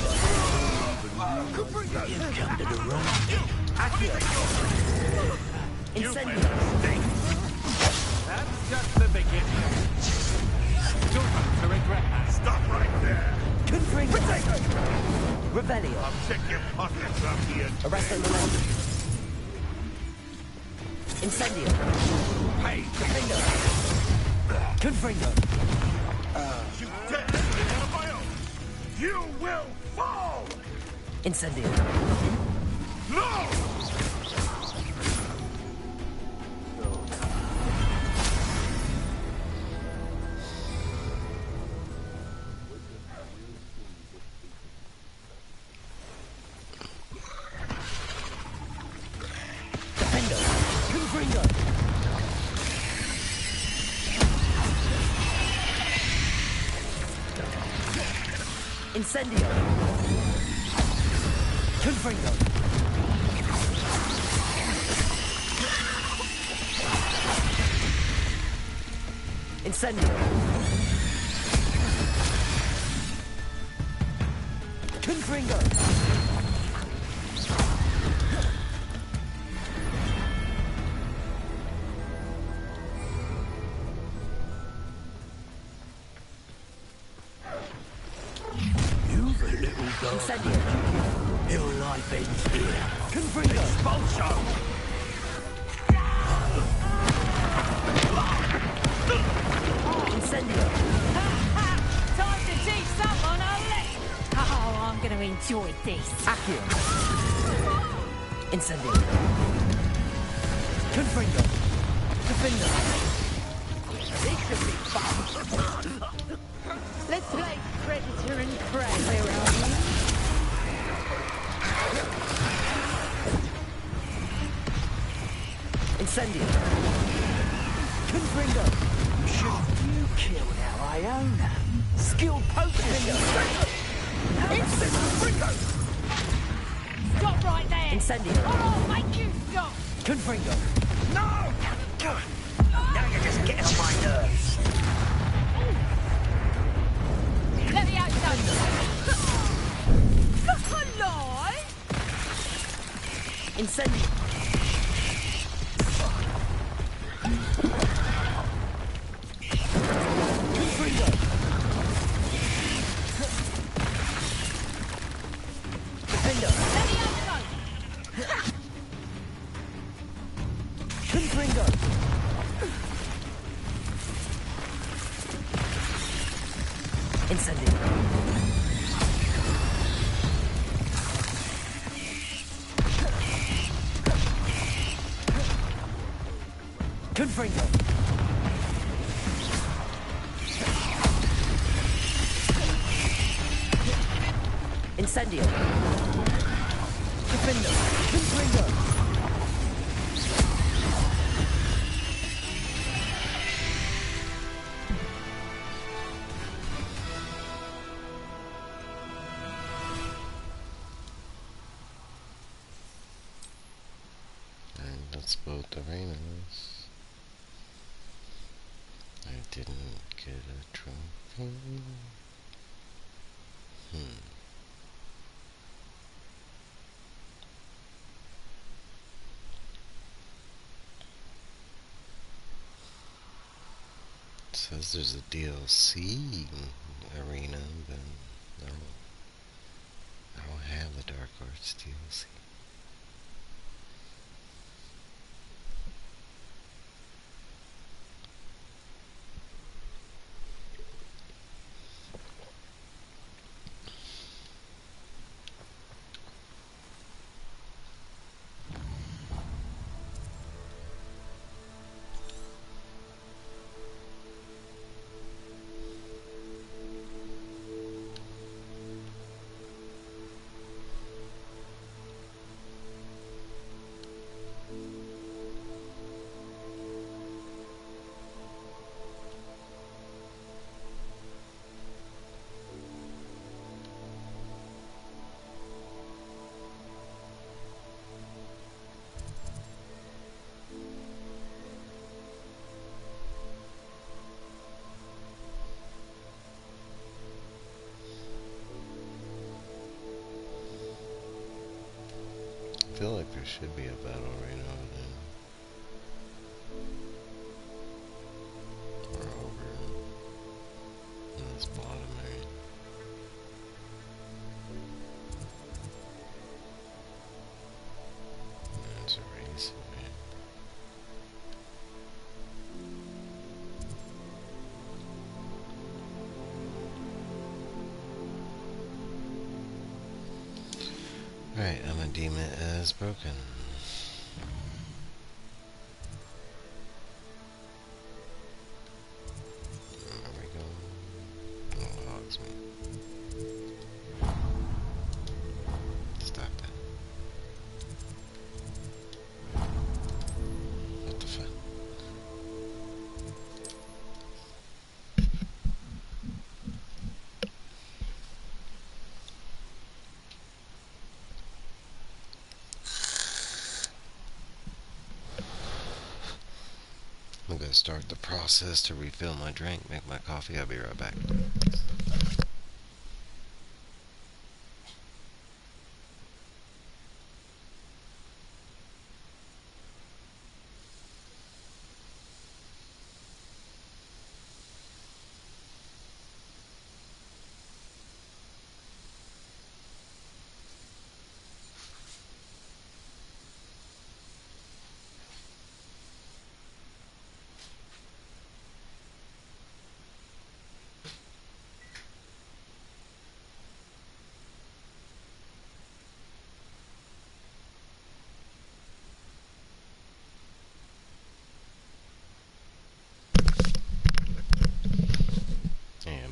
You've come to the wrong. Accio. Incendio. That's just the beginning. You're going to regret that. Stop right there! Confringo. Revelio. I'll check your pockets up here. Arresto Memento. Incendio. Hey, Confringo. Confringo. you dead! Out of my own! You will fall! Incendio. No! Defendo. Confringo. Incendio. Confringo. Incendio. Confringo. You've a little dog. Incendio. Your life ends here. Confringo. Expulso! Incendio. Time to teach someone a lesson! Oh, I'm gonna enjoy this. Accio. Incendio. Confringo. Defendo. This could be fun. Let's play Predator and Prey, where are you? Incendio. Confringo. You killed our Iona. Skilled poacher. Stop right there! Incendio. Or I'll make you stop! Confringo. No! Now you're just getting on my nerves. Let me out, alive! Incendio. Confringo. Defendo. Let me out, Confringo. Incendio. Confringo. Incendio. Confringo. Confringo. And that's both arenas. I didn't get a trophy. It says there's a DLC arena, but I don't have the Dark Arts DLC. I feel like there should be a battle right over there. Or over in this bottom area. There's a race over here. Alright, I'm gonna deem it as broken. There we go. Oh, hogs me. Stop that. What the fuck? I'm gonna start the process to refill my drink, make my coffee. I'll be right back.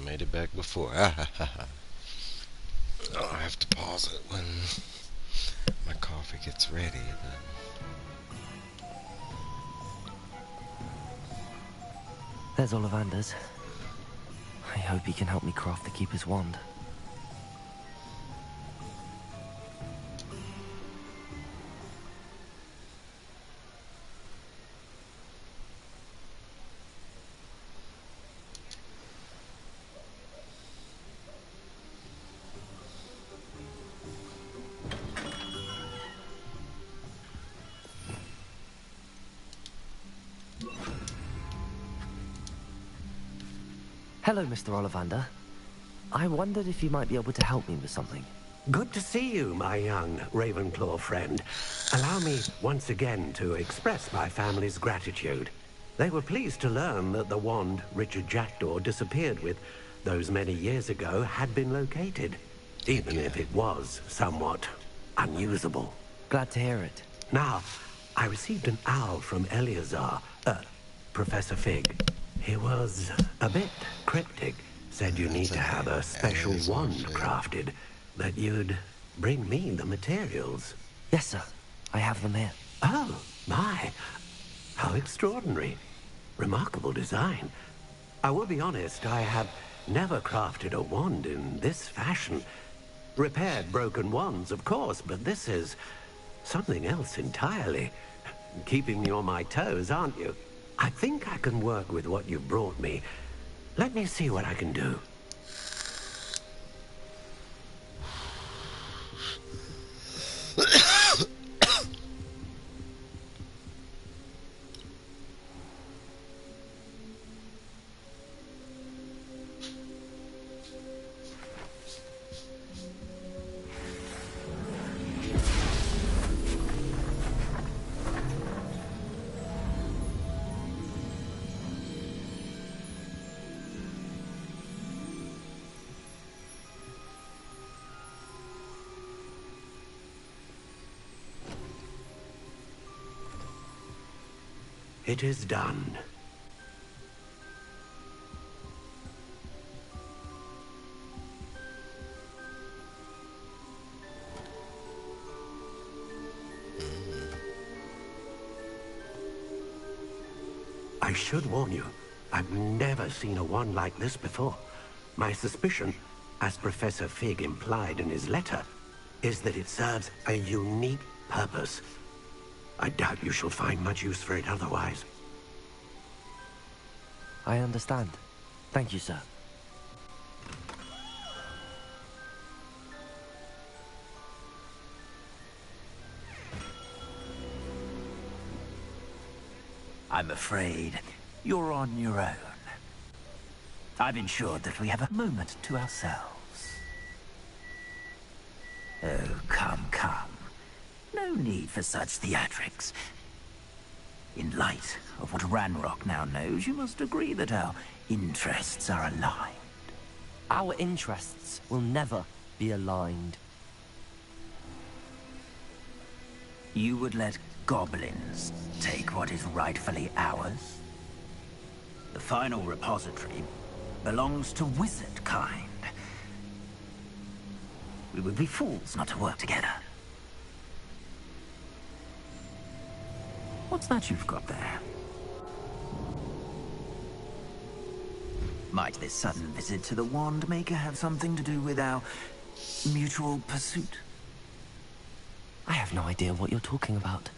Made it back before. Oh, I have to pause it when my coffee gets ready. But There's Ollivander's. I hope he can help me craft the Keeper's wand. Hello, Mr. Ollivander. I wondered if you might be able to help me with something. Good to see you, my young Ravenclaw friend. Allow me once again to express my family's gratitude. They were pleased to learn that the wand Richard Jackdaw disappeared with those many years ago had been located, even if it was somewhat unusable. Glad to hear it. Now, I received an owl from Eleazar, Professor Fig. He was a bit cryptic. Said you need to have a special wand crafted, that you'd bring me the materials. Yes, sir. I have them here. Oh, my. How extraordinary. Remarkable design. I will be honest, I have never crafted a wand in this fashion. Repaired broken wands, of course, but this is something else entirely. Keeping me on my toes, aren't you? I think I can work with what you've brought me. Let me see what I can do. It is done. I should warn you, I've never seen a wand like this before. My suspicion, as Professor Fig implied in his letter, is that it serves a unique purpose. I doubt you shall find much use for it otherwise. I understand. Thank you, sir. I'm afraid you're on your own. I've ensured that we have a moment to ourselves. Oh, come, come. No need for such theatrics. In light of what Ranrock now knows, you must agree that our interests are aligned. Our interests will never be aligned. You would let goblins take what is rightfully ours? The final repository belongs to wizard kind. We would be fools not to work together. What's that you've got there? Might this sudden visit to the Wand Maker have something to do with our mutual pursuit? I have no idea what you're talking about.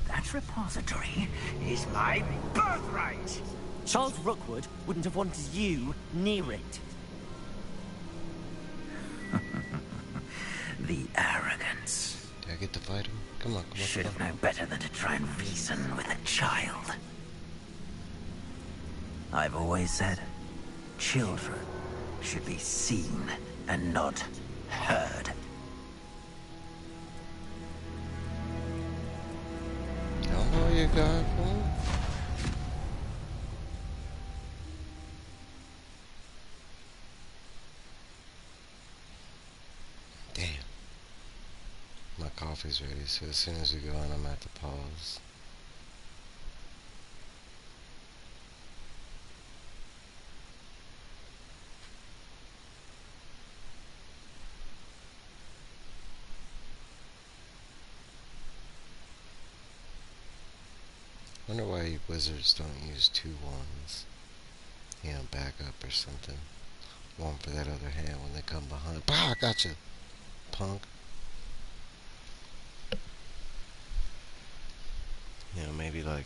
That repository is my birthright! Charles Rookwood wouldn't have wanted you near it. The arrogance. Did I get to fight him? Come on, come on. Should have known better than to try and reason with a child. I've always said, children should be seen and not heard. Oh, you got one? Damn. My coffee's ready, so as soon as we go on, I'm at the pause. Wonder why wizards don't use two wands. You know, back up or something. One for that other hand when they come behind. Bah, I got you, punk. You know, maybe like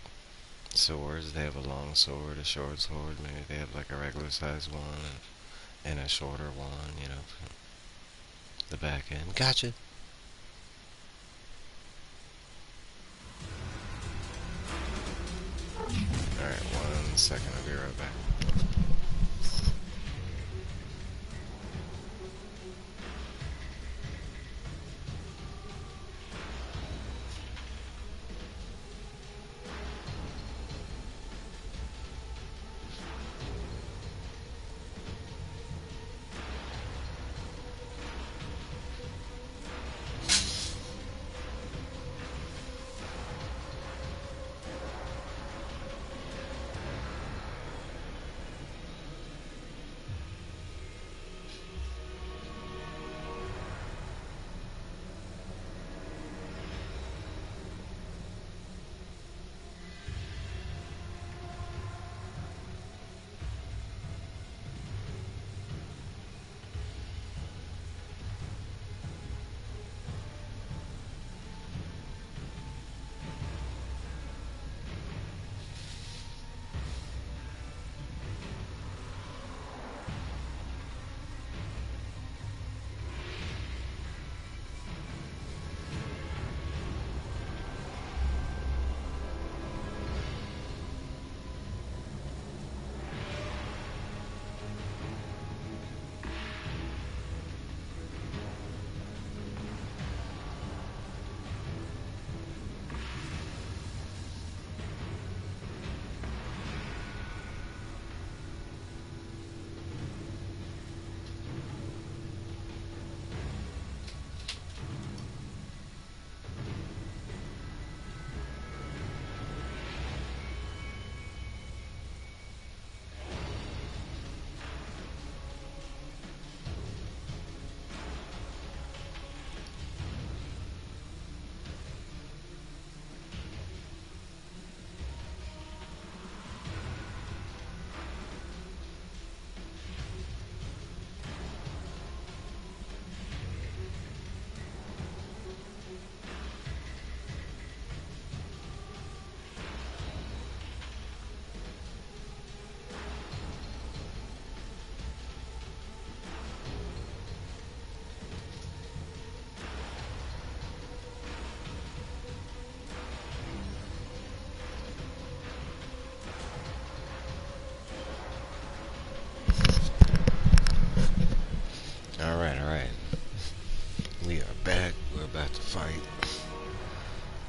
swords. They have a long sword, a short sword. Maybe they have like a regular size one and a shorter one. You know, for the back end. Gotcha. Alright, 1 second, I'll be right back.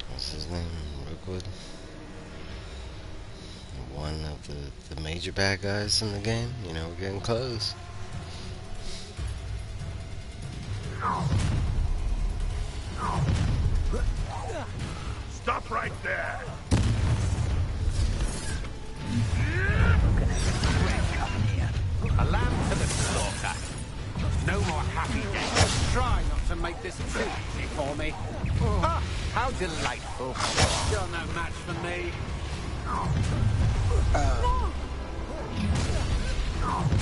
What's his name? Rookwood. One of the major bad guys in the game. You know, we're getting close. Stop right there! A lamb to the slaughter. No more happy days. Try not to make this too easy for me. Ah, how delightful. You're no match for me.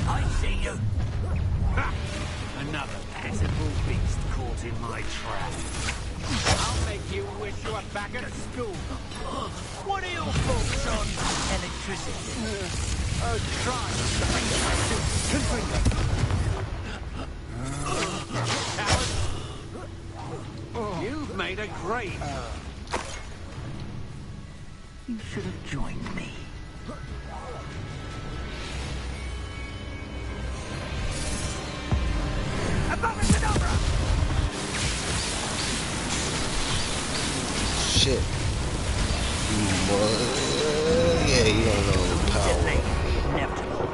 I see you. Ha! Another pitiful beast caught in my trap. I'll make you wish you were back at school. What are your thoughts on electricity? Try not to make Coward. You've made a great. You should have joined me. Shit. Yeah, you don't know the power. Inevitable.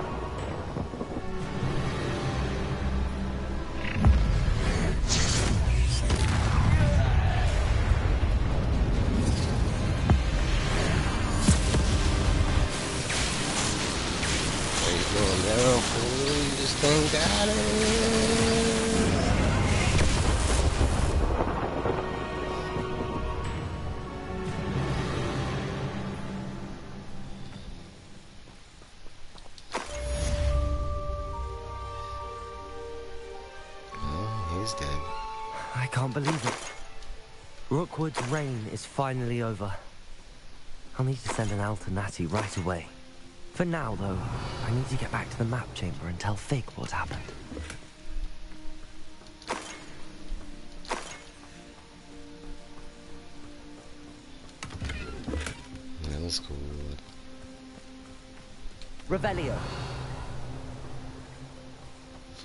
Are you going down for real? You just ain't got it. He's dead. I can't believe it. Rookwood's reign is finally over. I'll need to send an L to Natty right away. For now, though, I need to get back to the map chamber and tell Fig what happened. That was cool. Revelio.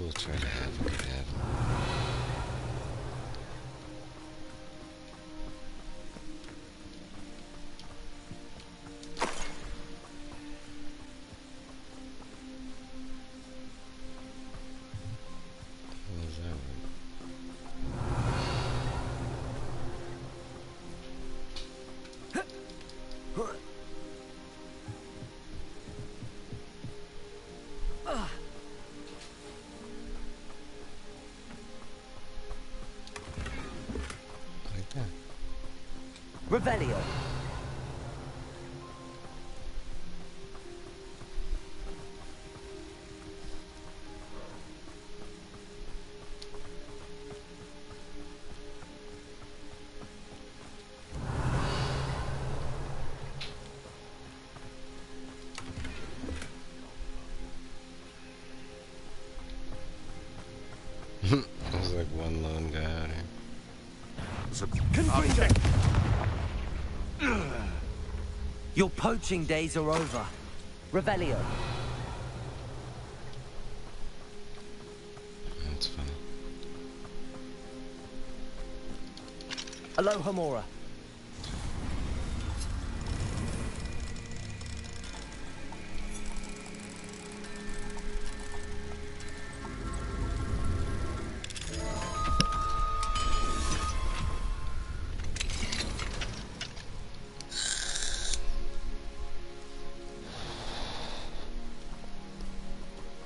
We'll try to have a good have him. What was that Revelio. There's like one lone guy out here. Your poaching days are over. Revelio. That's funny. Aloha Mora.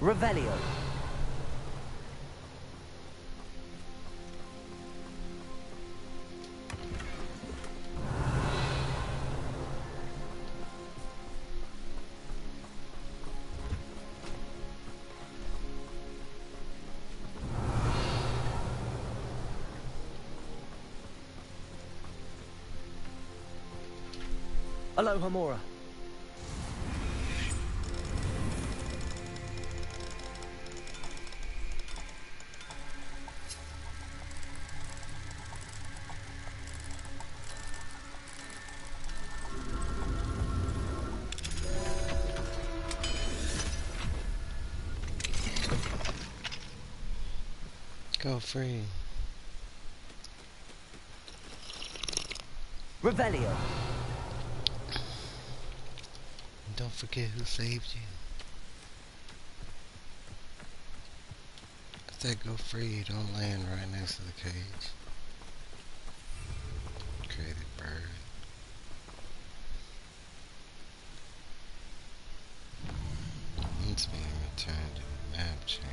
Revelio. Aloha Mora. Go free. Revelio. Don't forget who saved you. If they go free, don't land right next to the cage. Created bird. Needs me to return to the map chamber.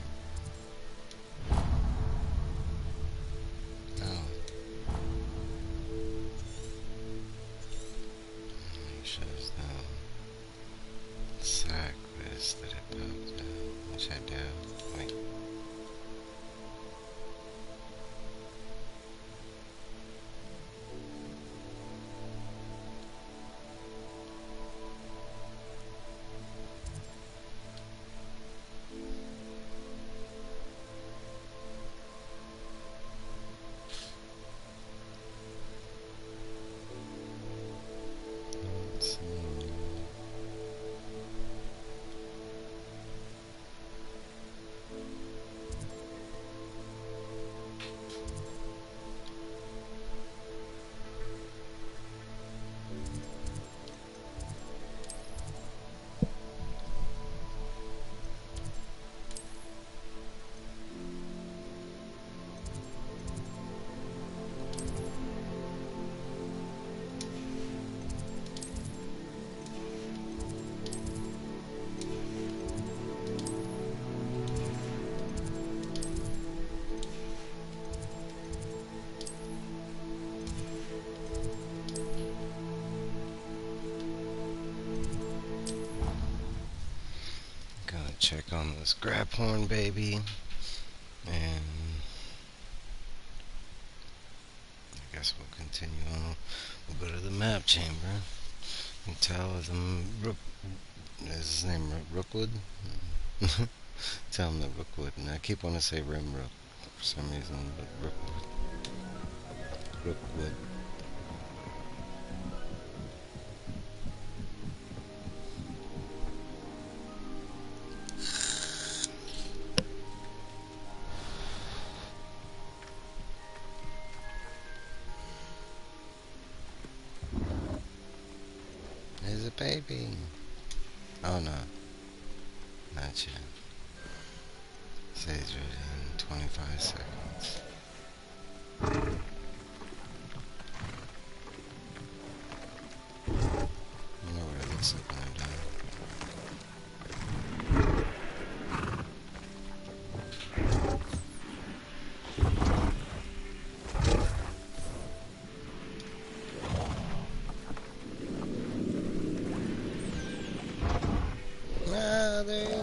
Oh. Make sure there's no side quest that it popped up, which I doubt. Wait. Let's see. Gonna check on this grab horn baby, and I guess we'll continue on. We'll go to the map chamber and tell them is his name Rookwood? Tell him that Rookwood, and I keep wanting to say Rimrook for some reason, but Rookwood. Rookwood. There's a baby. Oh no, not yet. Says ready in 25 seconds. I know what it looks like when I'm done. Ah, there it is.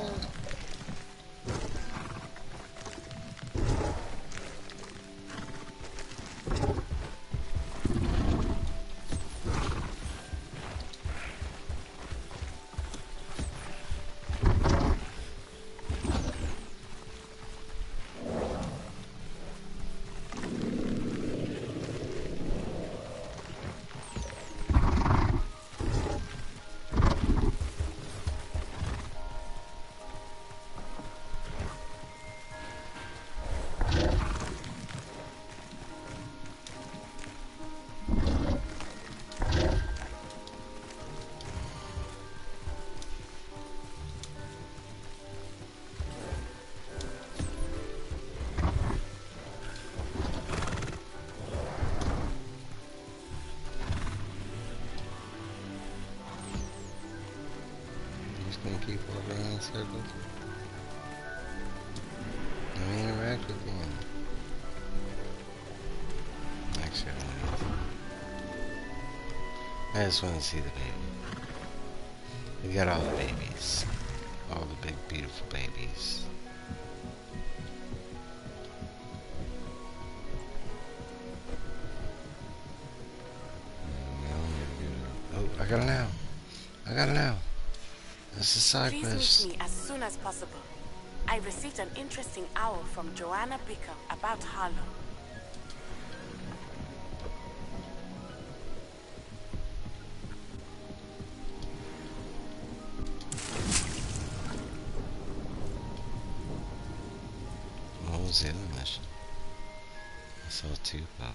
Just gonna keep walking around in circles. Let me interact with you. Actually, I don't know. I just want to see the baby. We got all the babies. All the big, beautiful babies. Oh, I got it now. I got it now. This is side Please quest. meet me as soon as possible. I received an interesting owl from Joanna Bicker about Harlow. What was the other mission? I saw two pop up.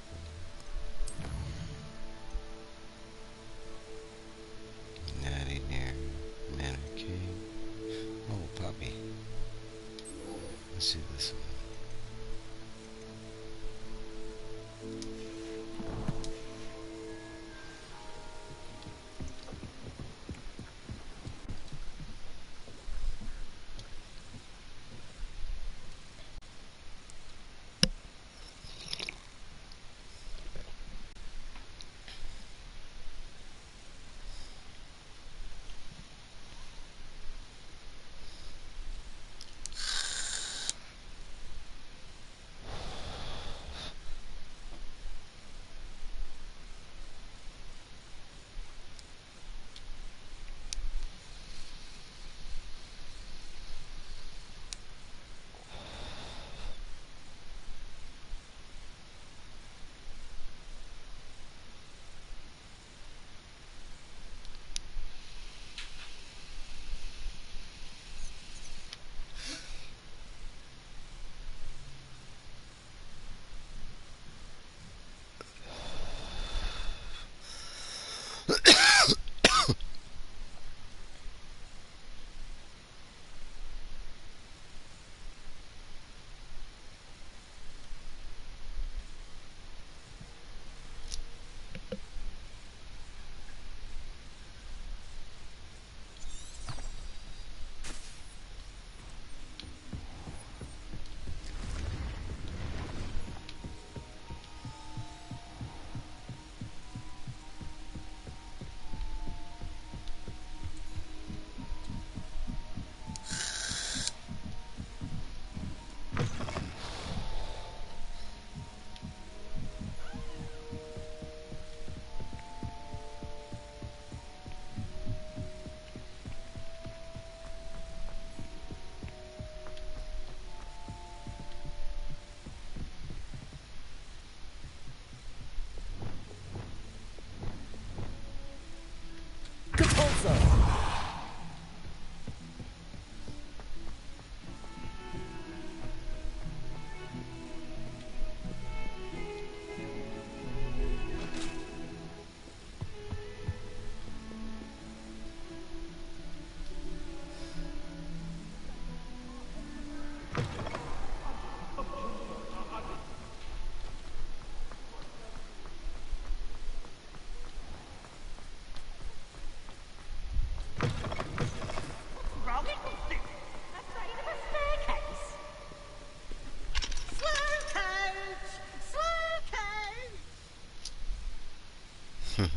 It's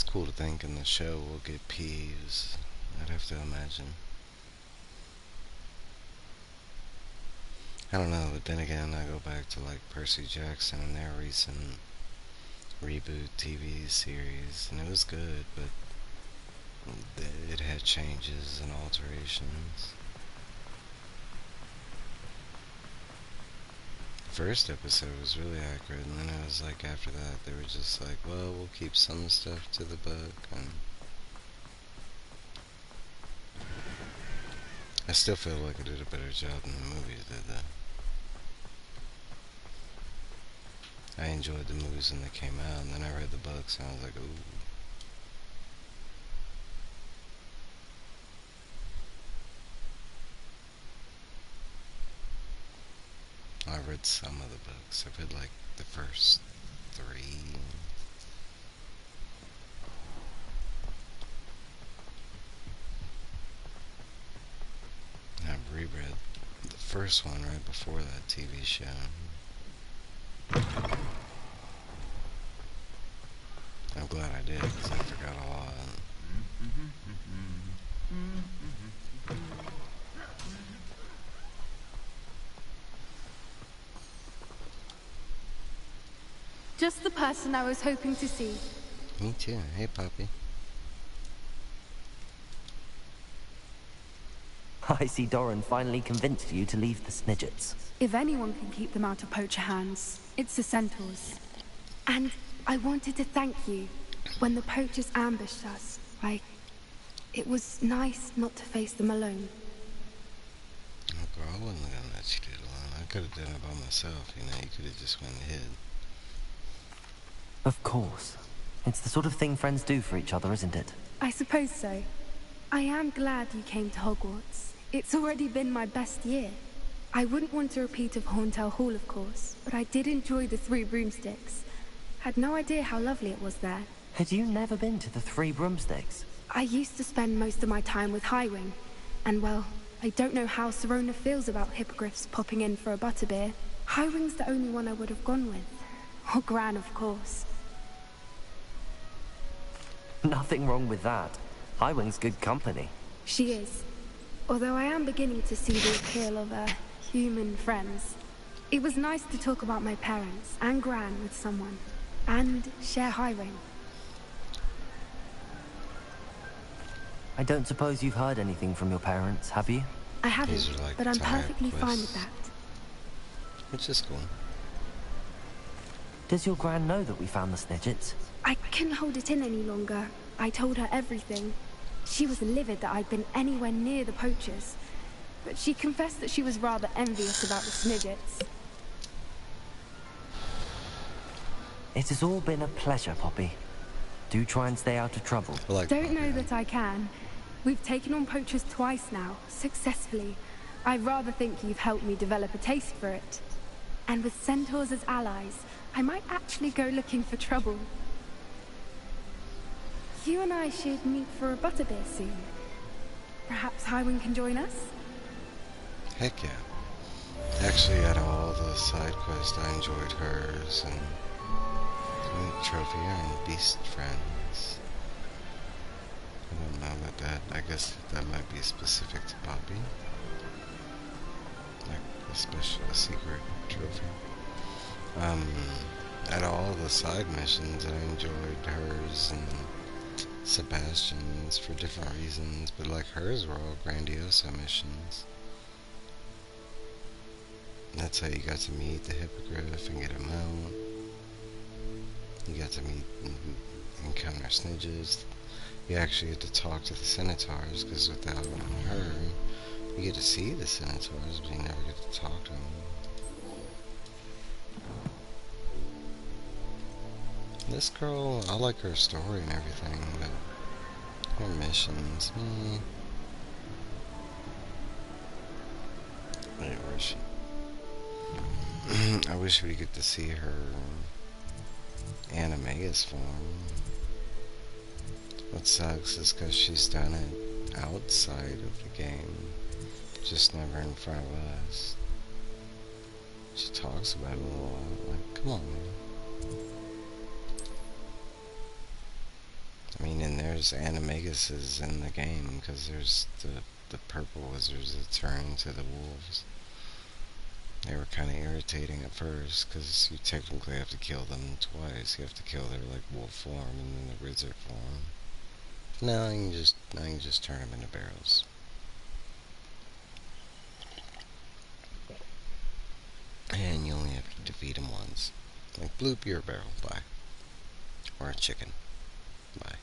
cool to think in the show we'll get peeves. I'd have to imagine. I don't know, but then again, I go back to like Percy Jackson and their recent reboot TV series, and it was good, but it had changes and alterations. The first episode was really accurate, and then it was like after that, they were just like, well, we'll keep some stuff to the book, and I still feel like I did a better job than the movies did, though. I enjoyed the movies when they came out, and then I read the books, and I was like, ooh. I read some of the books. I've read like the first 3. I've reread the first one right before that TV show. I'm glad I did, because I forgot a lot. Just the person I was hoping to see. Me too. Hey, Poppy. I see Doran finally convinced you to leave the Snidgets. If anyone can keep them out of poacher hands, it's the centaurs. And I wanted to thank you. When the poachers ambushed us, it was nice not to face them alone. Oh, girl, I wasn't gonna let you do it alone. I could have done it by myself, you know. You could have just went and hid. Of course. It's the sort of thing friends do for each other, isn't it? I suppose so. I am glad you came to Hogwarts. It's already been my best year. I wouldn't want a repeat of Horntail Hall, of course, but I did enjoy the Three Broomsticks. Had no idea how lovely it was there. Had you never been to the Three Broomsticks? I used to spend most of my time with Highwing, and well, I don't know how Serona feels about hippogriffs popping in for a butterbeer. Highwing's the only one I would have gone with. Or Gran, of course. Nothing wrong with that. Highwing's good company. She is. Although I am beginning to see the appeal of, human friends. It was nice to talk about my parents and Gran with someone. And share Highwing. I don't suppose you've heard anything from your parents, have you? I haven't, like but I'm tired perfectly fine with quests. that. Which is cool. Does your Gran know that we found the Snidgets? I couldn't hold it in any longer. I told her everything. She was livid that I'd been anywhere near the poachers. But she confessed that she was rather envious about the Snidgets. It has all been a pleasure, Poppy. Do try and stay out of trouble. Don't know that I can. We've taken on poachers twice now, successfully. I rather think you've helped me develop a taste for it. And with centaurs as allies, I might actually go looking for trouble. You and I should meet for a butterbeer soon. Perhaps Highwing can join us? Heck yeah. Actually, out of all the side quests, I enjoyed hers and Trophy and Beast Friends. I don't know about that. I guess that might be specific to Poppy. Like a secret trophy. Out of all the side missions, I enjoyed hers and Sebastian's for different reasons, but like hers were all Grandiosa missions. That's how you got to meet the hippogriff and get a mount. You got to meet and encounter Snidgets. You actually get to talk to the Centaurs, because without her, you get to see the Centaurs, but you never get to talk to them. This girl, I like her story and everything, but her missions, Wait, where is she? I wish we get to see her Animagus form. What sucks is because she's done it outside of the game. just never in front of us. She talks about it a lot. Like, come on, man. I mean, and there's animaguses in the game, because there's the purple wizards that turn into the wolves. They were kind of irritating at first, because you technically have to kill them twice. You have to kill their, like, wolf form and then the wizard form. Now you can just turn them into barrels. And you only have to defeat them once. Like, bloop, you're a barrel. Bye. Or a chicken. Bye.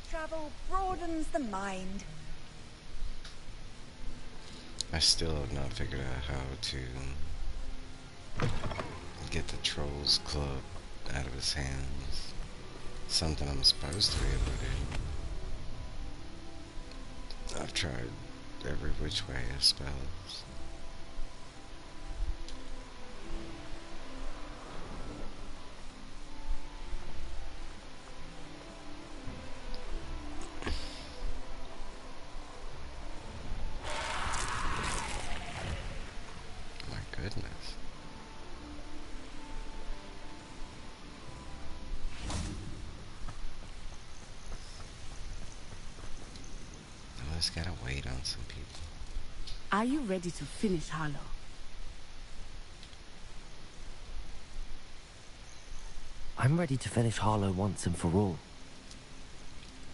Travel broadens the mind. I still have not figured out how to get the troll's club out of his hands. Something I'm supposed to be able to do. I've tried every which way, I suppose. My goodness. I just gotta wait on some people. Are you ready to finish Harlow? I'm ready to finish Harlow once and for all.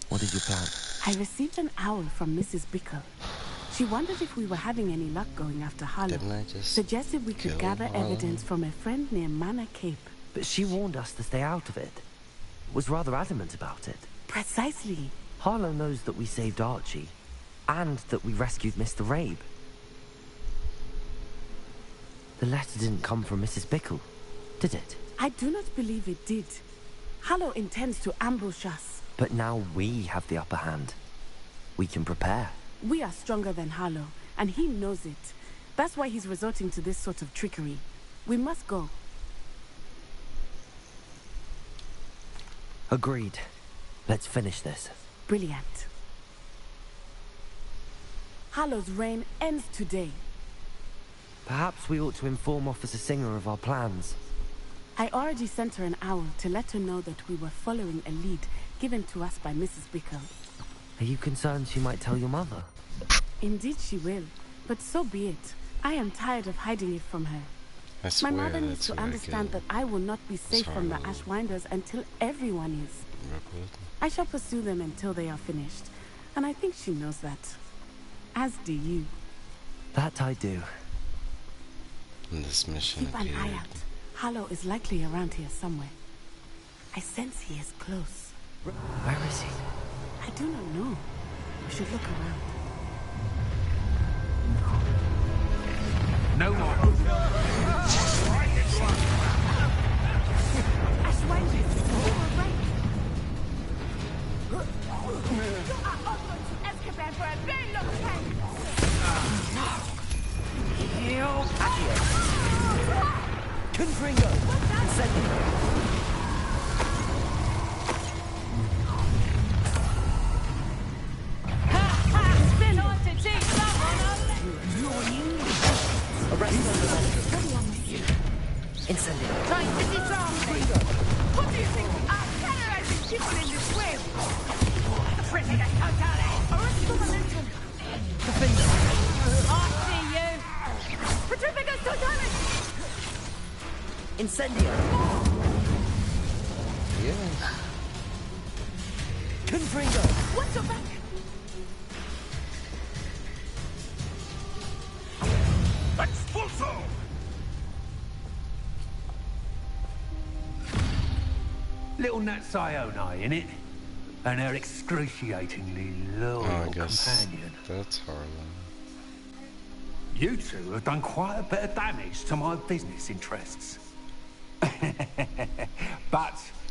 What is your plan? I received an owl from Mrs. Bickle. She wondered if we were having any luck going after Harlow. Didn't I just suggested we could kill gather Harlow? evidence from a friend near Manor Cape. But she warned us to stay out of it. Was rather adamant about it. Precisely. Harlow knows that we saved Archie, and that we rescued Mr. Rabe. The letter didn't come from Mrs. Bickle, did it? I do not believe it did. Harlow intends to ambush us. But now we have the upper hand. We can prepare. We are stronger than Harlow, and he knows it. That's why he's resorting to this sort of trickery. We must go. Agreed. Let's finish this. Brilliant. Harlow's reign ends today. Perhaps we ought to inform Officer Singer of our plans. I already sent her an owl to let her know that we were following a lead given to us by Mrs. Bickle. Are you concerned she might tell your mother? Indeed she will, but so be it. I am tired of hiding it from her. I swear My mother needs that's to who I understand killed. that I will not be safe from the Harlow. Ashwinders until everyone is. Rookwood. I shall pursue them until they are finished, and I think she knows that. As do you. That I do. And this mission Keep an appeared. eye out. Harlow is likely around here somewhere. I sense he is close. Where is he? I do not know. We should look around. No more. Ashwinders, you were right. You are also to Azkaban for a very long time. Confringo! Spin on to take someone Incendio. Trying to disarm me. What do you think? I'm terrorizing people in this way. President Totale. Arrest momentum. I see you. Petrificus Totalis. Incendio. Yeah. Confringo. What's your back? Expulso! Little Nat Sione, innit? And her excruciatingly loyal Oh, I guess companion. that's Harlow. You two have done quite a bit of damage to my business interests. But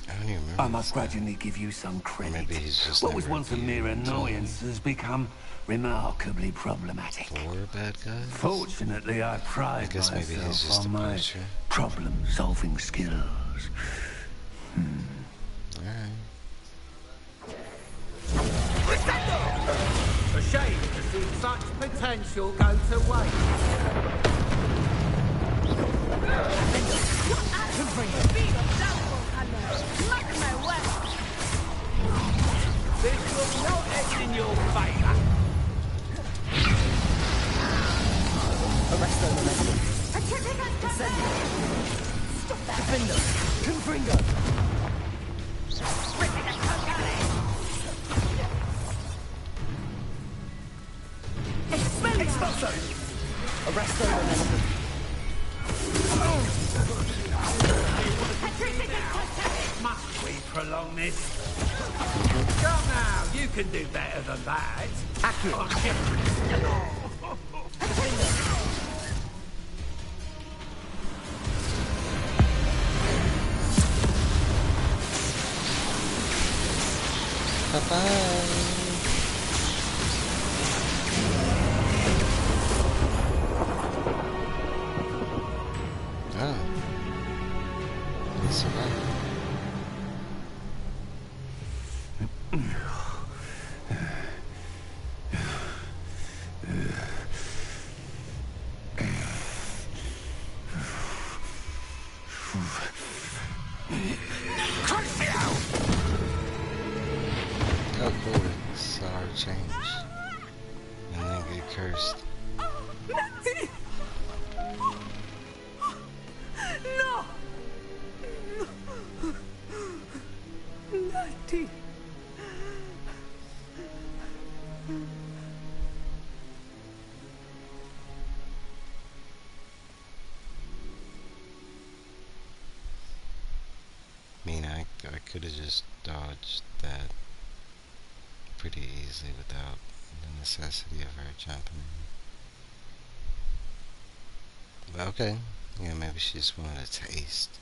I don't even remember. I must grudgingly give you some credit. Maybe he's just What was never once a mere appeared until- annoyance has become remarkably problematic. Four bad guys? Fortunately, I pride I guess maybe he's myself just on a my poacher. problem-solving skills. Alright. A shame to see such potential go to waste. This will not end in your favour. Arresto momentum. Stop that. Defender. Confringo. Expulso. Arresto momentum. Must we prolong this? Come now, you can do better than that. Bye-bye. Oh. He survived. Oh cool, saw her change. And then get cursed. Natty! No! Natty! I mean, I could have just dodged that pretty easily without the necessity of her jumping in. But okay, yeah, maybe she just wanted a taste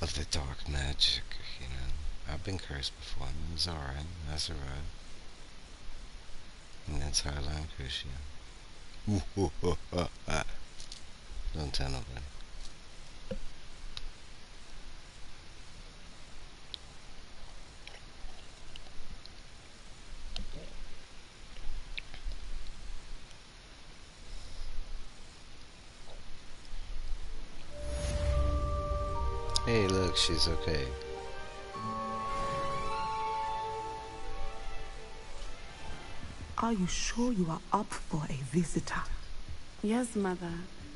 of the dark magic, you know. I've been cursed before, and it was alright, I survived. And that's how I learned Crucio. Don't tell nobody. Hey, look, she's okay. Are you sure you are up for a visitor? Yes, Mother.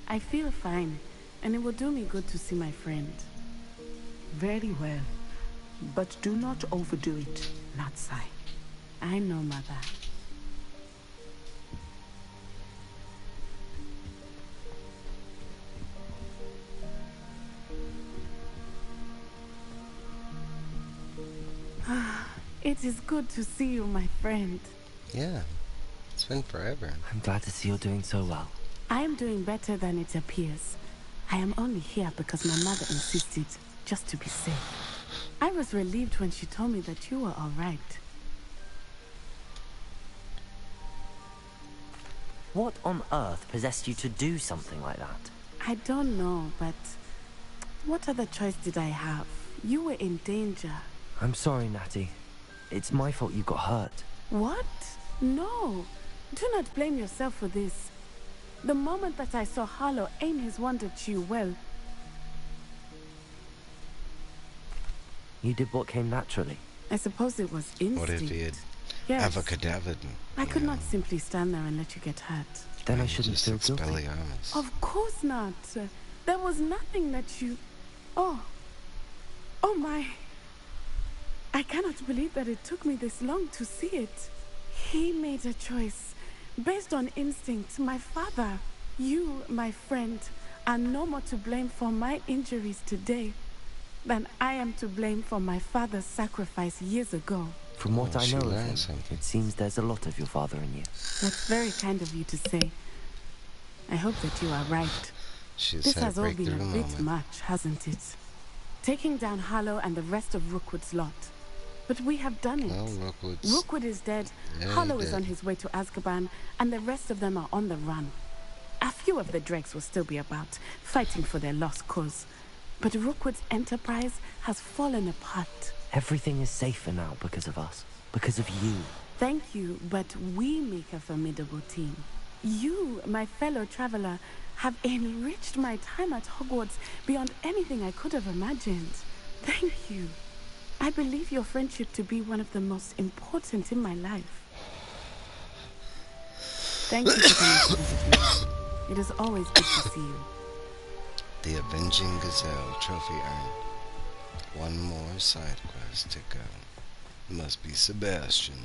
I feel fine, and it will do me good to see my friend. Very well. But do not overdo it, Natsai. I know, Mother. It is good to see you, my friend. Yeah, it's been forever. I'm glad to see you're doing so well. I am doing better than it appears. I am only here because my mother insisted, just to be safe. I was relieved when she told me that you were all right. What on earth possessed you to do something like that? I don't know, but what other choice did I have? You were in danger. I'm sorry, Natty. It's my fault you got hurt. What? No. Do not blame yourself for this. The moment that I saw Harlow aim his wand at you, well... You did what came naturally. I suppose it was instinct. What if he had Yes. avocadavid? I could not simply stand there and let you get hurt. Then I shouldn't feel guilty. Expelliarmus. Of course not. There was nothing that you... Oh. Oh my... I cannot believe that it took me this long to see it. He made a choice based on instinct. My father, you, my friend, are no more to blame for my injuries today than I am to blame for my father's sacrifice years ago. From what I know of him, something. it seems there's a lot of your father in you. That's very kind of you to say. I hope that you are right. This has all been a bit much, hasn't it? Taking down Harlow and the rest of Rookwood's lot. But we have done it. Well, Rookwood is dead, Yeah, Harlow he is did. on his way to Azkaban, and the rest of them are on the run. A few of the dregs will still be about, fighting for their lost cause. But Rookwood's enterprise has fallen apart. Everything is safer now because of us. Because of you. Thank you, but we make a formidable team. You, my fellow traveler, have enriched my time at Hogwarts beyond anything I could have imagined. Thank you. I believe your friendship to be one of the most important in my life. Thank you for coming to visit me. It is always good to see you. The Avenging Gazelle trophy earned. One more side quest to go. Must be Sebastian.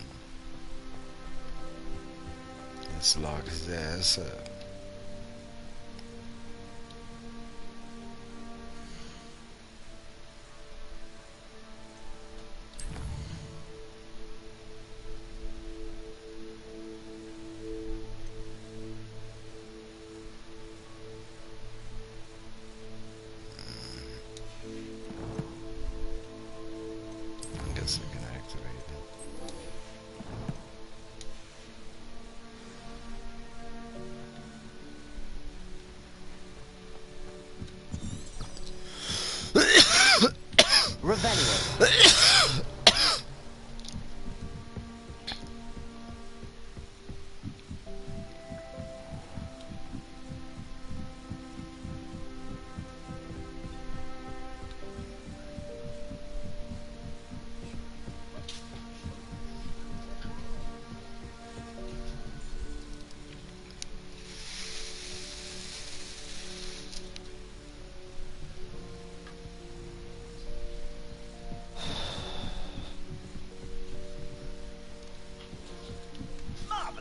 Let's lock his ass up. I guess I can activate it. Revelio.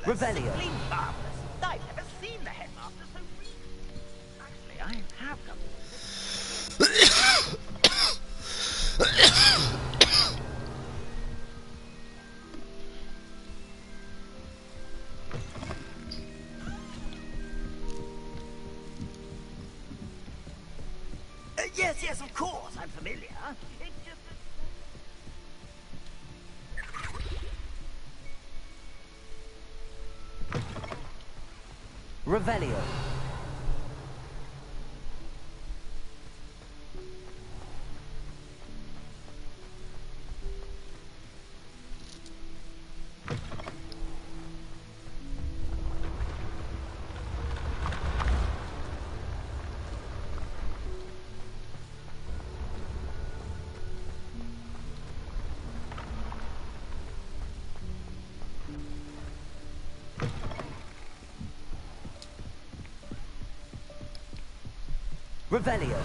Revelio. Marvelous. I've never seen the headmaster so weak. Actually, I have come. Yes, of course, I'm familiar. It's just Revelio. Revelio.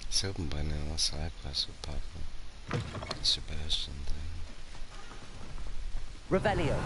It's open by now. A side quest will pop up. The Sebastian thing. Revelio.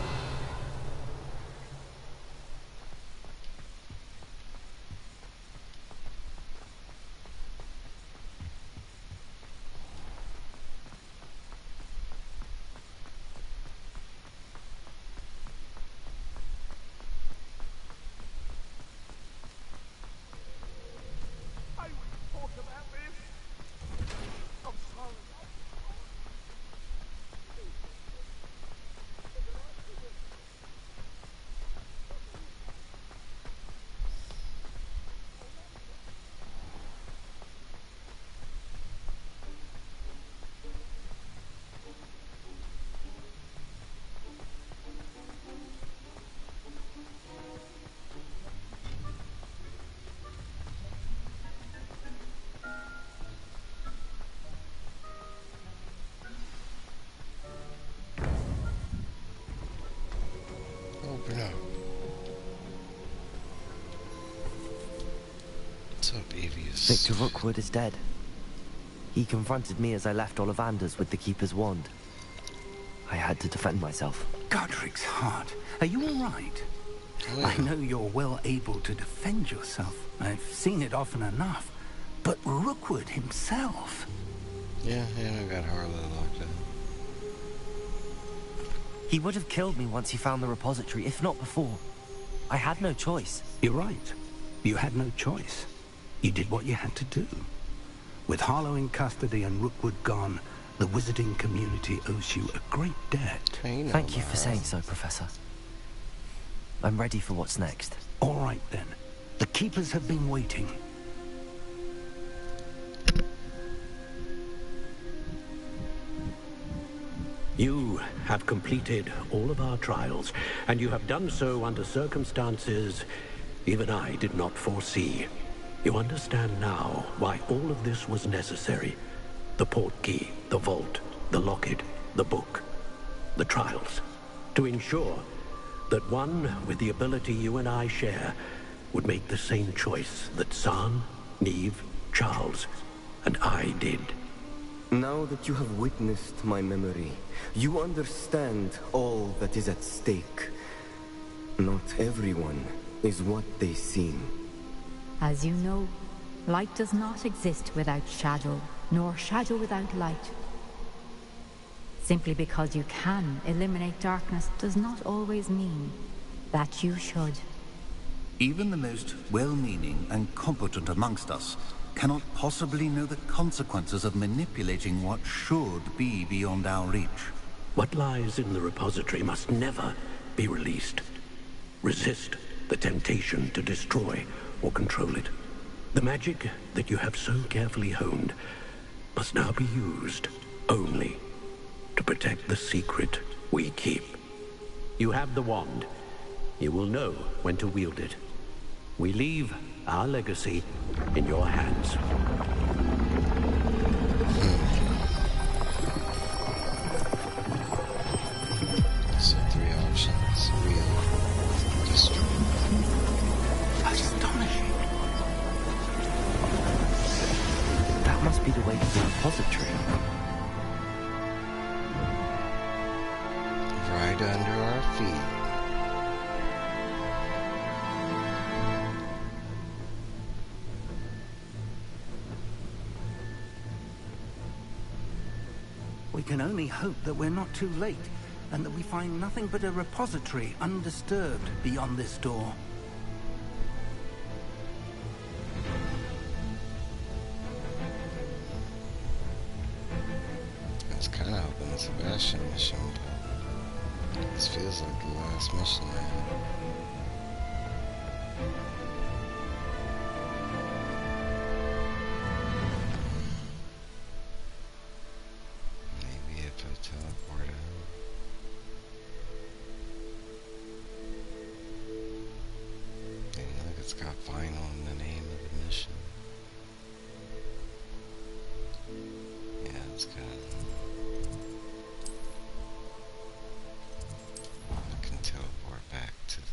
Open up. What's up, Avius? Victor Rookwood is dead. He confronted me as I left Ollivander's with the Keeper's wand. I had to defend myself. Godric's heart. Are you all right? Yeah. I know you're well able to defend yourself. I've seen it often enough. But Rookwood himself... Yeah, I got Harlow locked up. He would have killed me once he found the repository, if not before. I had no choice. You're right. You had no choice. You did what you had to do. With Harlow in custody and Rookwood gone, the wizarding community owes you a great debt. Thank you for saying so, Professor. I'm ready for what's next. All right, then. The Keepers have been waiting. You have completed all of our trials, and you have done so under circumstances even I did not foresee. You understand now why all of this was necessary. The portkey, the vault, the locket, the book, the trials. To ensure that one with the ability you and I share would make the same choice that San, Neve, Charles, and I did. Now that you have witnessed my memory, you understand all that is at stake. Not everyone is what they seem. As you know, light does not exist without shadow, nor shadow without light. Simply because you can eliminate darkness does not always mean that you should. Even the most well-meaning and competent amongst us cannot possibly know the consequences of manipulating what should be beyond our reach. What lies in the repository must never be released. Resist the temptation to destroy or control it. The magic that you have so carefully honed must now be used only to protect the secret we keep. You have the wand. You will know when to wield it. We leave our legacy in your hands. So 3 options. Wield, destroy. Astonishing. That must be the way to the repository. Right under our feet. We can only hope that we're not too late, and that we find nothing but a repository undisturbed beyond this door. It's kind of hoping the Sebastian mission, but this feels like the last mission I have. Maybe if I teleport out. Maybe look, it's got final in the name of the mission. Yeah, it's good. I can teleport back to the...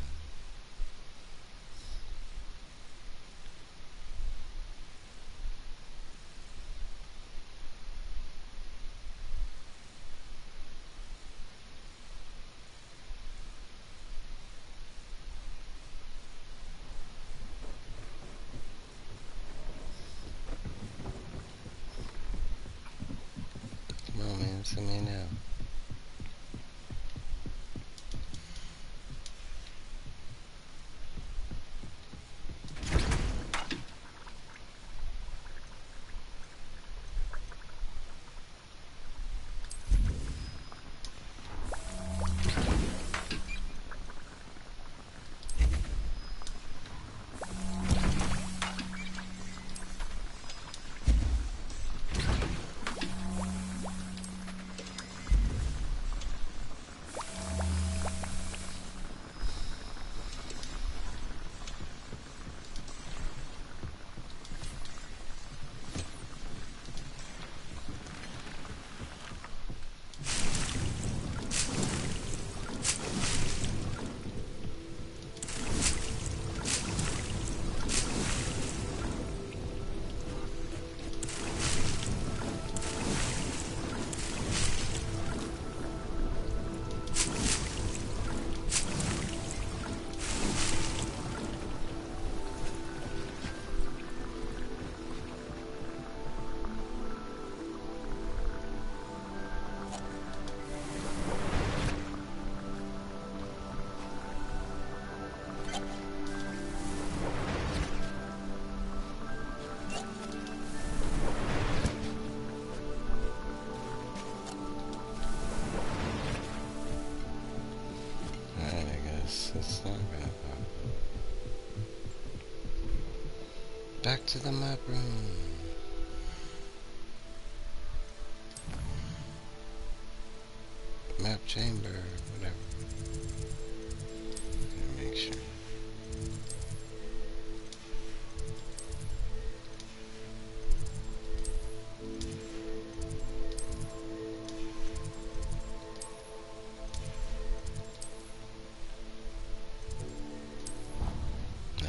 guess it's not gonna pop. Back to the map room. Map chamber, whatever. Gotta make sure.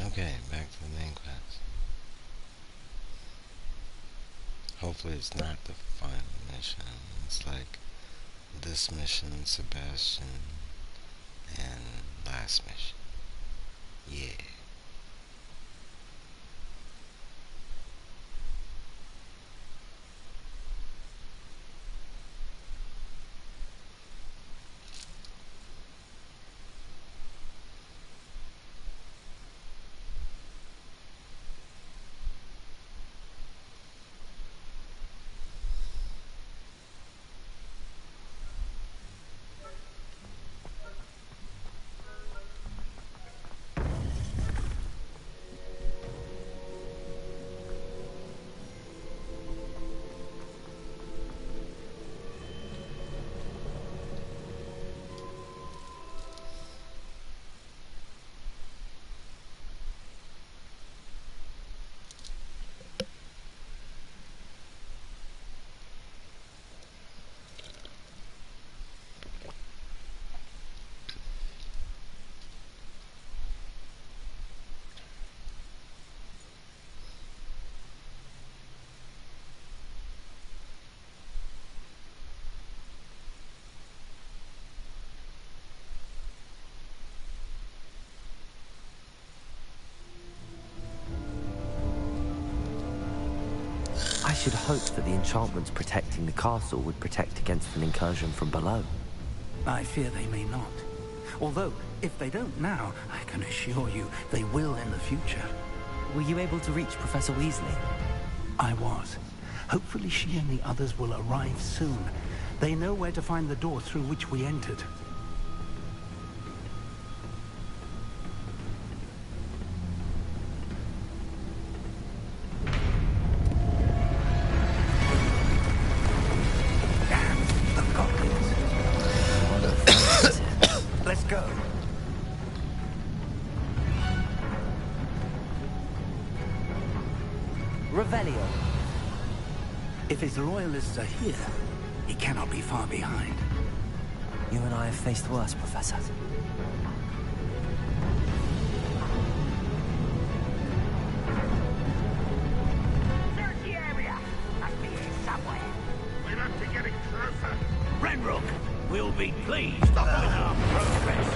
Okay, back to the main class. Hopefully it's not the final mission. It's like this mission, Sebastian, and last mission. Yeah. I should hope that the enchantments protecting the castle would protect against an incursion from below. I fear they may not. Although, if they don't now, I can assure you they will in the future. Were you able to reach Professor Weasley? I was. Hopefully she and the others will arrive soon. They know where to find the door through which we entered. Let's go. Revelio. If his loyalists are here, he cannot be far behind. You and I have faced worse, Professor. Search the area. Must be here somewhere. We're up to getting closer. Renrook will be pleased with our progress.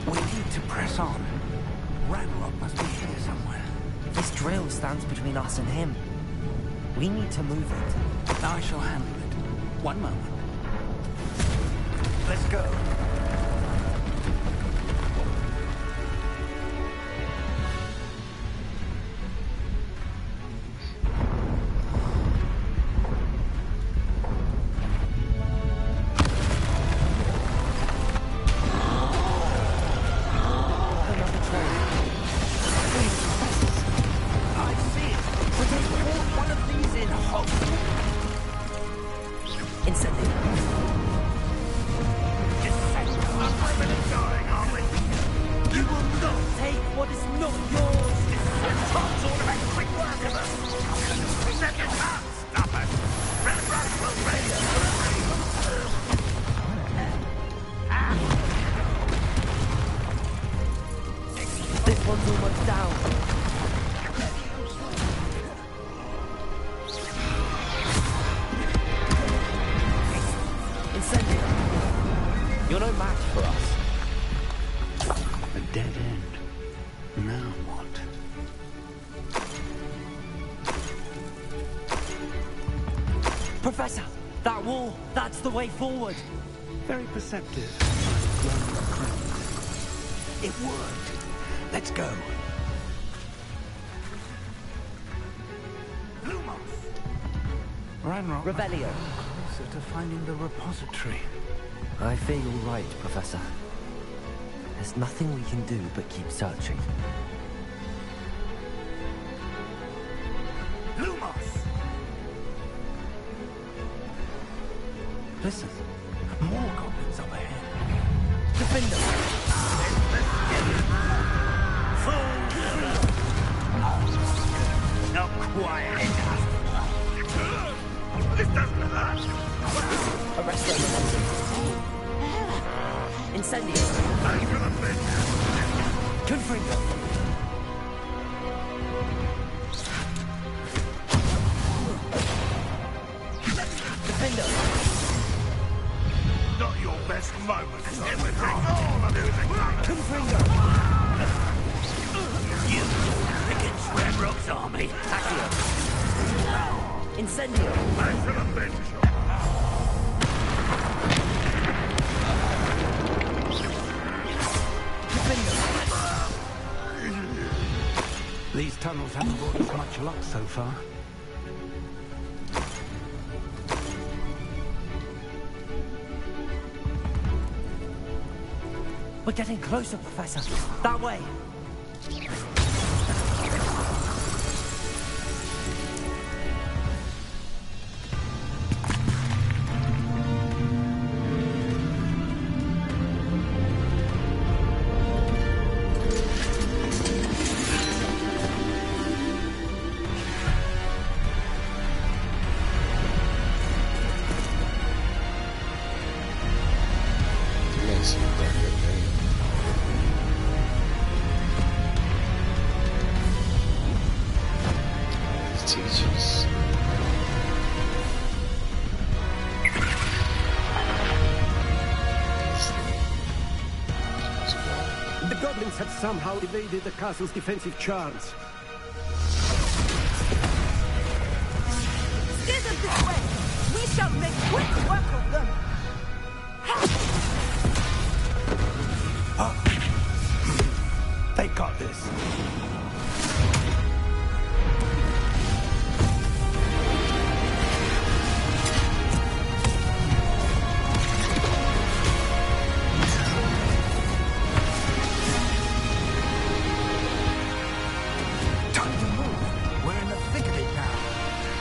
We need to press on. Ranrock must be here somewhere. This drill stands between us and him. We need to move it. I shall handle it. One moment. Let's go. You're no match for us. A dead end. Now what? Professor, That wall, that's the way forward. Very perceptive. It worked. Let's go. Ranrock. Revelio. Closer to finding the repository. I fear you're right, Professor. There's nothing we can do but keep searching. Lumos! Listen, more goblins up ahead. Defender! Not quiet enough. This doesn't hurt. Arrest them. Incendio. Confringo. Defender. Not your best moment. Everything, all of it. Confringo. You against Ranrock's army. Accio. Incendio. I shall avenge you. These tunnels haven't brought us much luck so far. We're getting closer, Professor. That way. The goblins have somehow evaded the castle's defensive charms. Steer them this way. We shall make quick work of them. They got this.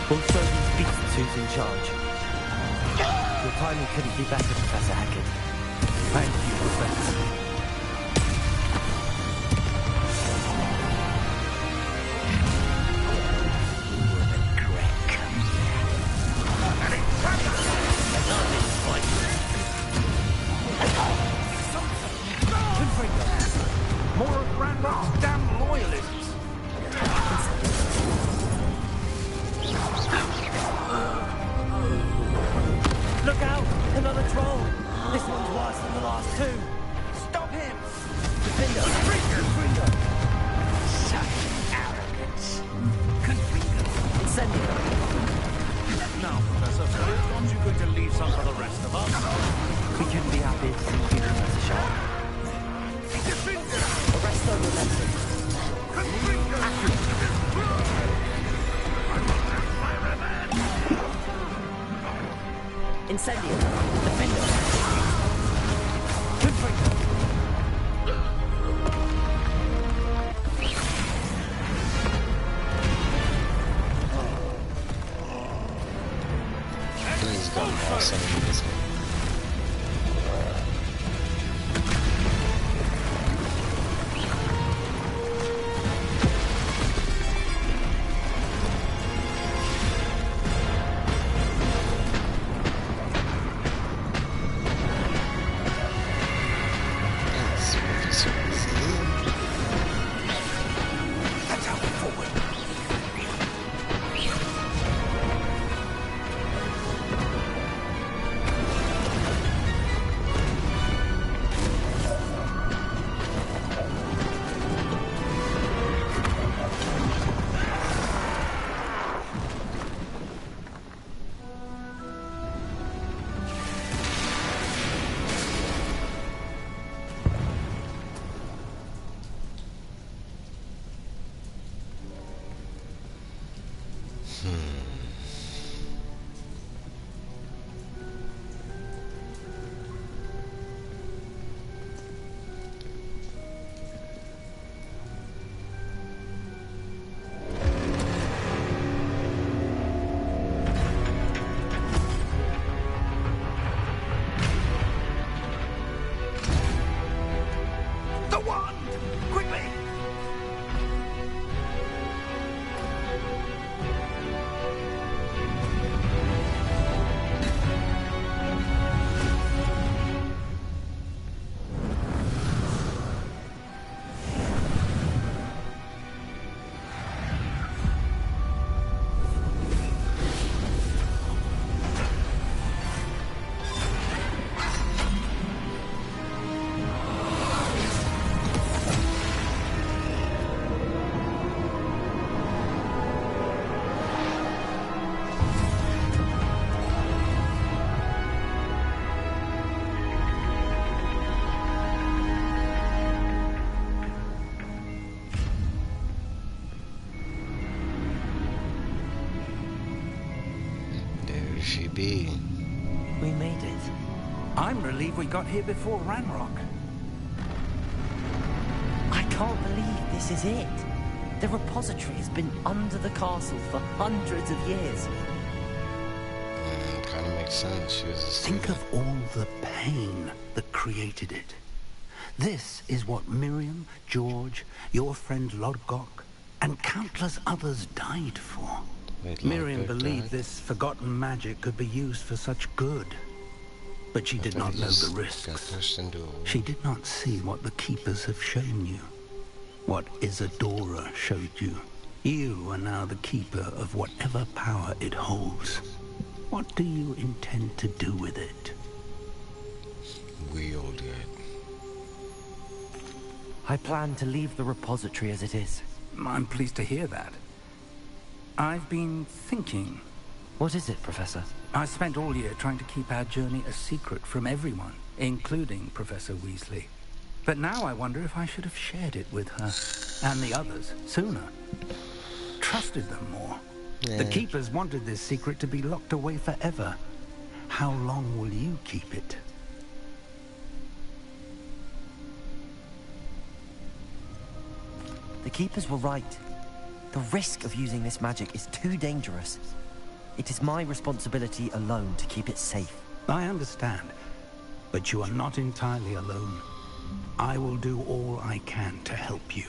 We'll throw these beasts who's in charge. Your timing couldn't be better, Professor Hackett. Thank you, Professor. More of Ranrock's damn loyalists. Look out! Another troll! This one's worse than the last two! Stop him! Defender! Confringo! Such arrogance! Confringo! Incendio! Now, Professor, aren't you going to leave some for the rest of us? We couldn't be happier to see you, Professor Sharp. Arrest the momentum. Incendio! Defender! Confringo! He's got awesome in this one. could she be? We made it. I'm relieved we got here before Ranrock. I can't believe this is it. The repository has been under the castle for hundreds of years. Kind of makes sense. She was a student. Think of all the pain that created it. This is what Miriam, George, your friend Lodgok, and countless others died for. Wait, Miriam Lodgok believed died? this forgotten magic could be used for such good. But she did thought not he know just the got risks. pushed into a wall. She did not see what the Keepers have shown you. What Isadora showed you. You are now the keeper of whatever power it holds. What do you intend to do with it? Wield it. I plan to leave the repository as it is. I'm pleased to hear that. I've been thinking. What is it, Professor? I spent all year trying to keep our journey a secret from everyone, including Professor Weasley. But now I wonder if I should have shared it with her and the others sooner. Trusted them more. Yeah. The Keepers wanted this secret to be locked away forever. How long will you keep it? The Keepers were right. The risk of using this magic is too dangerous. It is my responsibility alone to keep it safe. I understand, but you are not entirely alone. I will do all I can to help you.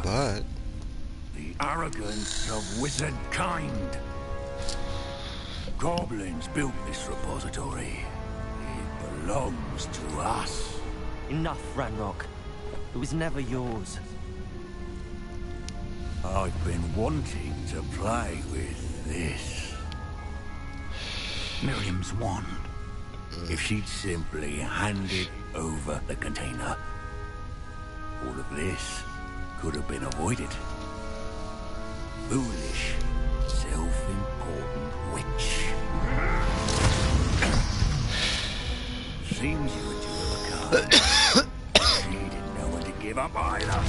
But The arrogance of wizard kind. Goblins built this repository. It belongs to us. Enough, Ranrock. It was never yours. I've been wanting to play with this. Miriam's wand. If she'd simply handed over the container, all of this could have been avoided. Foolish, self-important witch. Seems you were due of a card. She didn't know when to give up either.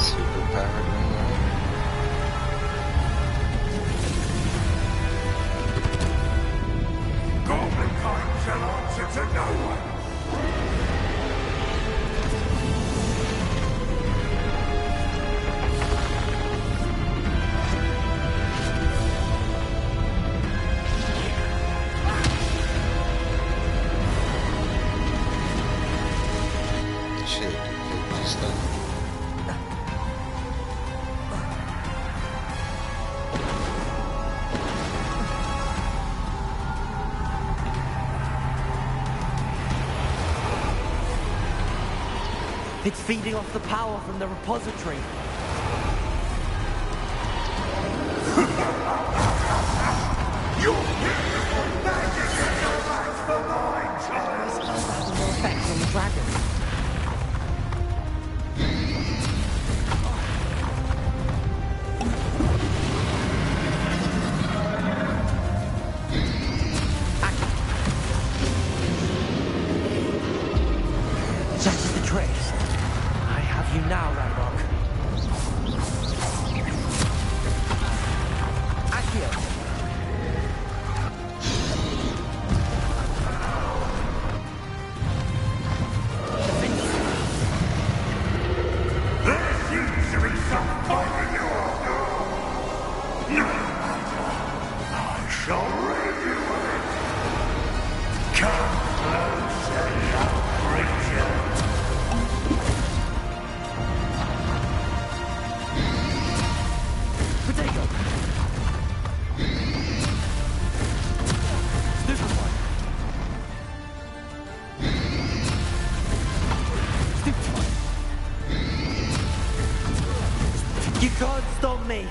superpowered ring Goblin kind shall answer to no one. Shit, it just It's feeding off the power from the repository. Has no effect on the dragon. That is the trace. I have you now, Ranrock. Accio. There seems to be some fight in you after all. No matter. I shall rid you of it. Come closer, young creature. Potato. Stupefy. Stupefy. You can't stop me.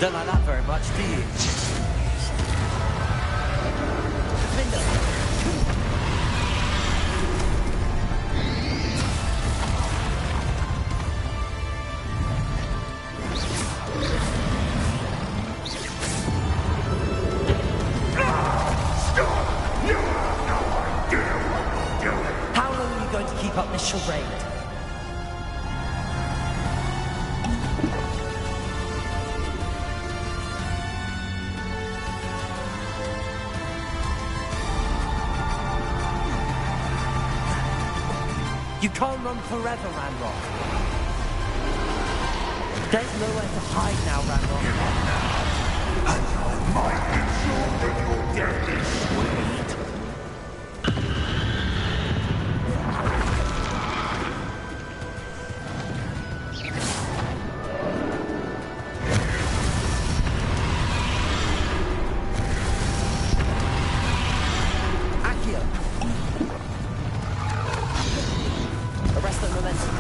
Don't like that very much, do you? How long are you going to keep up this charade? You can't run forever, Ranrock. There's nowhere to hide now, Ranrock. And I might be sure that your death is sweet. Arrest the momentum.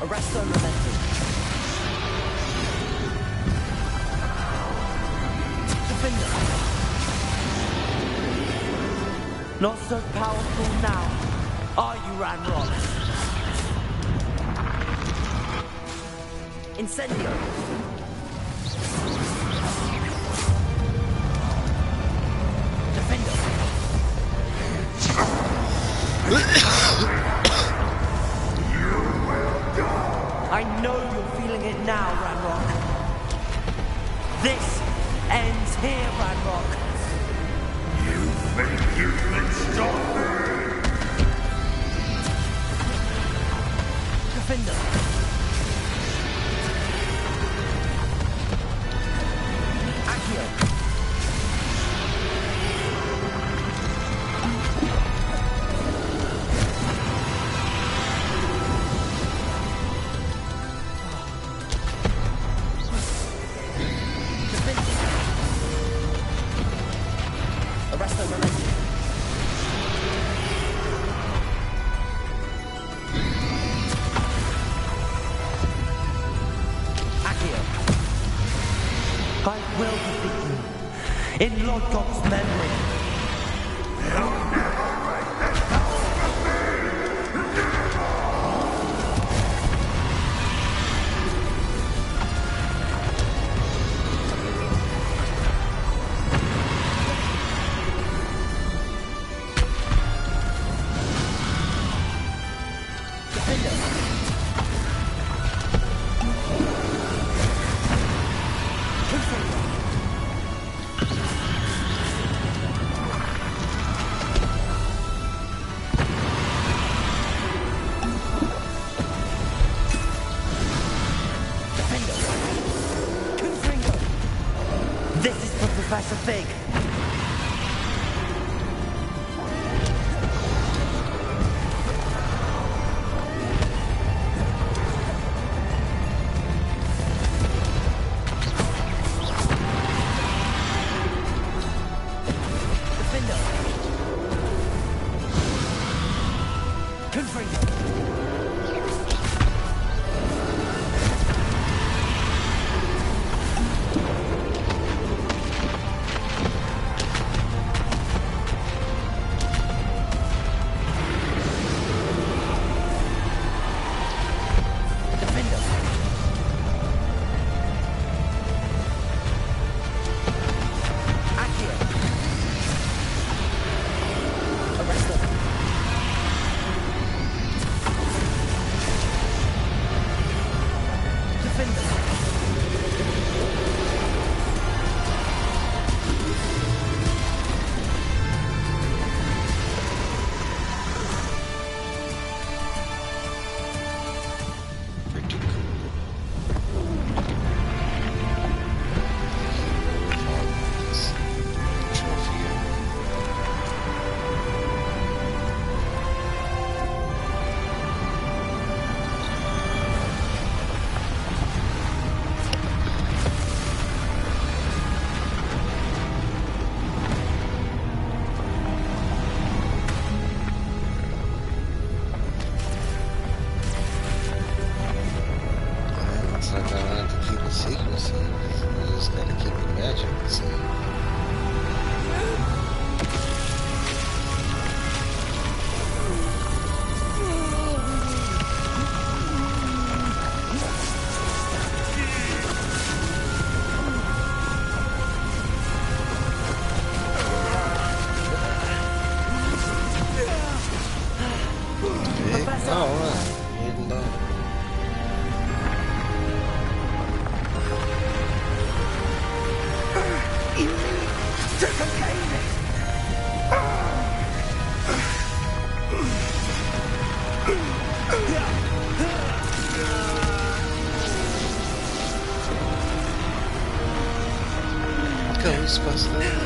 Arrest the momentum. Defender. Not so powerful now, are you, Ranrock? Incendio. Defender. I know you're feeling it now, Ranrock. This ends here, Ranrock. You think you can stop me? Defender. Accio. Arrest the momentum. Accio. I will defeat you. In Lord God's memory. This is for Professor Fig. Defender. Confringo. Oh, wow. He didn't die. You need to contain it. Ghostbusters.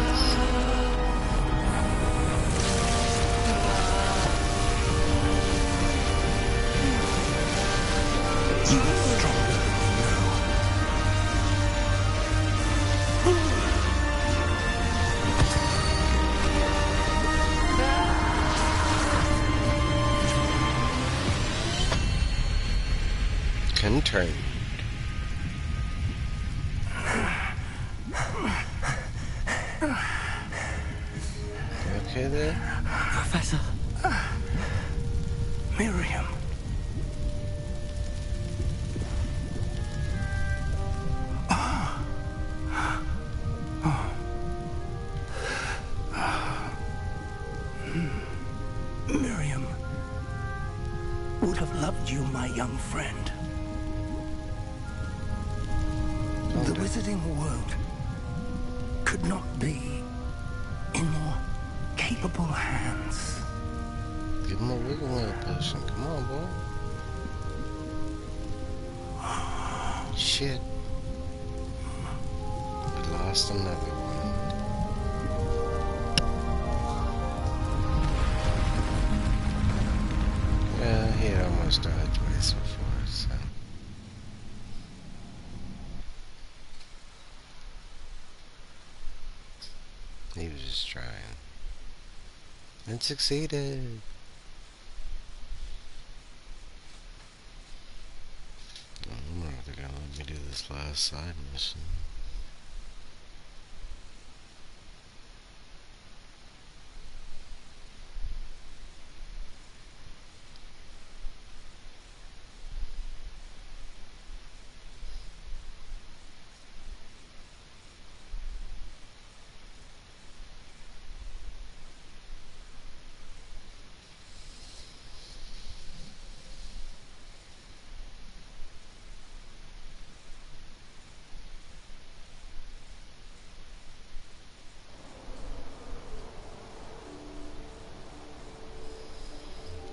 Concerned. You okay there? Professor. Miriam. Miriam would have loved you, my young friend. The wizarding world could not be in more capable hands. Give him a wiggle in a potion. Come on, boy. Shit. We lost another one. Yeah, he almost died twice before, so. He was just trying. And succeeded. I don't know if they're gonna let me do this last side mission.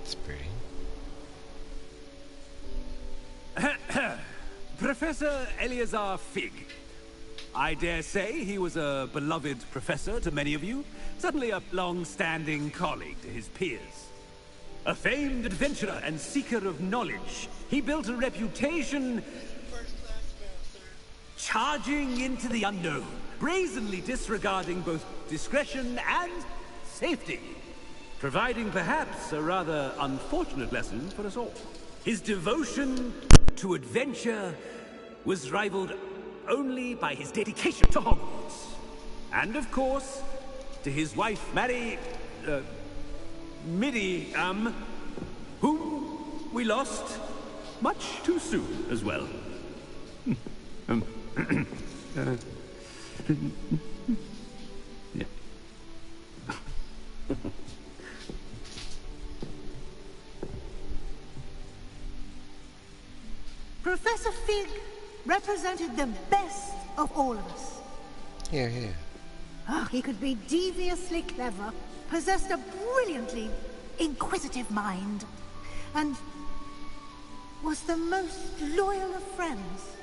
It's pretty. Professor Eleazar Fig. I dare say he was a beloved professor to many of you, certainly a long-standing colleague to his peers. A famed adventurer and seeker of knowledge, he built a reputation charging into the unknown, brazenly disregarding both discretion and safety, providing perhaps a rather unfortunate lesson for us all. His devotion to adventure was rivaled only by his dedication to Hogwarts. And of course, to his wife, Miriam, whom we lost much too soon as well. Yeah. Professor Fig represented the best of all of us. Here, here. Oh, he could be deviously clever, possessed a brilliantly inquisitive mind, and was the most loyal of friends.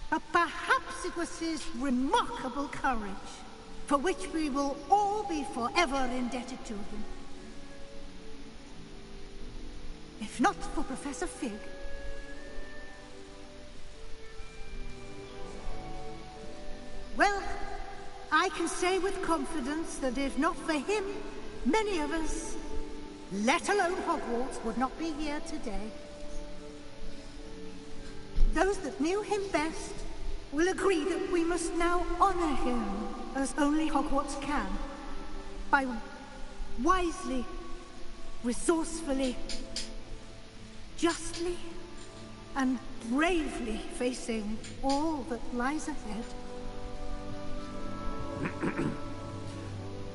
But perhaps it was his remarkable courage, for which we will all be forever indebted to him. If not for Professor Fig, well, I can say with confidence that if not for him, many of us, let alone Hogwarts, would not be here today. Those that knew him best will agree that we must now honor him as only Hogwarts can, by wisely, resourcefully, justly, and bravely facing all that lies ahead.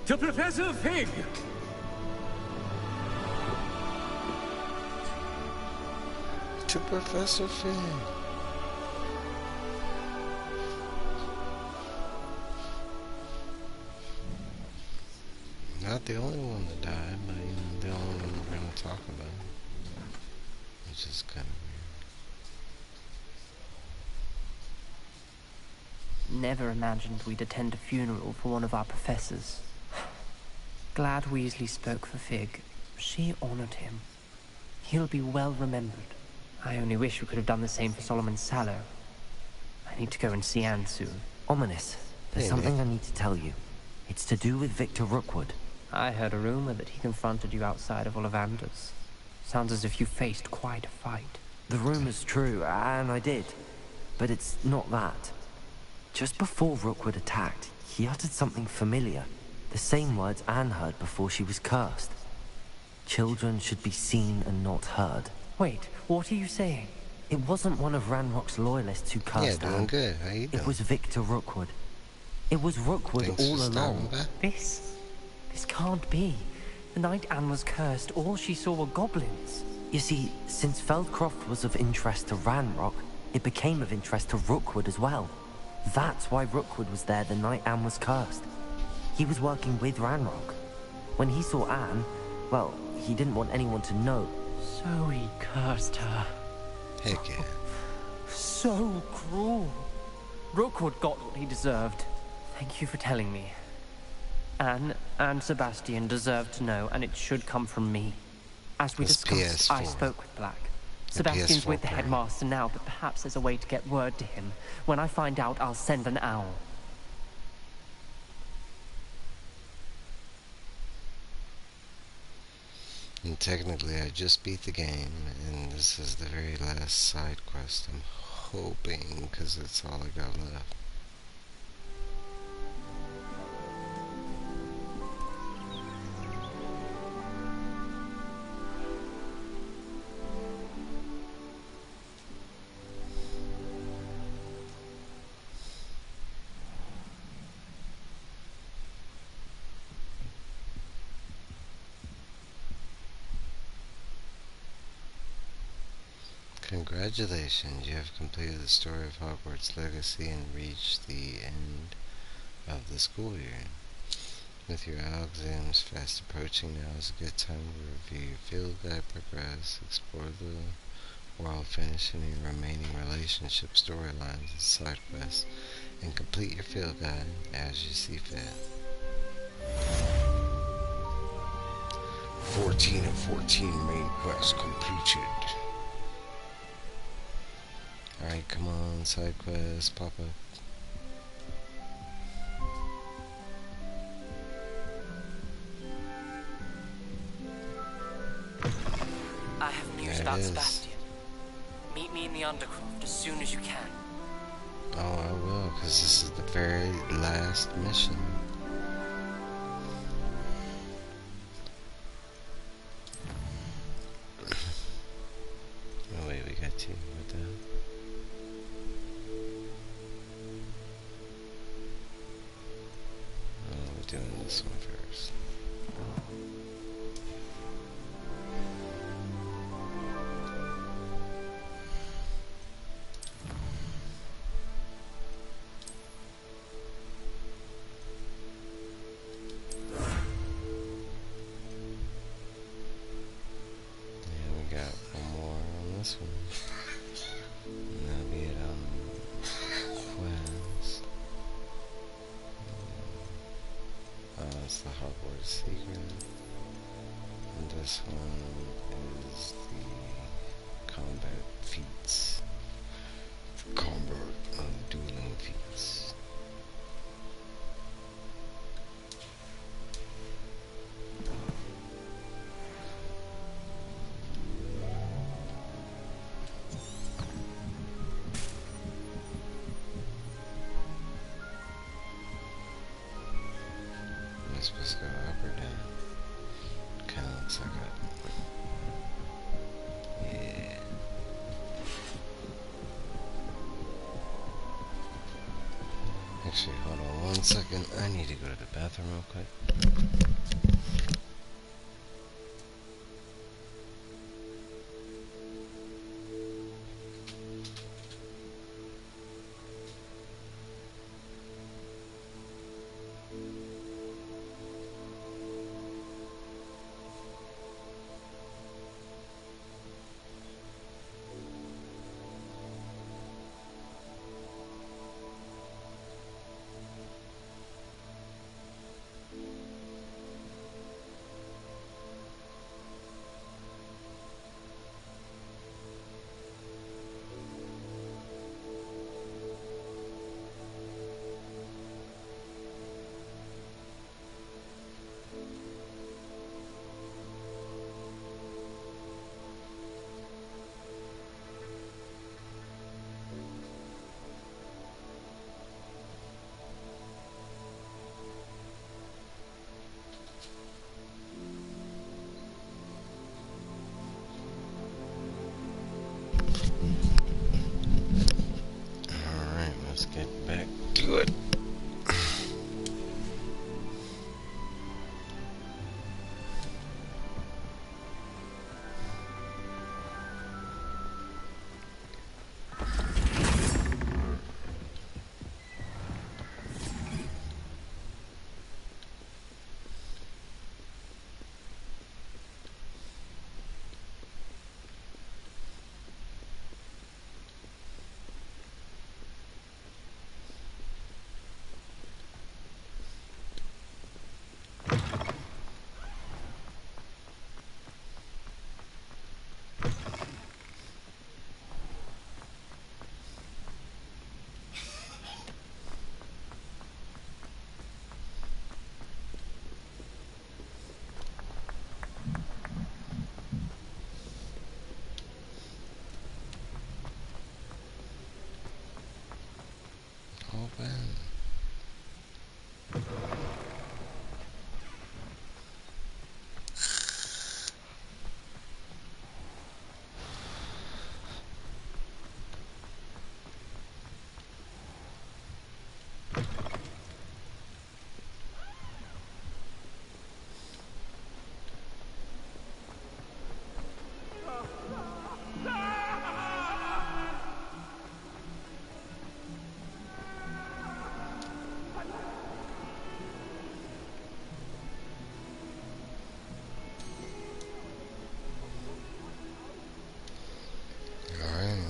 To Professor Fig, to Professor Fig. Not the only one that died, but the only one we're going to talk about. Which is kind of weird. Never imagined we'd attend a funeral for one of our professors. Glad Weasley spoke for Fig. She honored him. He'll be well remembered. I only wish we could have done the same for Solomon Sallow. I need to go and see Anne soon. Ominous. There's something I need to tell you. It's to do with Victor Rookwood. I heard a rumor that he confronted you outside of Ollivander's. Sounds as if you faced quite a fight. The rumor's true, and I did. But it's not that. Just before Rookwood attacked, he uttered something familiar. The same words Anne heard before she was cursed. Children should be seen and not heard. Wait, what are you saying? It wasn't one of Ranrock's loyalists who cursed Anne. Yeah, doing good. How you doing? It was Victor Rookwood. It was Rookwood all along. This can't be. The night Anne was cursed, all she saw were goblins. You see, since Feldcroft was of interest to Ranrock, it became of interest to Rookwood as well. That's why Rookwood was there the night Anne was cursed. He was working with Ranrock. When he saw Anne, well, he didn't want anyone to know. So he cursed her. Heck yeah. So cruel. Rookwood got what he deserved. Thank you for telling me. Anne and Sebastian deserve to know, and it should come from me. As we discussed, I spoke with Black. Sebastian's with the headmaster now, but perhaps there's a way to get word to him. When I find out, I'll send an owl. And technically, I just beat the game, and this is the very last side quest. I'm hoping, because it's all I got left. Congratulations, you have completed the story of Hogwarts Legacy and reached the end of the school year. With your exams fast approaching, now is a good time to review your field guide progress, explore the world, finish any remaining relationship storylines and side quests, and complete your field guide as you see fit. 14 of 14 main quests completed. Alright, come on, side quest, pop up. I have news about Sebastian. Meet me in the Undercroft as soon as you can. Oh, I will, because this is the very last mission. Oh wait, we got two. What the hell? Oh, we're doing this one first. And that'll be it on quest. It's the Hogwarts secret. And this one is the combat feats. The combat of dueling feats. Supposed to go up or down? Kinda looks like it. Yeah. Actually, hold on 1 second. I need to go to the bathroom real quick.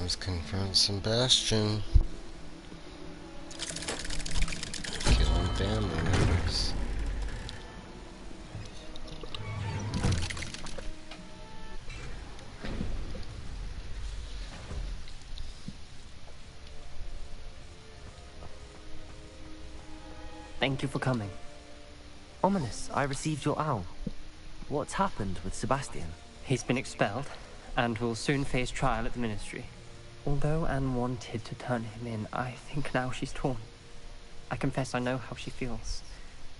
Let's confront Sebastian. Killing family members. Thank you for coming. Ominous, I received your owl. What's happened with Sebastian? He's been expelled, and will soon face trial at the Ministry. Although Anne wanted to turn him in, I think now she's torn. I confess I know how she feels.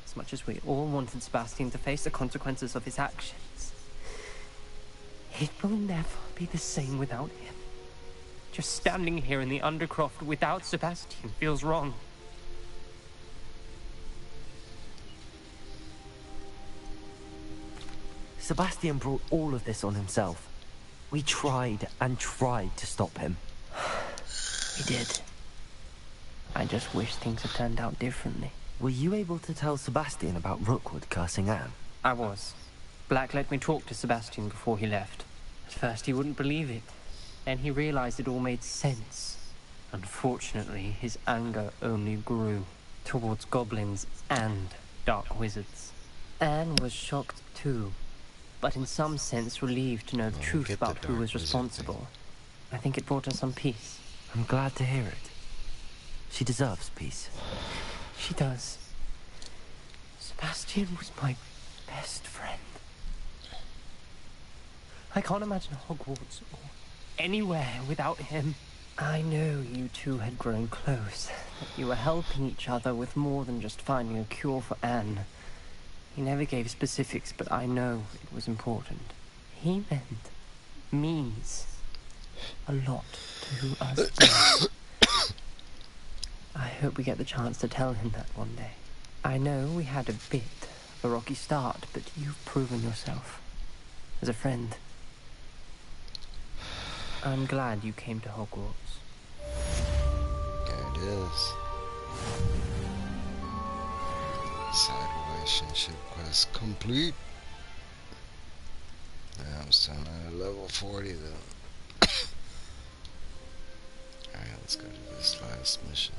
As much as we all wanted Sebastian to face the consequences of his actions. It will never be the same without him. Just standing here in the Undercroft without Sebastian feels wrong. Sebastian brought all of this on himself. We tried and tried to stop him. We did. I just wish things had turned out differently. Were you able to tell Sebastian about Rookwood cursing Anne? I was. Black let me talk to Sebastian before he left. At first he wouldn't believe it. Then he realized it all made sense. Unfortunately, his anger only grew towards goblins and dark wizards. Anne was shocked too, but in some sense relieved to know the truth about who was responsible. I think it brought her some peace. I'm glad to hear it. She deserves peace. She does. Sebastian was my best friend. I can't imagine Hogwarts or anywhere without him. I know you two had grown close, that you were helping each other with more than just finding a cure for Anne. He never gave specifics, but I know it was important. He means a lot to us both. I hope we get the chance to tell him that one day. I know we had a bit of a rocky start, but you've proven yourself as a friend. I'm glad you came to Hogwarts. Yeah, it is. Side relationship quest complete. Yeah, I'm still not at level 40 though. Alright, let's go to this last mission.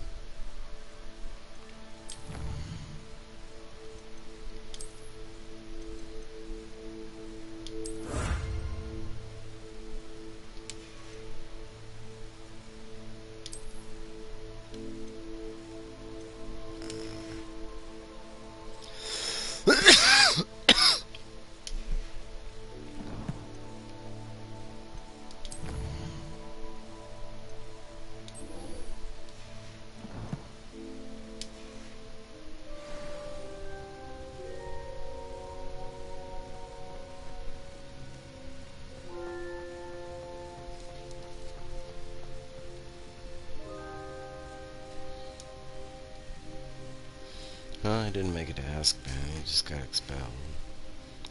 No, I didn't make it to Azkaban. He just got expelled.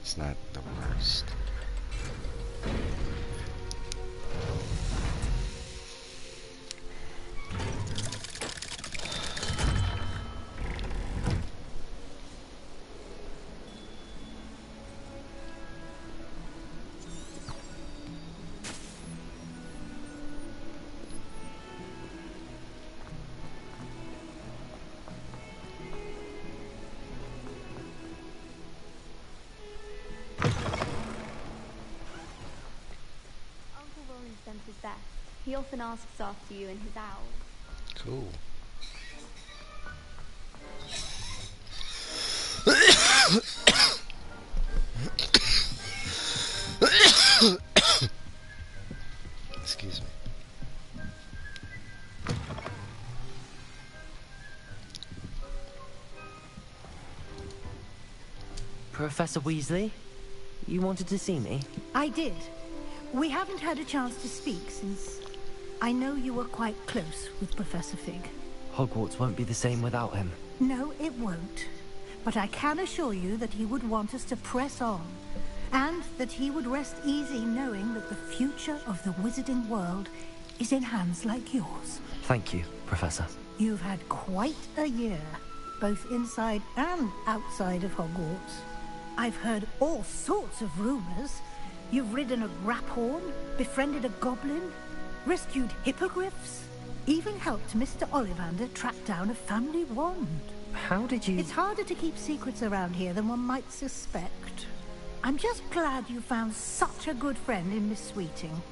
It's not the worst. Sent his best. He often asks after you and his owl. Cool. Excuse me. Professor Weasley, you wanted to see me? I did. We haven't had a chance to speak since I know you were quite close with Professor Fig. Hogwarts won't be the same without him. No, it won't. But I can assure you that he would want us to press on, and that he would rest easy knowing that the future of the wizarding world is in hands like yours. Thank you, Professor. You've had quite a year, both inside and outside of Hogwarts. I've heard all sorts of rumors. You've ridden a graphorn, befriended a goblin, rescued hippogriffs, even helped Mr. Ollivander track down a family wand. How did you... It's harder to keep secrets around here than one might suspect. I'm just glad you found such a good friend in Miss Sweeting.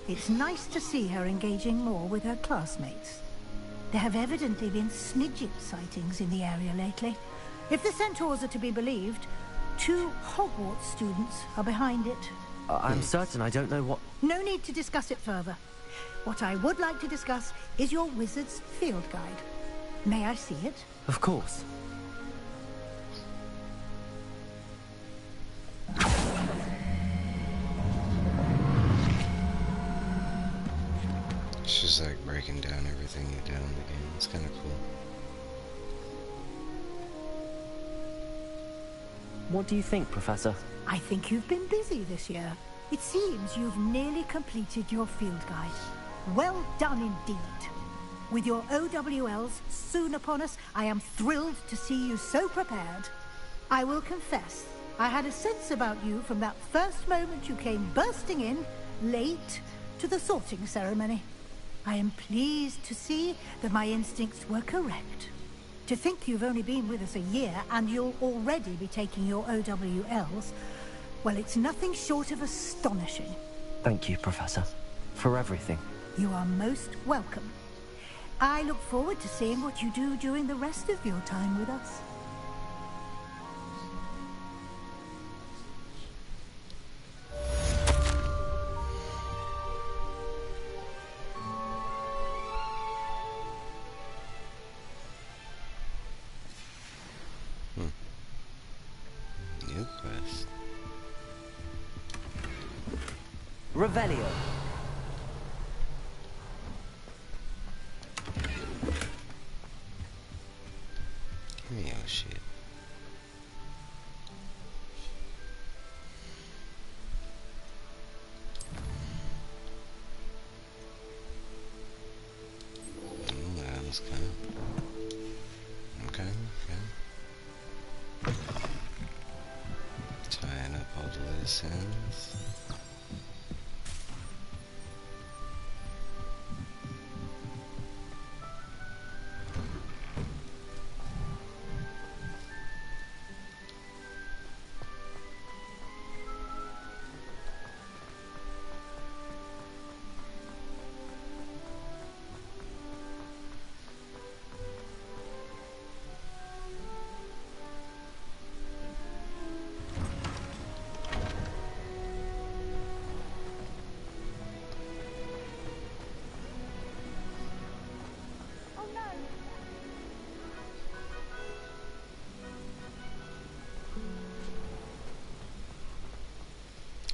It's nice to see her engaging more with her classmates. There have evidently been Snidget sightings in the area lately. If the centaurs are to be believed, 2 Hogwarts students are behind it. I'm certain I don't know what... No need to discuss it further. What I would like to discuss is your wizard's field guide. May I see it? Of course. She's like breaking down everything you do in the game. It's kind of cool. What do you think, Professor? I think you've been busy this year. It seems you've nearly completed your field guide. Well done indeed. With your OWLs soon upon us, I am thrilled to see you so prepared. I will confess, I had a sense about you from that first moment you came bursting in, late, to the sorting ceremony. I am pleased to see that my instincts were correct. To think you've only been with us a year and you'll already be taking your OWLs, well, it's nothing short of astonishing. Thank you, Professor, for everything. You are most welcome. I look forward to seeing what you do during the rest of your time with us. New quest. Revelio. Give me your shit. That was kind of... Okay, okay. Tying up all the loose ends.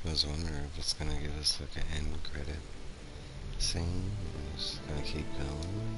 I was wondering if it's gonna give us like an end credit scene. Or it's gonna keep going.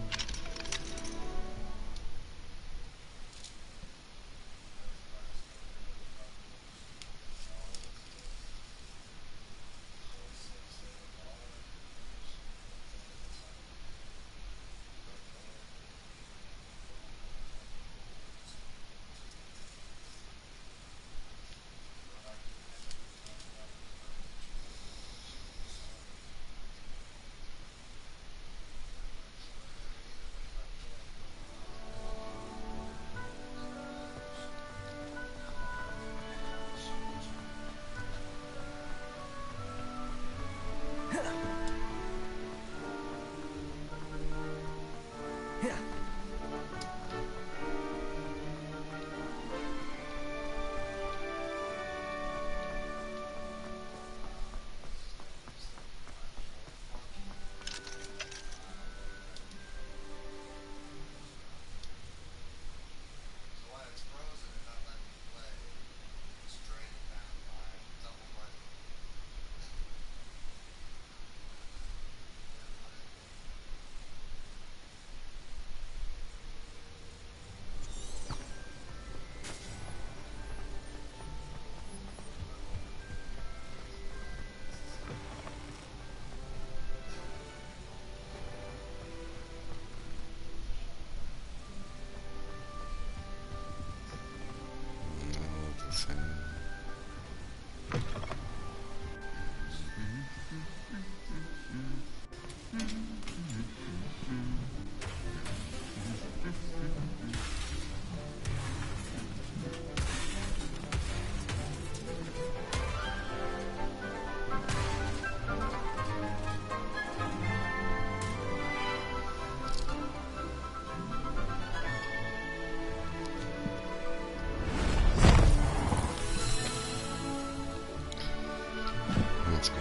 Let's go.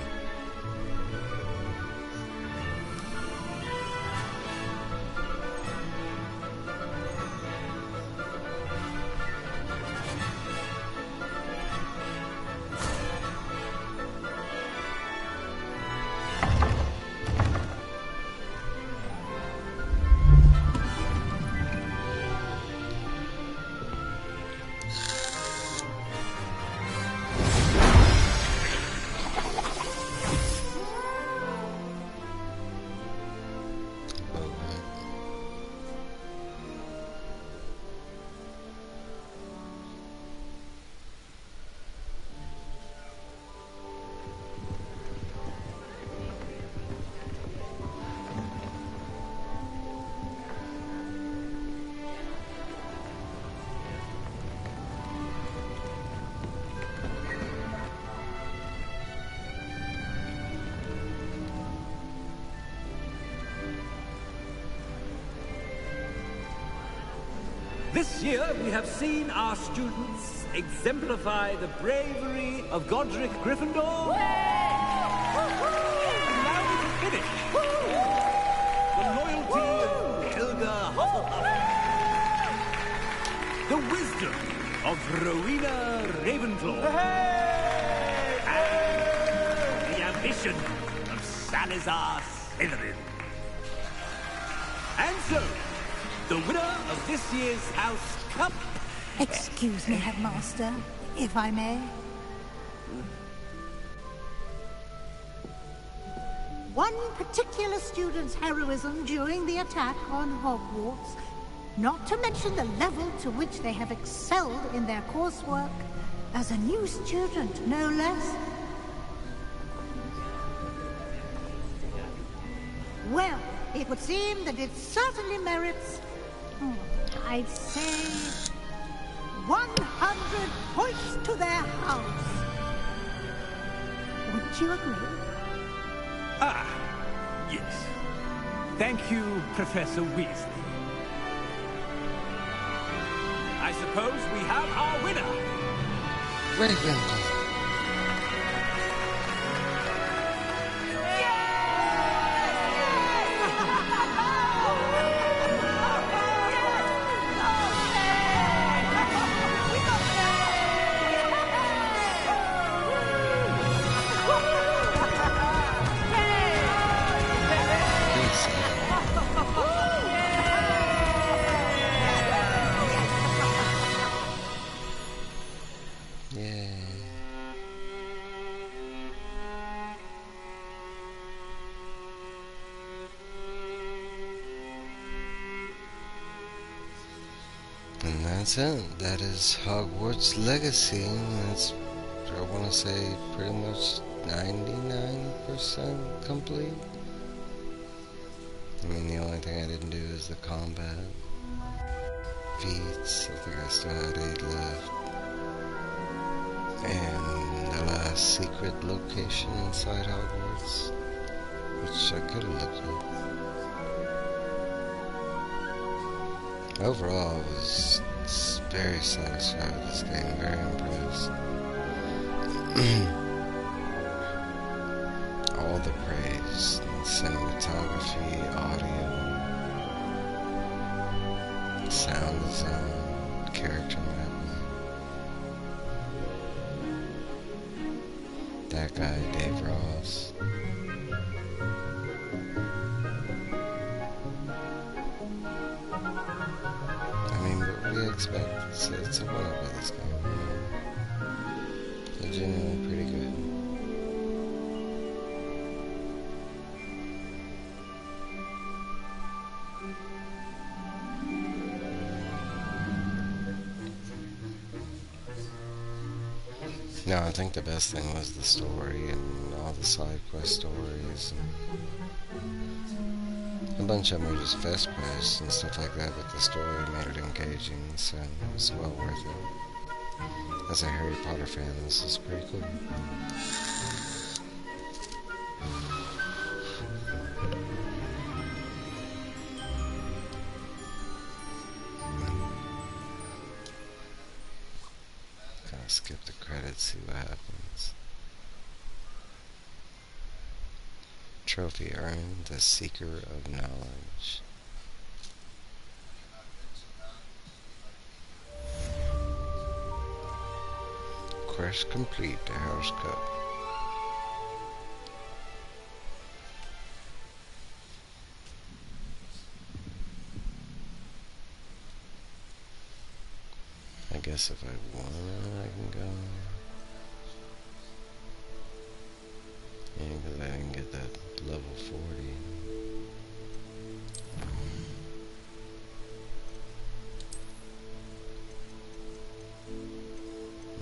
This year, we have seen our students exemplify the bravery of Godric Gryffindor. And now we can finish. The loyalty of Helga Hufflepuff. The wisdom of Rowena Ravenclaw. And the ambition of Salazar Slytherin. And so, the winner of this year's House Cup... Excuse me, Headmaster, if I may. One particular student's heroism during the attack on Hogwarts, not to mention the level to which they have excelled in their coursework, as a new student, no less. Well, it would seem that it certainly merits... I'd say 100 points to their house. Wouldn't you agree? Ah, yes. Thank you, Professor Weasley. I suppose we have our winner. Ravenclaw. And that's it. That is Hogwarts Legacy. That's, I want to say, pretty much 99% complete. I mean, the only thing I didn't do is the combat feats. I think I still had 8 left. And the last secret location inside Hogwarts, which I could have looked at. Overall, I was very satisfied with this game, very impressed. All the praise, cinematography, audio, sound design, character mapping. That guy, Dave Ross. Expect it's a winner by this game. They're genuinely pretty good. No, I think the best thing was the story and all the side quest stories. A bunch of them were just fast quests and stuff like that, but the story made it engaging, so it was well worth it. As a Harry Potter fan, this is pretty cool. Kind of skip the credits, see what happens. Trophy earned, the Seeker of Knowledge. Quest complete, the House Cup. I guess if I want, I can go. Yeah, because I didn't get that level 40.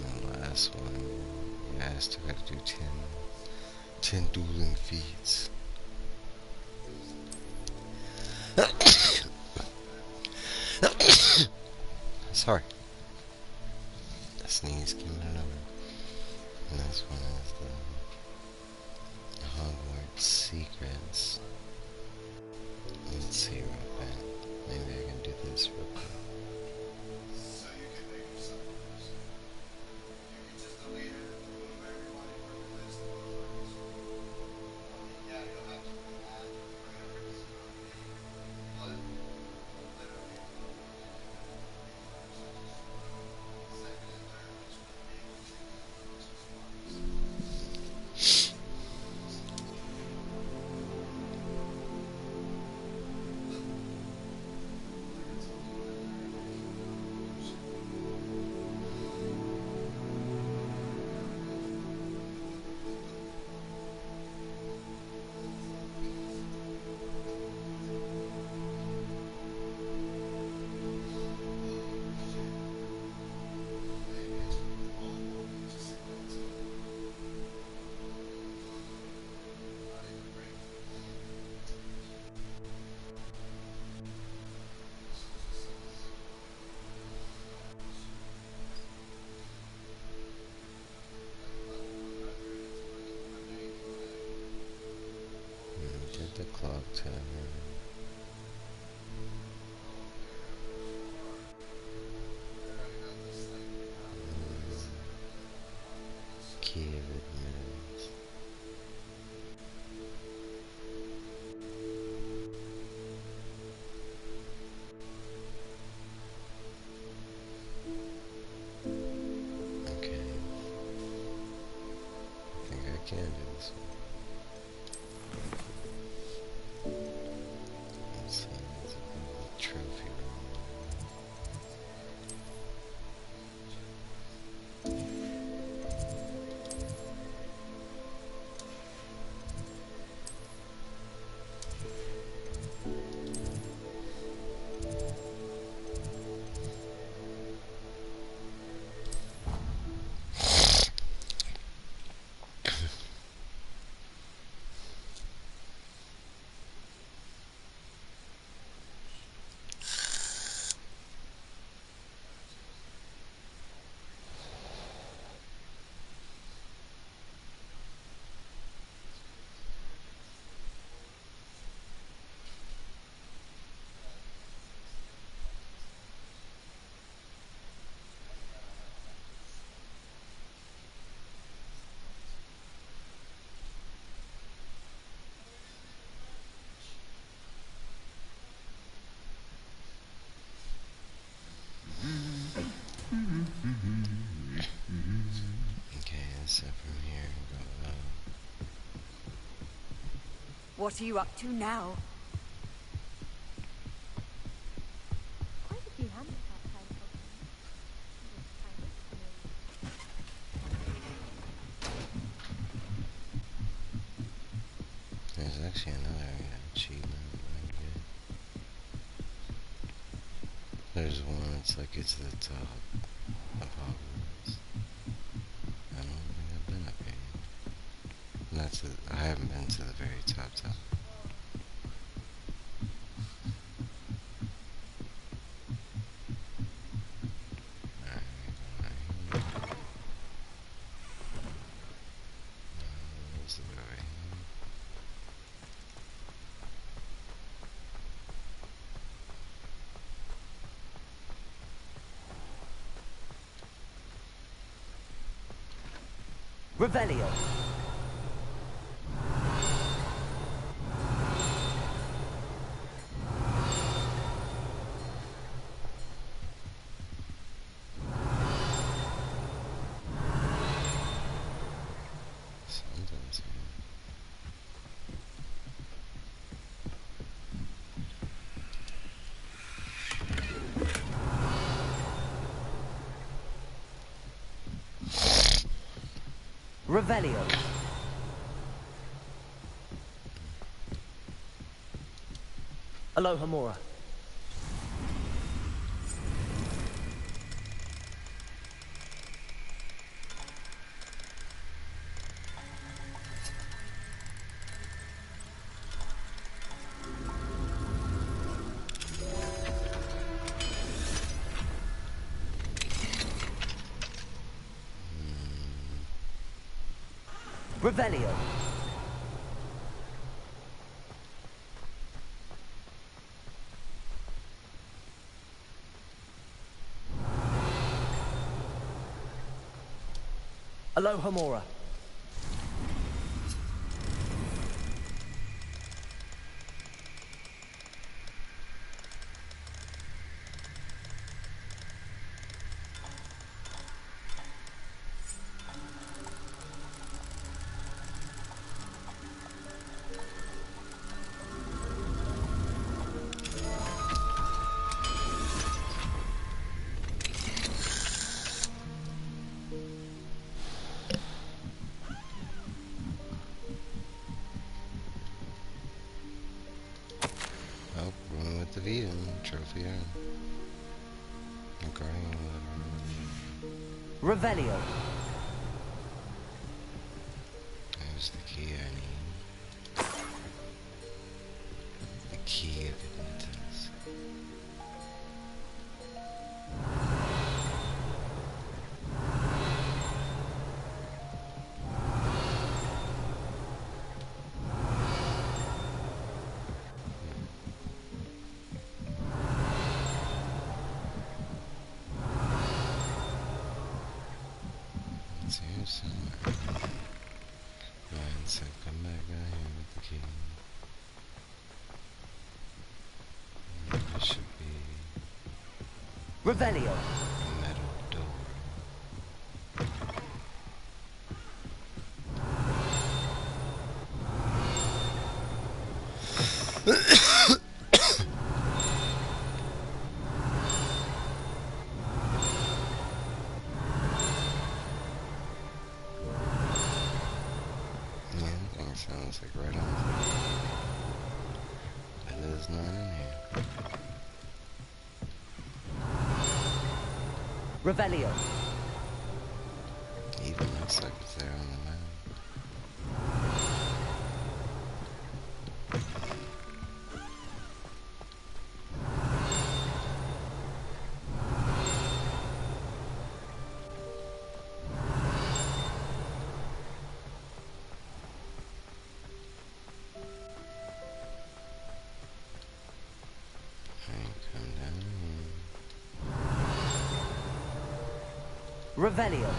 And the last one, yeah, I still got to do 10 dueling feats. Sorry. A sneeze came out of nowhere. And this one is the Hogwarts Secrets. Let's see real quick. Maybe I can do this real quick. Get the clock timer. Key of admittance. Okay. I think I can do this one. Let's see, let's go to the trophy room. Okay, let's up from here and go up. What are you up to now? Quite a few handicap time There's actually another achievement I can get. There's one, it's like it's the top of Hogwarts. I don't think I've been up here yet. And that's I haven't been to the very top. Revelio. Revelio. Alohomora. Revelio. Alohomora. Oh, going with the Vita trophy iron. Guardian. Revelio. There's the key I need. The key of Atlantis. It's here somewhere. Mine said come back down here with the key. There should be Revelio. a metal door. Yeah, I think it sounds like right on. But it is not in here. Revelio. Even looks like it's there on the map. Alright, come down here. Revelio.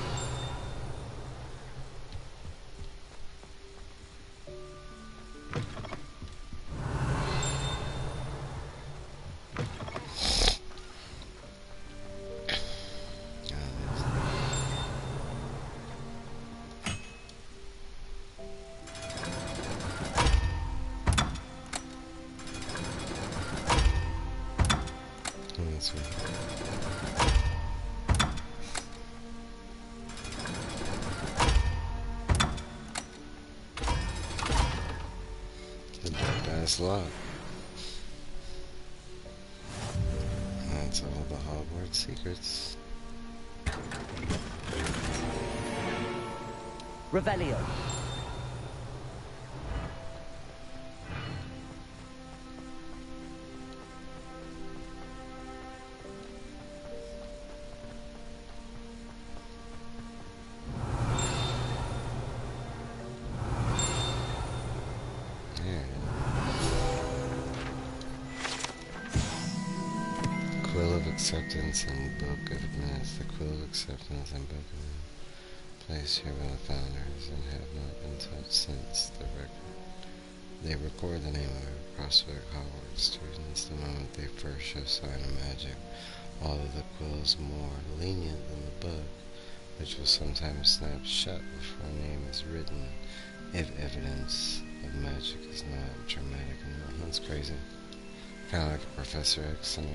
That's right. The dark guy's lock. That's all the Hogwarts secrets. Revelio. There it is. Quill of Acceptance and Book of Admittance. The Quill of Acceptance and Book of Admittance, placed here by the founders and have not been touched since the record. They record the name of every prospect Hogwarts students the moment they first show sign of magic, although the quill is more lenient than the book, which will sometimes snap shut before a name is written if evidence of magic is not dramatic enough. That's crazy. Kind of like a Professor X scenario.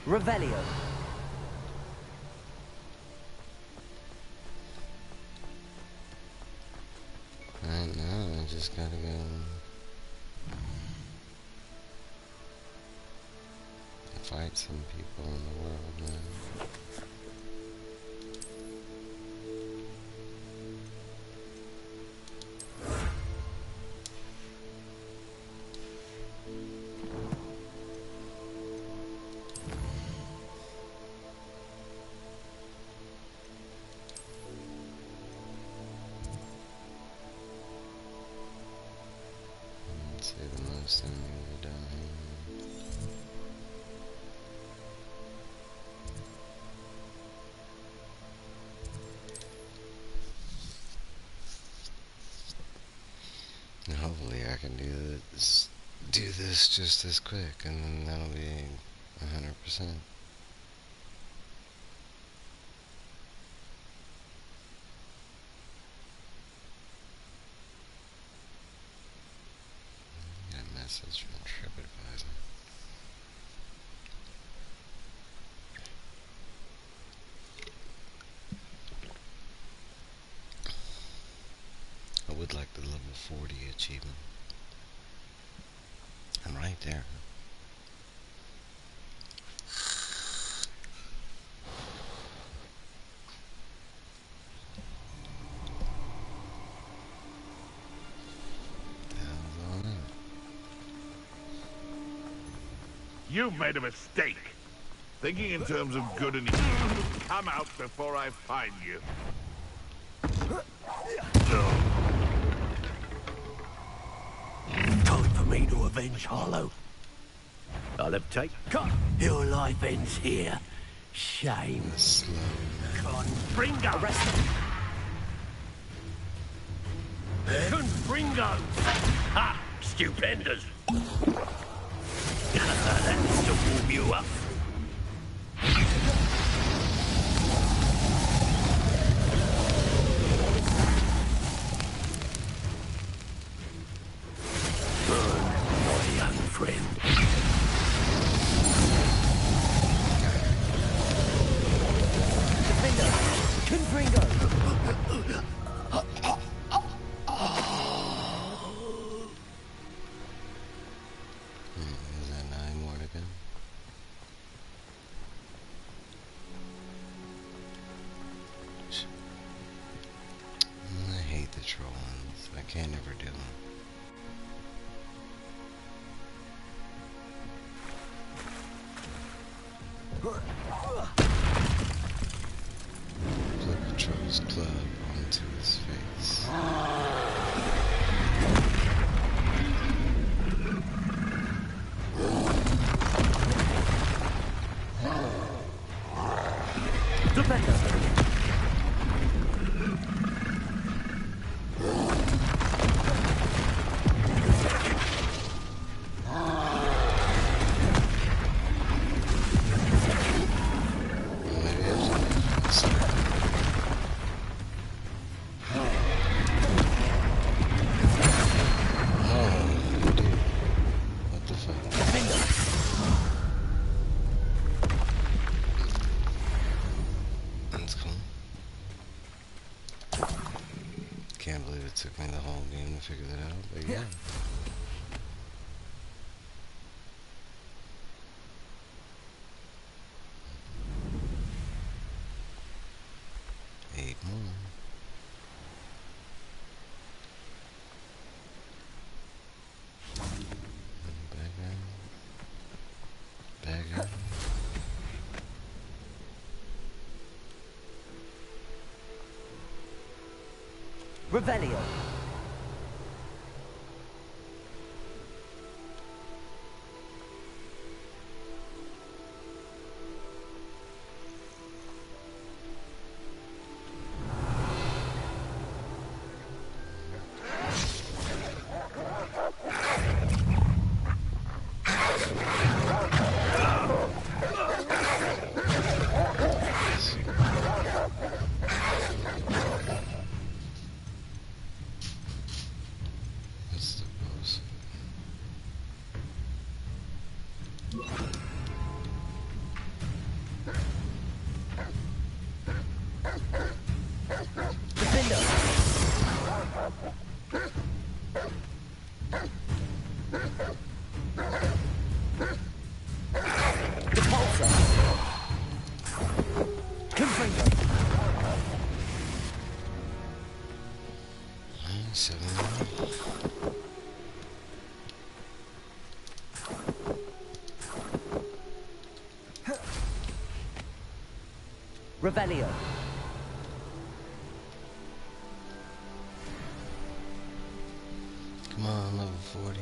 Revelio. just gotta go fight some people in the world now. Let's say the most enemies are down here. And hopefully I can do this just as quick, and then that'll be 100%. Got a message from TripAdvisor. I would like the level 40 achievement. I'm right there. You've made a mistake. Thinking in terms of good and evil. Come out before I find you. Time for me to avenge Harlow. I'll have take. Cut! Your life ends here. Shame. Confringo! Arrest him! Confringo! Ha! Stupendous! That's to warm you up. My young friend. Confringo! Is that 9 more to go? I hate the troll ones. I can't ever do them. Flip the troll's club onto his face. Can't believe it took me the whole game to figure that out, but yeah. Eight more. Bagger. Revelio. Revelio. Come on, level 40.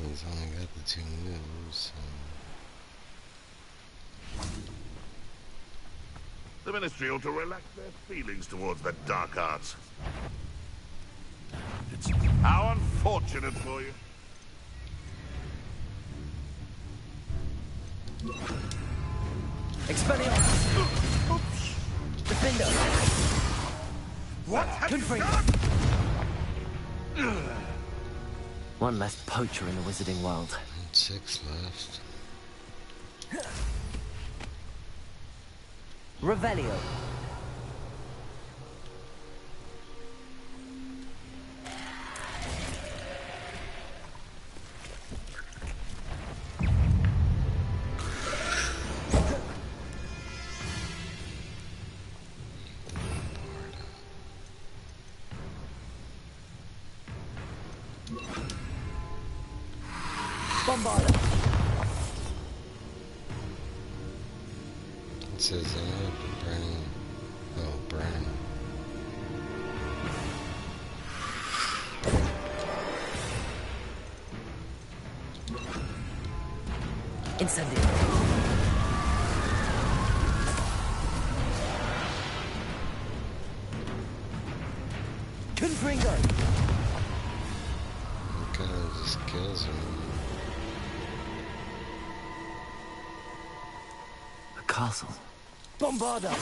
He's only got the 2 moves. The Ministry ought to relax their feelings towards the dark arts. It's how unfortunate for you. Expelliarmus! Oops! Defender! What have you done? One less poacher in the wizarding world. 6 left. Revelio. Bombarda. It says burning. Oh, burn. Incendio. Confringo. It kind of just kills him. A castle. Bombarda.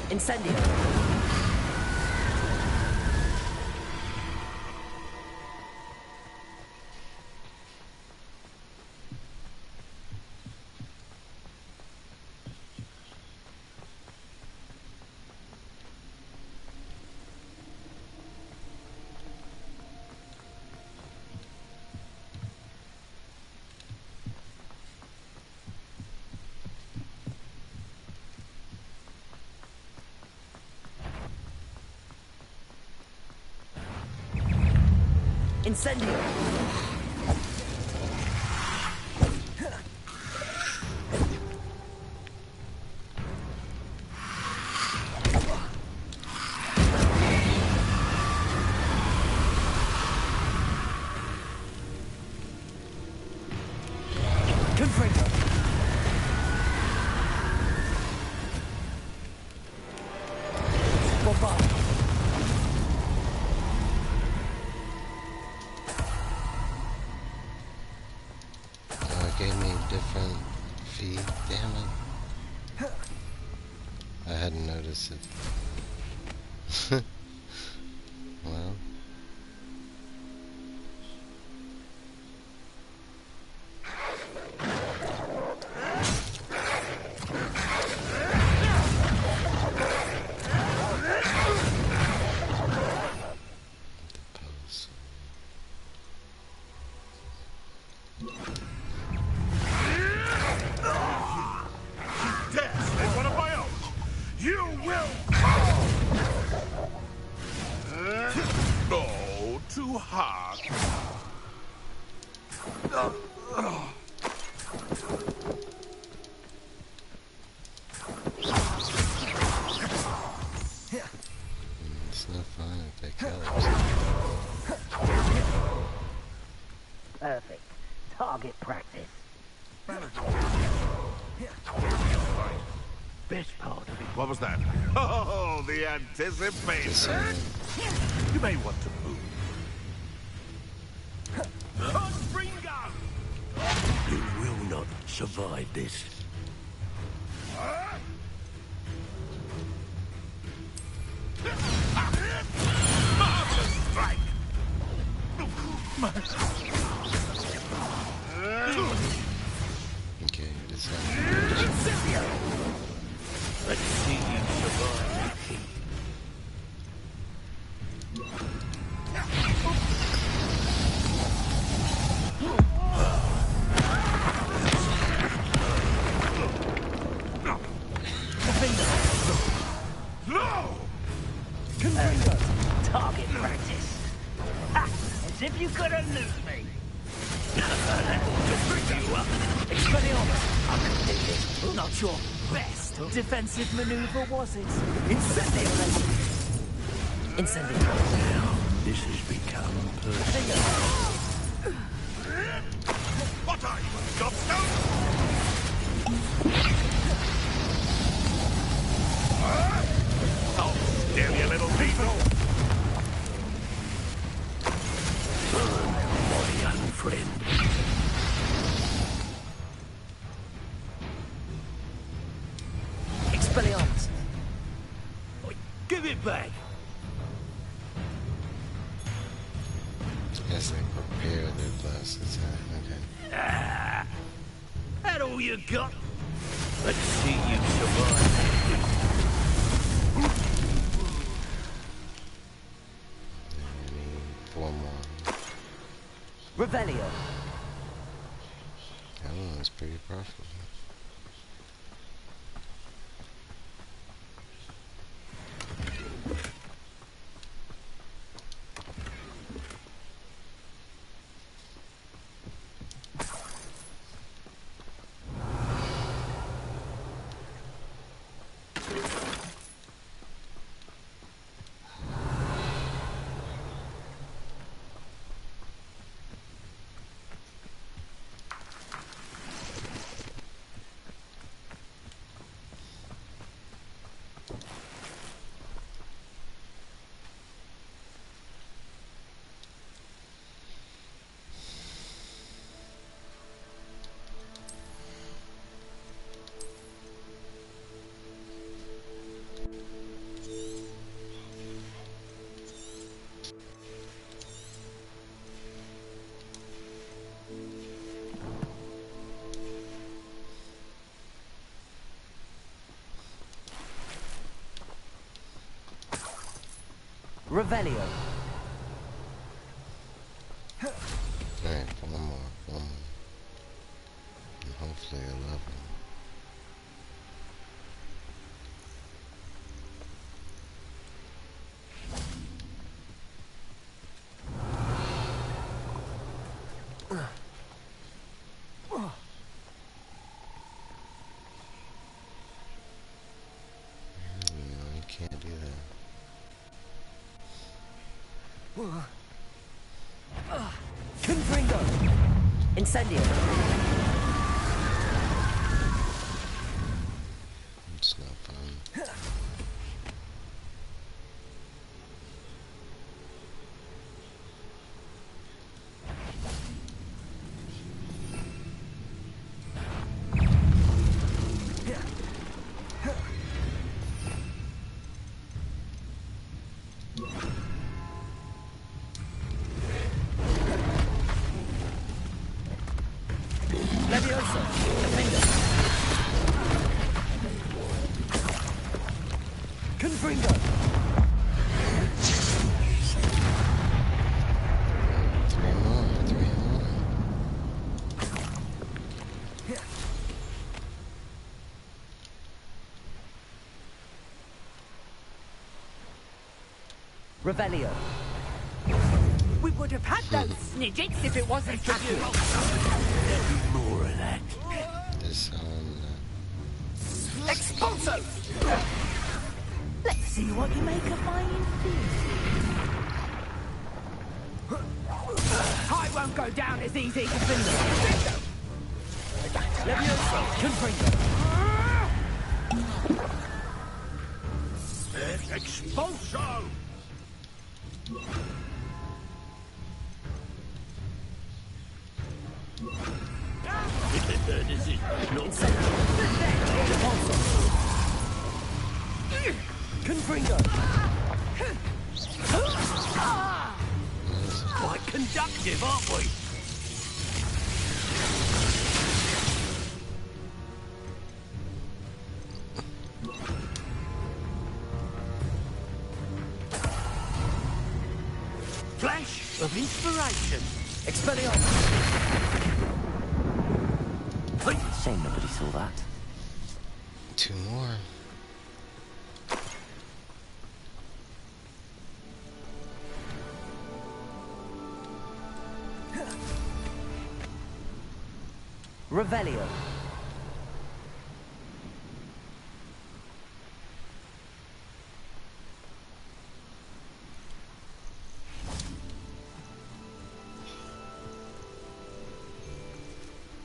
Incendio. Incendio. Confringo. Bombard. Gave me a different feed, damn it. I hadn't noticed it. Well. Perfect. Target practice. Best part of it. What was that? Oh, the anticipation. You may want to move. You will not survive this. Marvelous strike! Okay, this Let's see you survive. Target practice. Ha! As if you couldn't lose me. Expelliarmus! I can do this. Not your best defensive maneuver, was it? Incendio! Incendio. Now, this has become personal. What are you, a gobstone? Oh, damn you little people! My young friend. Expelliarmus. Give it back. Yes, they prepare their blast attack. Okay. That all you got? Let's see you survive. I need 4 more. Revelio. Oh, that's pretty profitable. Revelio. Alright, one more. And hopefully a level. No, you can't do that. Confringo. Incendio. It's not fun. Leviosa. Confringo. Three more. Revelio. We would have had those snidgets if it wasn't for you. More of that. This Expulso! Let's see what you make of my infinity. I won't go down as easy to finish. Leviosa. Confringo. Expulso! This is not Confringo. quite conductive, aren't we? Flash of inspiration. Expelliarmus. Shame nobody saw that. two more. Revelio.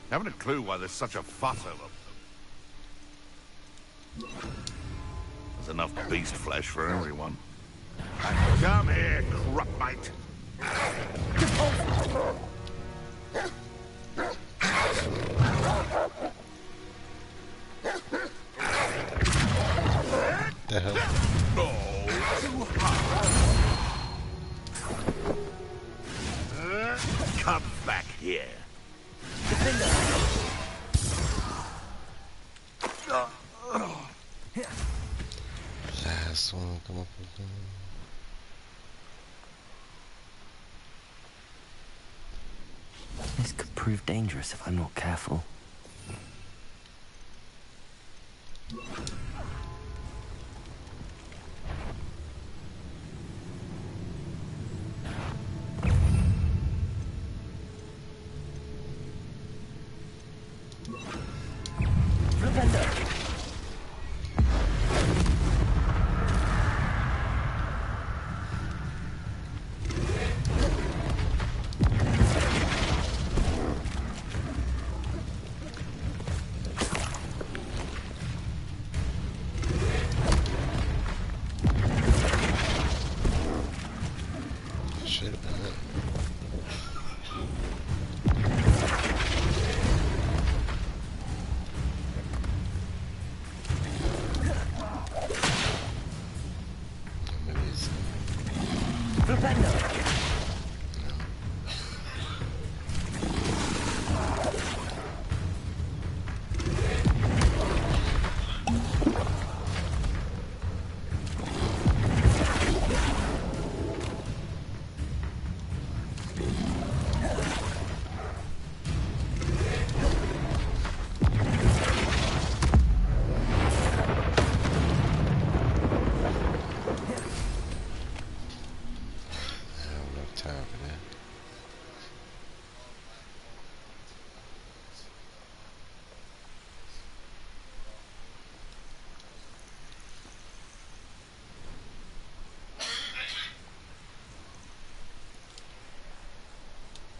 Haven't a clue why there's such a fuss over them. There's enough beast flesh for everyone. Come here, crupmate. The hell? Oh, too hard. Come back here. Last one, come up with them. This could prove dangerous if I'm not careful. Should have been it.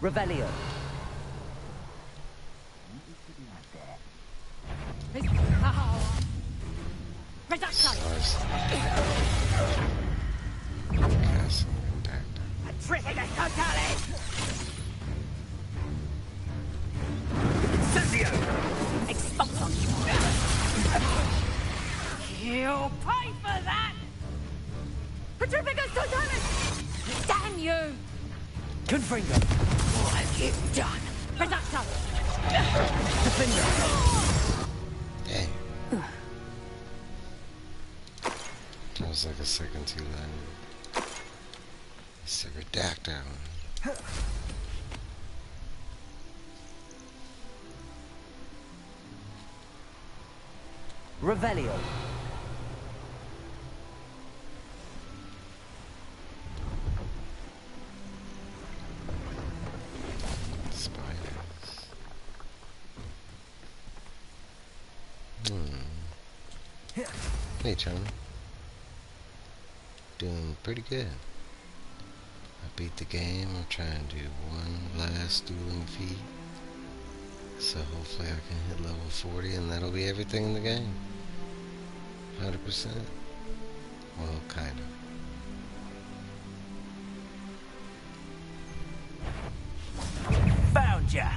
Revelio. You'll pay for that! Petrificus Totalis! Damn you! Confringo. What have you done? Reducto! Hey. That was like a second too loud. It's a redactor. Revelio. Spiders. Hey, Charlie. Doing pretty good. I beat the game. I'm trying to do one last dueling feat. So hopefully I can hit level 40 and that'll be everything in the game. 100%. Well, kind of. Found ya!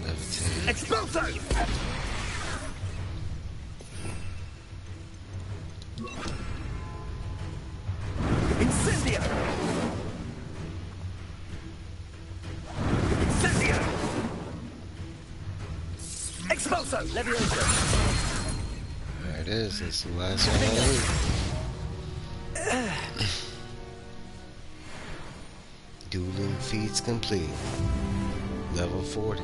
Levitate. Exploso! Incendio! Incendio! Exploso! Levioso! There it is. That's the last one I need. Dueling feats complete. Level 40.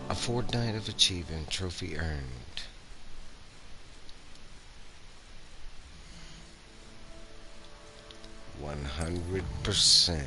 A fortnight of achievement. Trophy earned. 100%.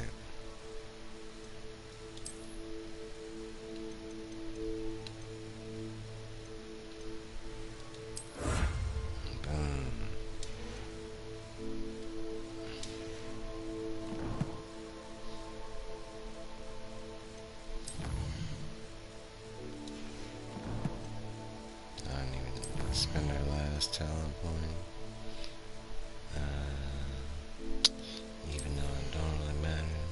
Spend our last talent point. Even though it don't really matter.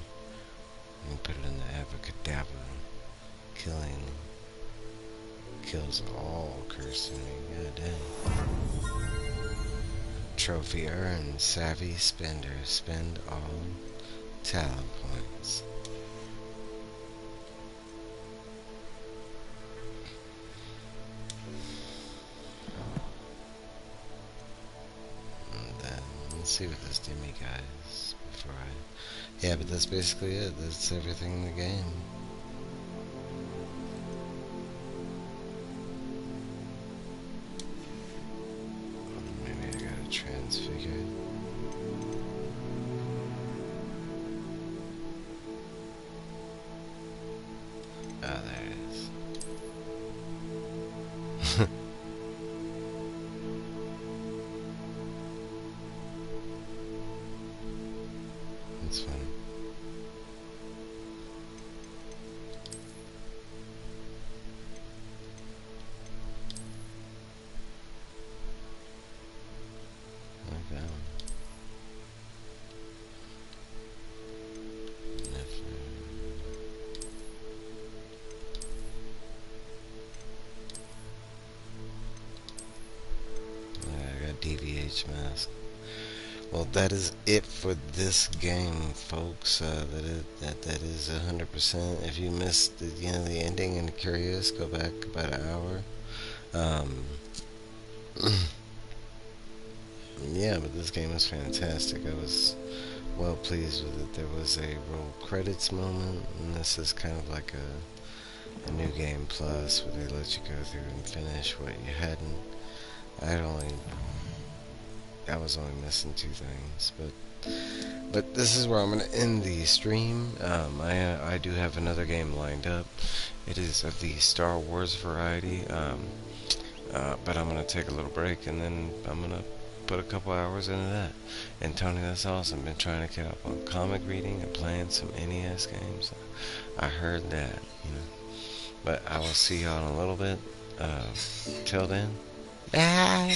We can put it in the abracadabra. Killing kills all cursing me. God damn. Trophy earned. Savvy spender. Spend all talent points. Let's see what this did me, guys, before I... Yeah, but that's basically it. That's everything in the game. Maybe I gotta transfigure. Ah, there it is. That's funny. Okay. I got DVH mask. Well, that is it for this game, folks. That is 100%. If you missed the ending and curious, go back about an hour. Yeah, but this game was fantastic. I was well pleased with it. There was a roll credits moment, and this is kind of like a new game plus, where they let you go through and finish what you hadn't. I was only missing 2 things, but this is where I'm gonna end the stream. I do have another game lined up. It is of the Star Wars variety, but I'm gonna take a little break and then I'm gonna put a couple hours into that. And Tony, that's awesome. Been trying to get up on comic reading and playing some NES games. I heard that, you know. But I will see y'all in a little bit. Till then, bye.